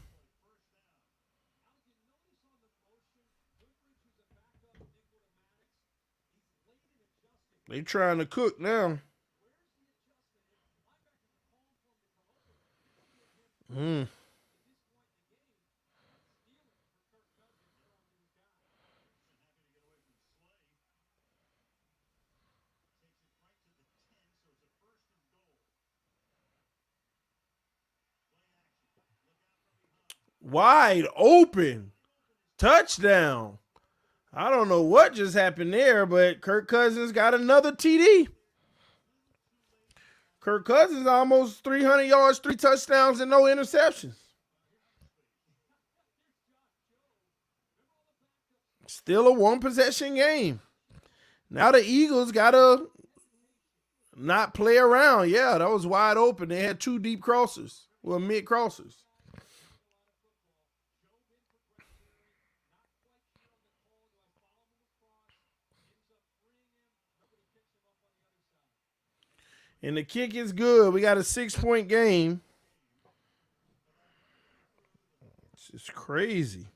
Speaker 2: They trying to cook now. Wide open. Touchdown. I don't know what just happened there, but Kirk Cousins got another TD. Kirk Cousins almost 300 yards, 3 touchdowns, and no interceptions. Still a 1-possession game. Now the Eagles got to not play around. Yeah, that was wide open. They had 2 deep crossers. Well, mid-crossers. And the kick is good. We got a 6-point game. It's just crazy.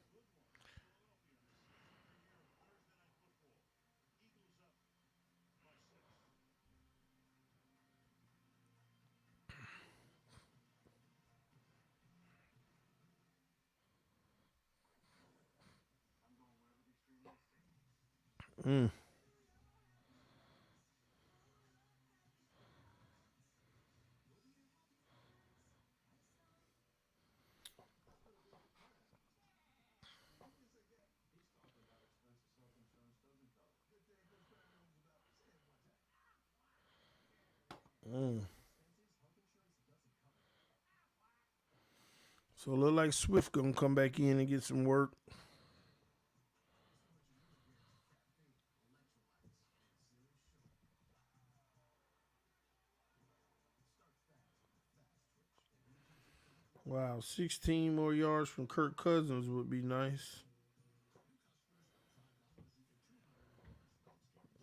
Speaker 2: Mm. Mm. So it look like Swift gonna come back in and get some work. Wow, 16 more yards from Kirk Cousins would be nice.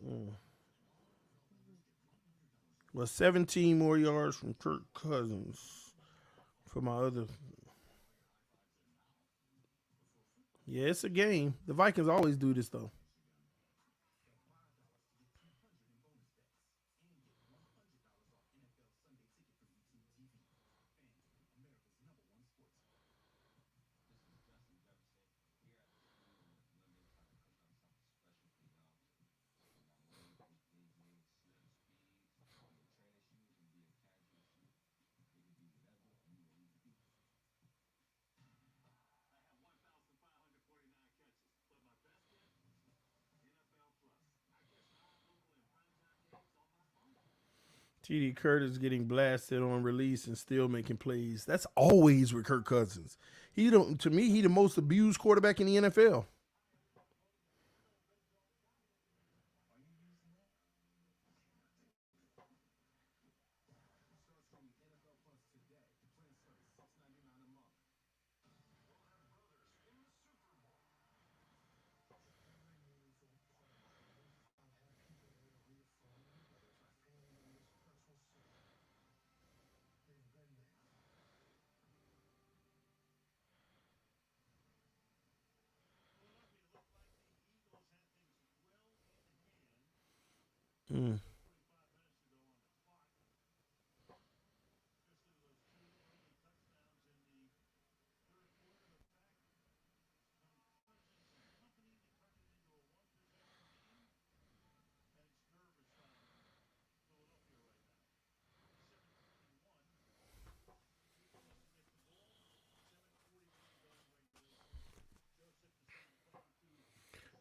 Speaker 2: Mm. Well, 17 more yards from Kirk Cousins for my other. Yeah, it's a game. The Vikings always do this though. TD Curtis getting blasted on release and still making plays. That's always with Kirk Cousins. He don't to me, he the most abused quarterback in the NFL. Mm.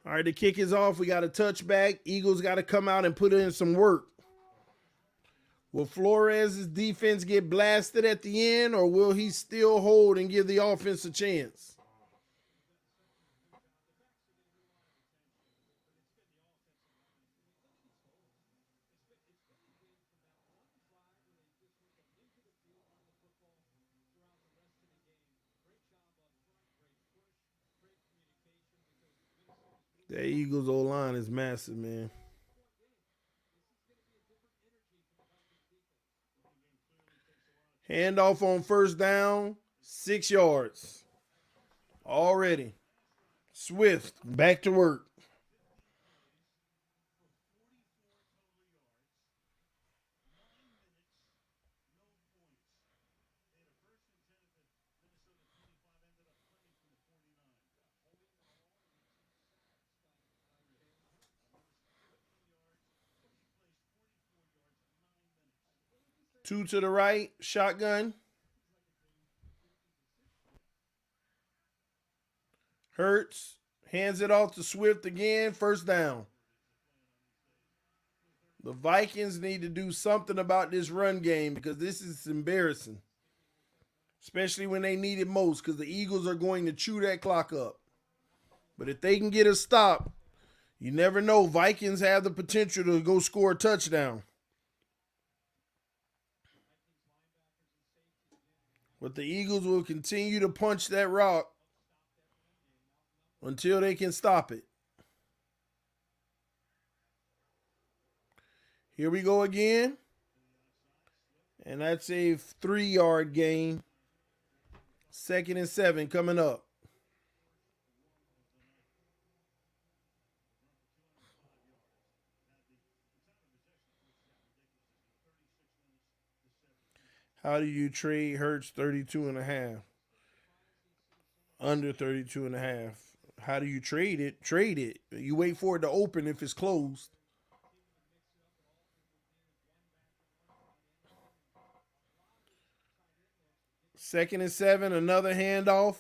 Speaker 2: All right, the kick is off. We got a touchback. Eagles got to come out and put in some work. Will Flores' defense get blasted at the end, or will he still hold and give the offense a chance? The Eagles' O-line is massive, man. Handoff on first down, 6 yards. Already. Swift, back to work. Two to the right, shotgun. Hurts, hands it off to Swift again, first down. The Vikings need to do something about this run game because this is embarrassing, especially when they need it most because the Eagles are going to chew that clock up. But if they can get a stop, you never know. Vikings have the potential to go score a touchdown. But the Eagles will continue to punch that rock until they can stop it. Here we go again. And that's a 3-yard gain. 2nd and 7 coming up. How do you trade Hurts 32.5? Under 32.5. How do you trade it? Trade it. You wait for it to open if it's closed. Second and 7, another handoff.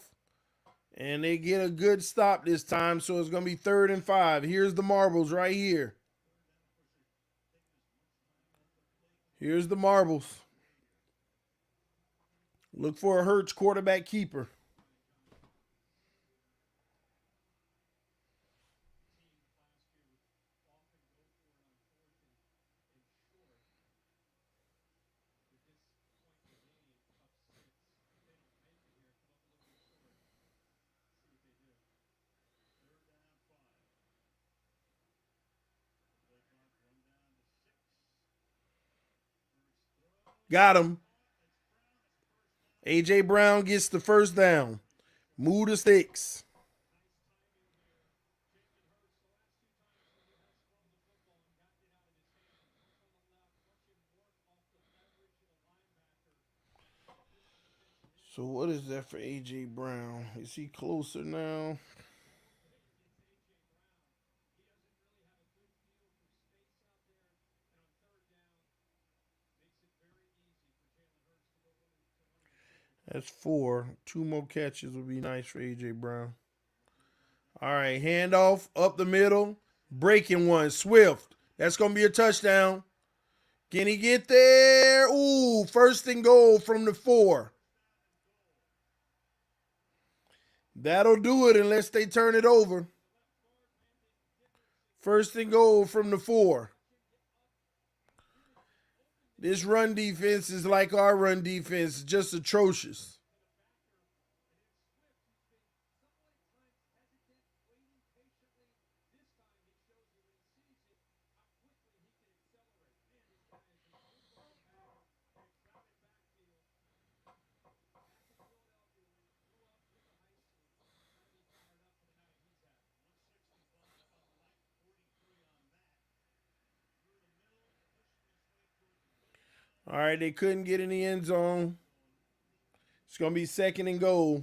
Speaker 2: And they get a good stop this time, so it's going to be 3rd and 5. Here's the marbles right here. Here's the marbles. Look for a Hurts quarterback keeper. Got him. A.J. Brown gets the first down. Move the sticks. So what is that for A.J. Brown? Is he closer now? That's 4. 2 more catches would be nice for A.J. Brown. All right, handoff up the middle. Breaking one. Swift. That's going to be a touchdown. Can he get there? Ooh, 1st and goal from the 4. That'll do it unless they turn it over. 1st and goal from the 4. This run defense is like our run defense, just atrocious. All right, they couldn't get in the end zone. It's going to be 2nd and goal.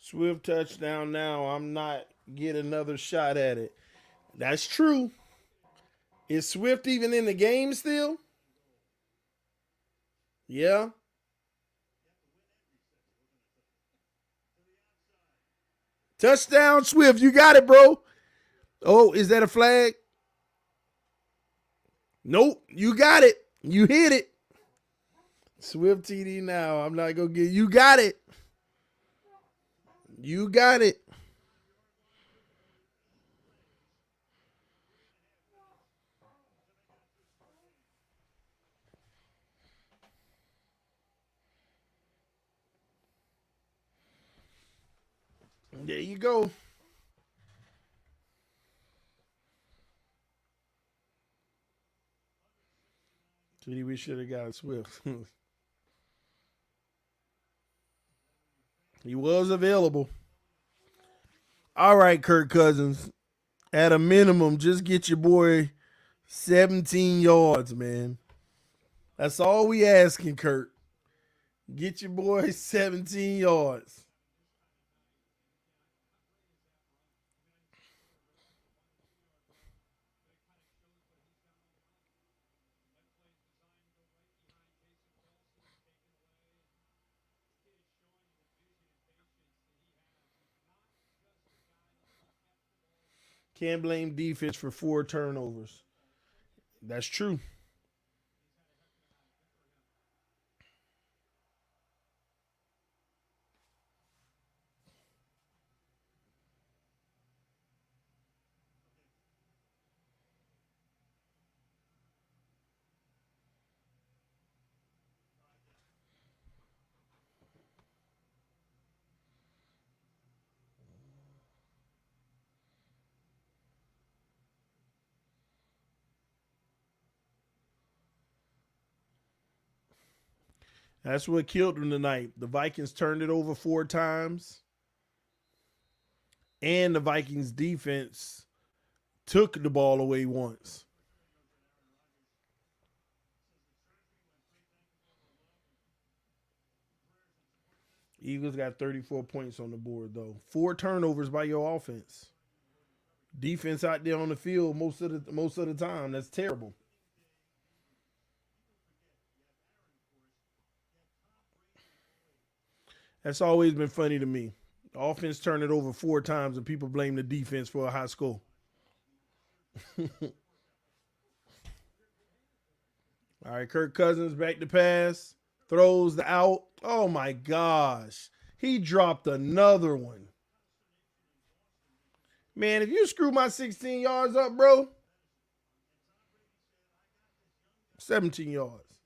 Speaker 2: Swift touchdown now. I'm not get another shot at it. That's true. Is Swift even in the game still? Yeah. Touchdown, Swift. You got it, bro. Oh, is that a flag? Nope. You got it. You hit it. Swift TD now. I'm not going to get you got it. You got it. There you go. TD, we should have got Swift. He was available. All right, Kirk Cousins. At a minimum, just get your boy 17 yards, man. That's all we asking, Kirk. Get your boy 17 yards. Can't blame defense for 4 turnovers. That's true. That's what killed them tonight. The Vikings turned it over 4 times, and the Vikings defense took the ball away once. Eagles got 34 points on the board, though. 4 turnovers by your offense. Defense out there on the field most of the time. That's terrible. That's always been funny to me. The offense turned it over 4 times, and people blame the defense for a high score. All right, Kirk Cousins back to pass. Throws the out. Oh, my gosh. He dropped another one. Man, if you screw my 16 yards up, bro, 17 yards.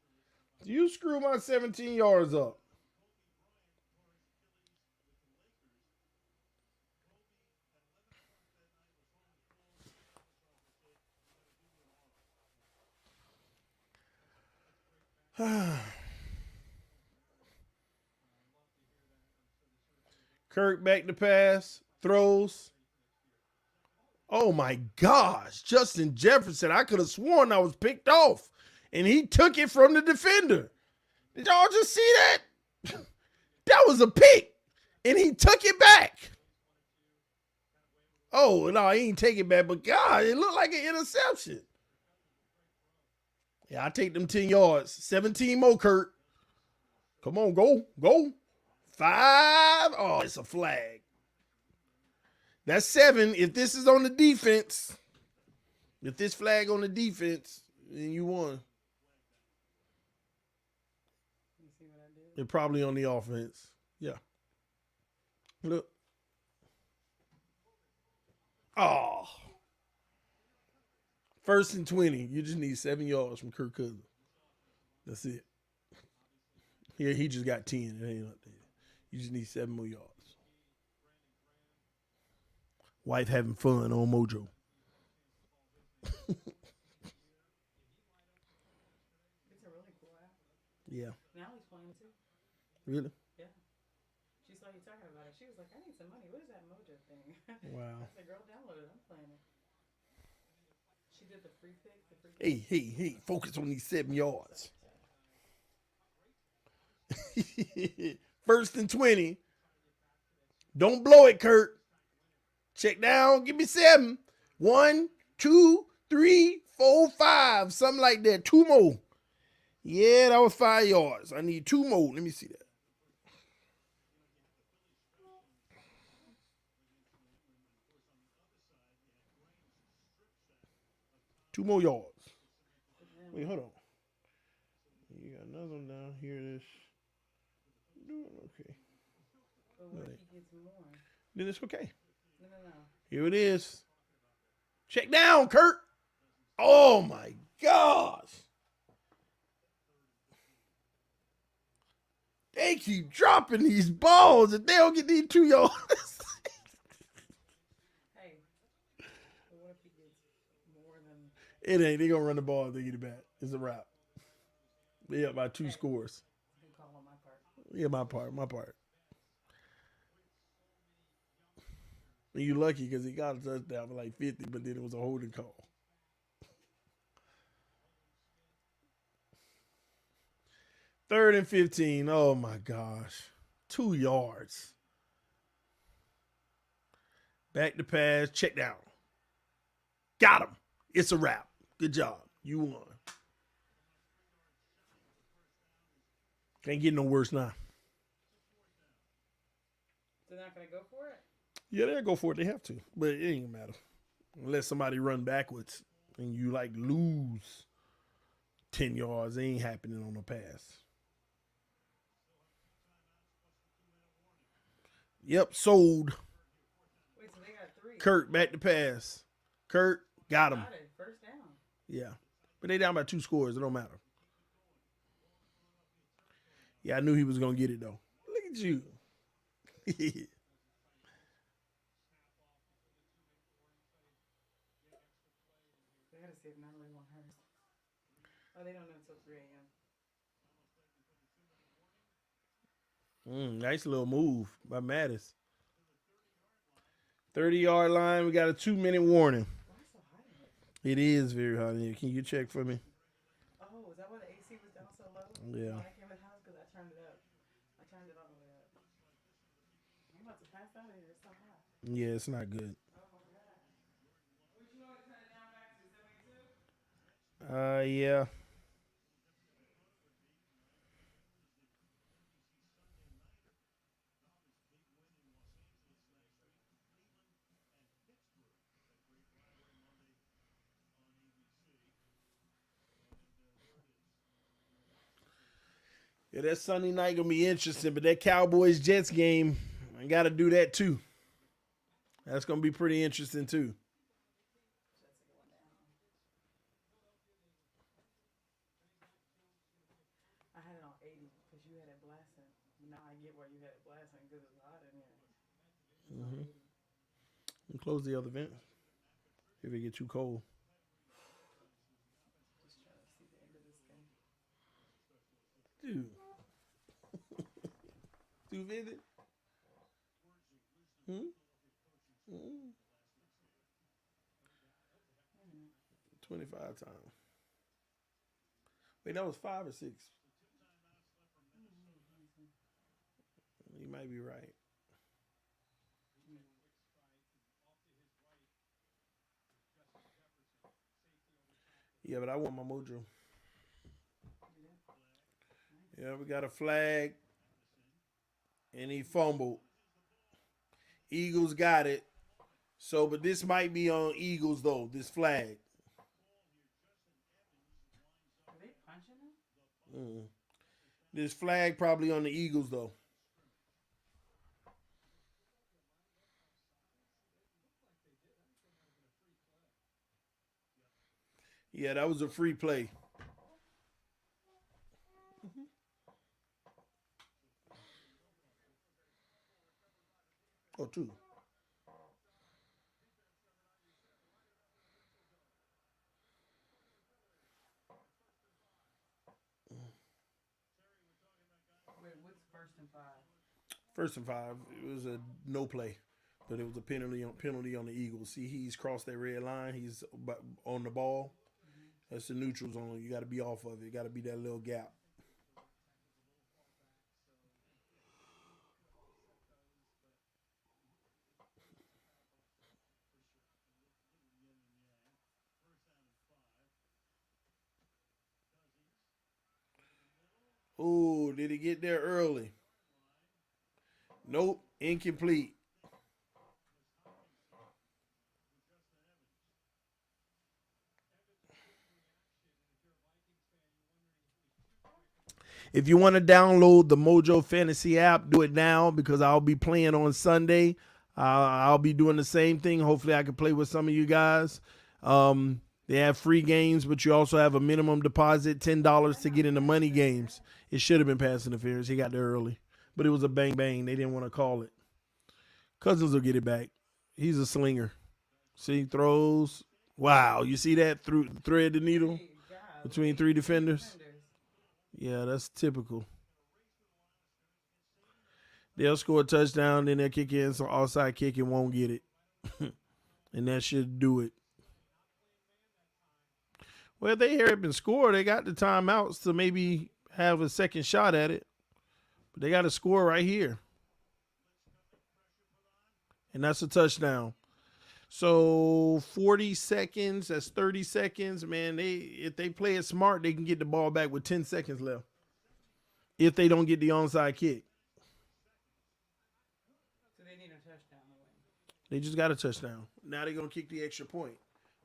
Speaker 2: You screw my 17 yards up. Kirk back to pass. Throws. Oh my gosh. Justin Jefferson. I could have sworn I was picked off. And he took it from the defender. Did y'all just see that? That was a pick. And he took it back. Oh, no, he ain't take it back. But God, it looked like an interception. Yeah, I take them 10 yards. 17 more, Kurt. Come on, go. 5. Oh, it's a flag. That's 7. If this is on the defense, if this flag on the defense, then you won.
Speaker 3: You see what I did?
Speaker 2: They're probably on the offense. Yeah. Look. Oh. 1st and 20. You just need 7 yards from Kirk Cousins. That's it. Yeah, he just got 10. It ain't up there. You just need 7 more yards. Wife having fun on Mojo.
Speaker 3: It's a really cool app.
Speaker 2: Yeah.
Speaker 3: Now he's playing too.
Speaker 2: Really?
Speaker 3: Yeah. She saw you talking about it. She was like, I need some money. What is that Mojo thing?
Speaker 2: Wow.
Speaker 3: I said, girl, download it. I'm playing it. She did the free pick.
Speaker 2: Hey. Focus on these 7 yards. 1st and 20. Don't blow it, Kurt. Check down. Give me 7. 1, 2, 3, 4, 5. Something like that. 2 more. Yeah, that was 5 yards. I need 2 more. Let me see that. Two more yards. Wait, hold on. You got another one down here. This doing okay.
Speaker 3: But what if he gets more?
Speaker 2: Then it's okay.
Speaker 3: No.
Speaker 2: Here it is. Check down, Kurt. Oh my gosh. They keep dropping these balls and they don't get these 2 yards.
Speaker 3: Hey, but what if he gets more than?
Speaker 2: It ain't. They gonna run the ball if they get it back. It's a wrap. They up by 2 scores.
Speaker 3: You call on my part.
Speaker 2: Yeah, my part. And you lucky because he got a touchdown for like 50, but then it was a holding call. 3rd and 15. Oh my gosh. 2 yards. Back to pass. Check down. Got him. It's a wrap. Good job. You won. Can't get no worse now.
Speaker 3: They're not gonna go for it.
Speaker 2: Yeah, they'll go for it. They have to. But it ain't matter. Unless somebody run backwards and you like lose 10 yards. It ain't happening on the pass. Yep, sold.
Speaker 3: Wait, so they got 3.
Speaker 2: Kurt back to pass. Kurt got him.
Speaker 3: Got it. First down.
Speaker 2: Yeah. But they down by 2 scores. It don't matter. Yeah, I knew he was going to get it, though. Look at you.
Speaker 3: They gotta see if Natalie won hers. Oh, they don't know until 3 a.m.
Speaker 2: Nice little move by Mattis. 30-yard line. We got a 2-minute warning.
Speaker 3: Why is it so hot in here?
Speaker 2: It is very hot in here. Can you check for me?
Speaker 3: Oh, is that why the AC was down so low?
Speaker 2: Yeah.
Speaker 3: When I came in the house, because I turned it up. I turned it all the way up. I'm about to pass out in here. It's so hot.
Speaker 2: Yeah, it's not good.
Speaker 3: Oh my god. Would you want to turn it down back to 72?
Speaker 2: Yeah. Yeah, that Sunday night gonna be interesting, but that Cowboys Jets game, I gotta do that too. That's gonna be pretty interesting too.
Speaker 3: I had it on 80 because you had it blasting. Now I get why you had it blasting because it's hot in here.
Speaker 2: And close the other vent if it get too cold.
Speaker 3: Just trying to see the end of this thing.
Speaker 2: Dude. Too vivid? 25 times. Wait, that was 5 or 6? You might be right. Yeah, but I want my Mojo. Yeah, we got a flag. And he fumbled. Eagles got it. So, but this might be on Eagles, though, this flag.
Speaker 3: Are they punching him?
Speaker 2: This flag probably on the Eagles, though. Yeah, that was a free play. Oh, 2.
Speaker 3: Wait, what's 1st and 5?
Speaker 2: 1st and 5. It was a no play, but it was a penalty on the Eagles. See, he's crossed that red line. He's on the ball. That's the neutral zone. You got to be off of it. Got to be that little gap. Oh, did he get there early? Nope, incomplete. If you want to download the Mojo Fantasy app, do it now because I'll be playing on Sunday. I'll be doing the same thing. Hopefully, I can play with some of you guys. They have free games, but you also have a minimum deposit, $10 to get into money games. It should have been pass interference. He got there early, but it was a bang bang. They didn't want to call it. Cousins will get it back. He's a slinger. See, throws. Wow, you see that thread the needle between 3 defenders? Yeah, that's typical. They'll score a touchdown, then they'll kick in some offside kick and won't get it. And that should do it. Well, if they hurry up and score, they got the timeouts to maybe have a second shot at it. But they got to score right here. And that's a touchdown. So 40 seconds, that's 30 seconds. Man, if they play it smart, they can get the ball back with 10 seconds left. If they don't get the onside kick.
Speaker 3: So they need a touchdown to win.
Speaker 2: They just got a touchdown. Now they're going to kick the extra point.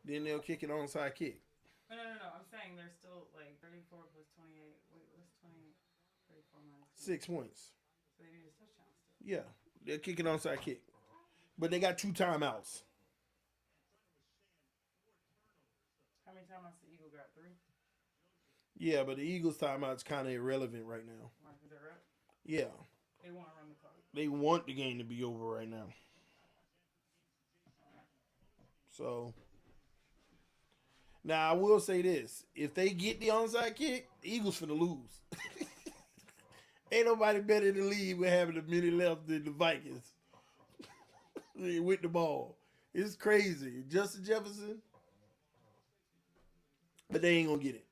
Speaker 2: Then they'll kick an onside kick.
Speaker 3: No. I'm saying they're still like 34 plus 28. Wait, what's 28? 34 minus
Speaker 2: 6 points.
Speaker 3: So they need a touchdown still.
Speaker 2: Yeah, they're kicking onside kick. But they got 2 timeouts.
Speaker 3: How many timeouts the Eagle got? 3?
Speaker 2: Yeah, but the Eagles' timeout's kind of irrelevant right now.
Speaker 3: Why? Because they're up?
Speaker 2: Yeah.
Speaker 3: They want to run the clock.
Speaker 2: They want the game to be over right now. So, now I will say this. If they get the onside kick, the Eagles finna lose. Ain't nobody better in the league with having a minute left than the Vikings. With the ball. It's crazy. Justin Jefferson. But they ain't gonna get it.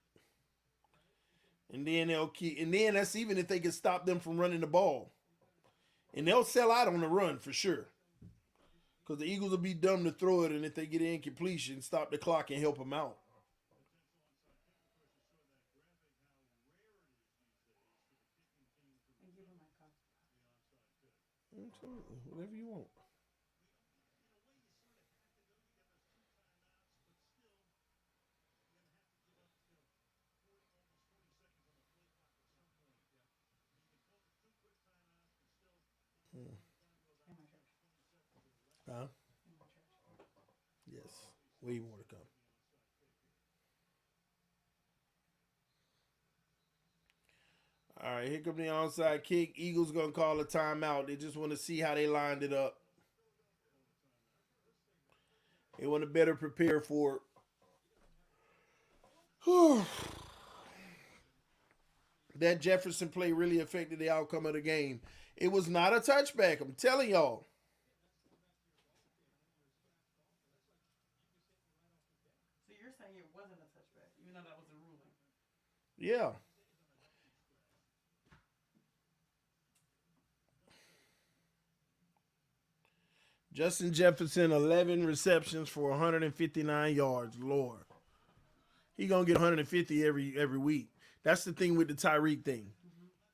Speaker 2: And then they'll keep, and then that's even if they can stop them from running the ball. And they'll sell out on the run for sure. Because the Eagles will be dumb to throw it, and if they get an incompletion, stop the clock and help them out.
Speaker 3: And give them my coffee.
Speaker 2: Absolutely. Whatever you want.
Speaker 3: In my church.
Speaker 2: Huh?
Speaker 3: In my church.
Speaker 2: Yes. Way more to come. All right, here comes the onside kick. Eagles going to call a timeout. They just want to see how they lined it up. They want to better prepare for it. That Jefferson play really affected the outcome of the game. It was not a touchback, I'm telling y'all.
Speaker 3: So you're saying it wasn't a touchback, even though that was a ruling?
Speaker 2: Yeah. Justin Jefferson, 11 receptions for 159 yards. Lord. He going to get 150 every week. That's the thing with the Tyreek thing.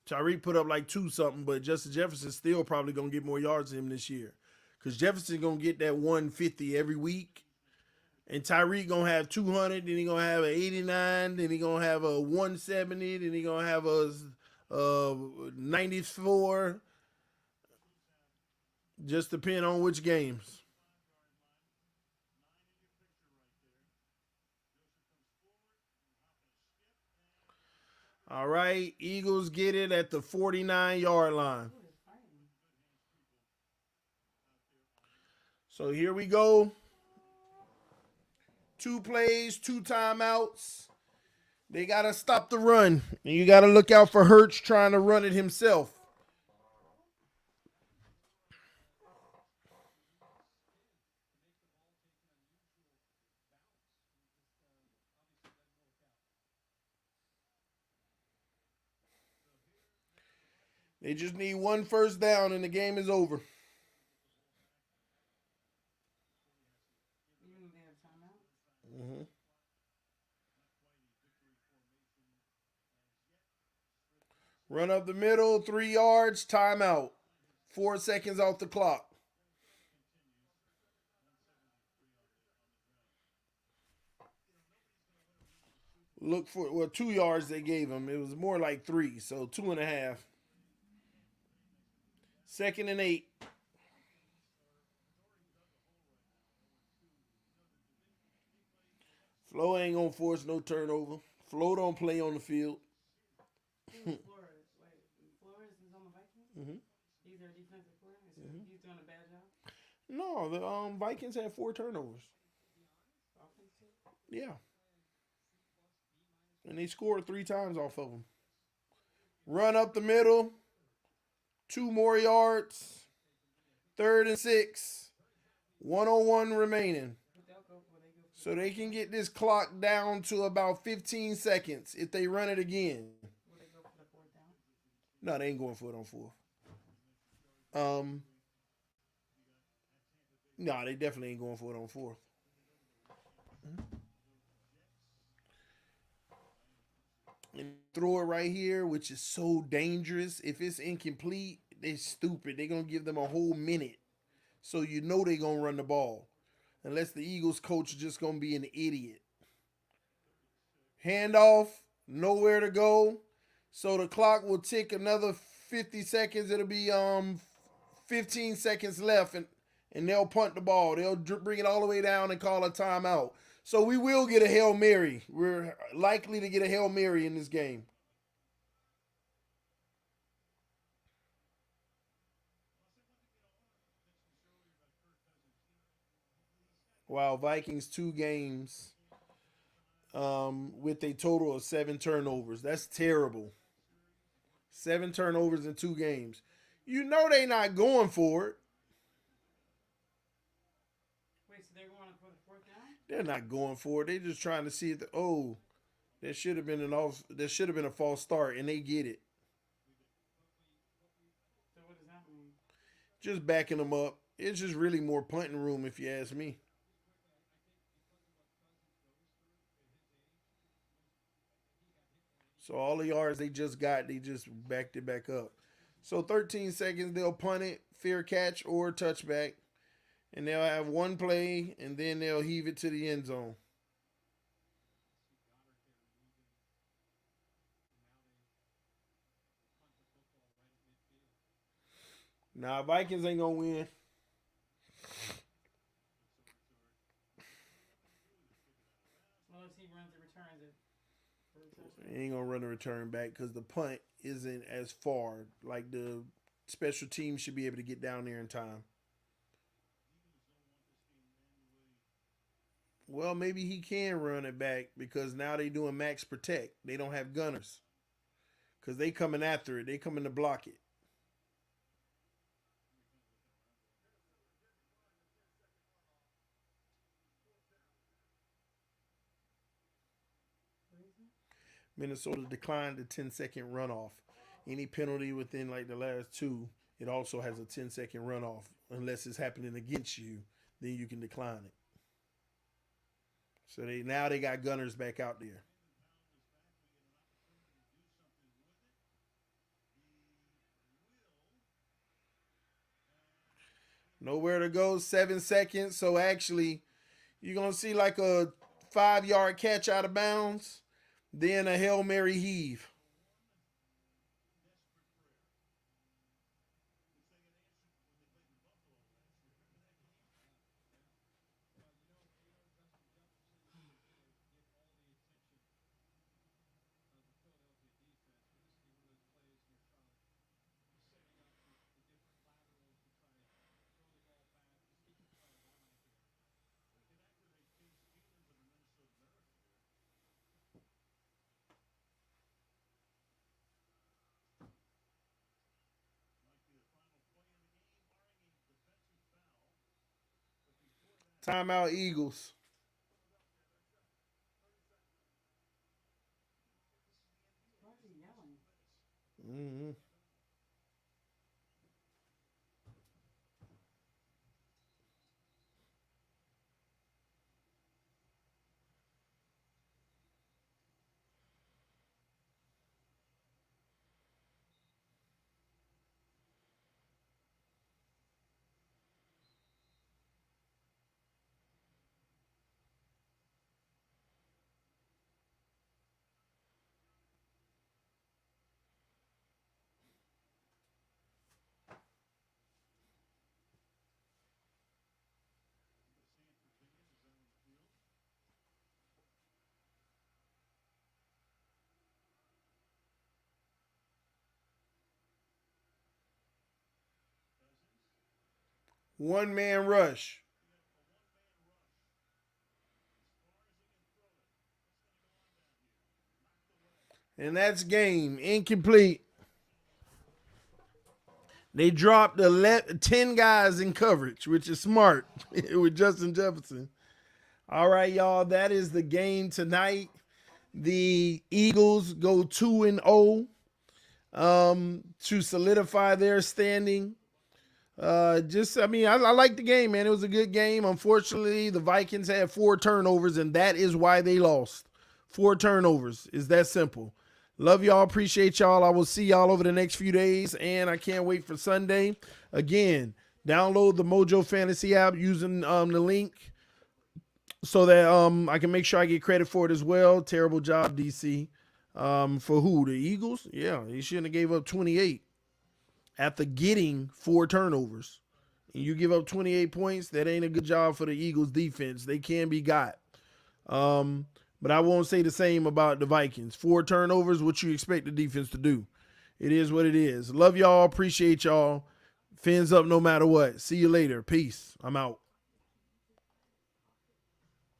Speaker 2: Tyreek put up like 2 something, but Justin Jefferson still probably going to get more yards than him this year. Because Jefferson going to get that 150 every week. And Tyreek going to have 200, then he going to have an 89, then he going to have a 170, then he going to have a 94. Just depend on which games. All right, Eagles get it at the 49-yard line. So here we go. 2 plays, 2 timeouts. They got to stop the run. And you got to look out for Hurts trying to run it himself. They just need 1 first down and the game is over.
Speaker 3: You mean they have timeout?
Speaker 2: Mm-hmm. Run up the middle, 3 yards, timeout. 4 seconds off the clock. Look for, 2 yards they gave him. It was more like 3, so 2.5. 2nd and 8. Flo ain't gonna force no turnover. Flo don't play on the field.
Speaker 3: Who's Flores? Wait, Flores is on the Vikings?
Speaker 2: Mm-hmm.
Speaker 3: He's their defensive coordinator, so he's doing a bad job?
Speaker 2: No, the Vikings had 4 turnovers.
Speaker 3: Offense too?
Speaker 2: Yeah. And they scored 3 times off of them. Run up the middle. 2 more yards. 3rd and 6. 1:01 remaining. So they can get this clock down to about 15 seconds if they run it again.
Speaker 3: Will they go for the
Speaker 2: No, they ain't going for it on fourth. Um, no, they definitely ain't going for it on fourth. And throw it right here, which is so dangerous. If it's incomplete, they stupid. They're gonna give them a whole minute. So you know they're gonna run the ball. Unless the Eagles coach is just gonna be an idiot. Handoff, nowhere to go. So the clock will tick another 50 seconds. It'll be 15 seconds left, and they'll punt the ball. They'll bring it all the way down and call a timeout. So we will get a Hail Mary. We're likely to get a Hail Mary in this game. Wow, Vikings 2 games with a total of 7 turnovers. That's terrible. 7 turnovers in 2 games. You know they not going for it.
Speaker 3: Wait, so they're going for the fourth down?
Speaker 2: They're not going for it. They're just trying to see if there should have been there should have been a false start, and they get it.
Speaker 3: So what does that mean?
Speaker 2: Just backing them up. It's just really more punting room if you ask me. So all the yards they just got, they just backed it back up. So 13 seconds, they'll punt it, fair catch or touchback. And they'll have one play, and then they'll heave it to the end zone. Nah, Vikings ain't going to win.
Speaker 3: Unless he runs and returns it.
Speaker 2: They ain't going to run the return back because the punt isn't as far. Like the special team should be able to get down there in time. Well, maybe he can run it back because now they doing max protect. They don't have gunners because they coming after it. They coming to block it. Minnesota declined the 10-second runoff. Any penalty within like the last two, it also has a 10-second runoff. Unless it's happening against you, then you can decline it. So they got gunners back out there. Nowhere to go, 7 seconds. So actually, you're going to see like a 5-yard catch out of bounds, then a Hail Mary heave. Timeout Eagles.
Speaker 3: Why is he yelling?
Speaker 2: Mm-hmm. One man rush. And that's game. Incomplete. They dropped 10 guys in coverage, which is smart with Justin Jefferson. All right, y'all. That is the game tonight. The Eagles go 2-0. to solidify their standing. I like the game, man. It was a good game. Unfortunately, the Vikings had 4 turnovers, and that is why they lost. 4 turnovers. It's that simple. Love y'all. Appreciate y'all. I will see y'all over the next few days, and I can't wait for Sunday. Again, download the Mojo Fantasy app using the link so that I can make sure I get credit for it as well. Terrible job, DC. For who? The Eagles? Yeah, he shouldn't have gave up 28 after getting 4 turnovers. And you give up 28 points, that ain't a good job for the Eagles defense. They can be got. But I won't say the same about the Vikings. 4 turnovers, what you expect the defense to do. It is what it is. Love y'all. Appreciate y'all. Fins up no matter what. See you later. Peace. I'm out.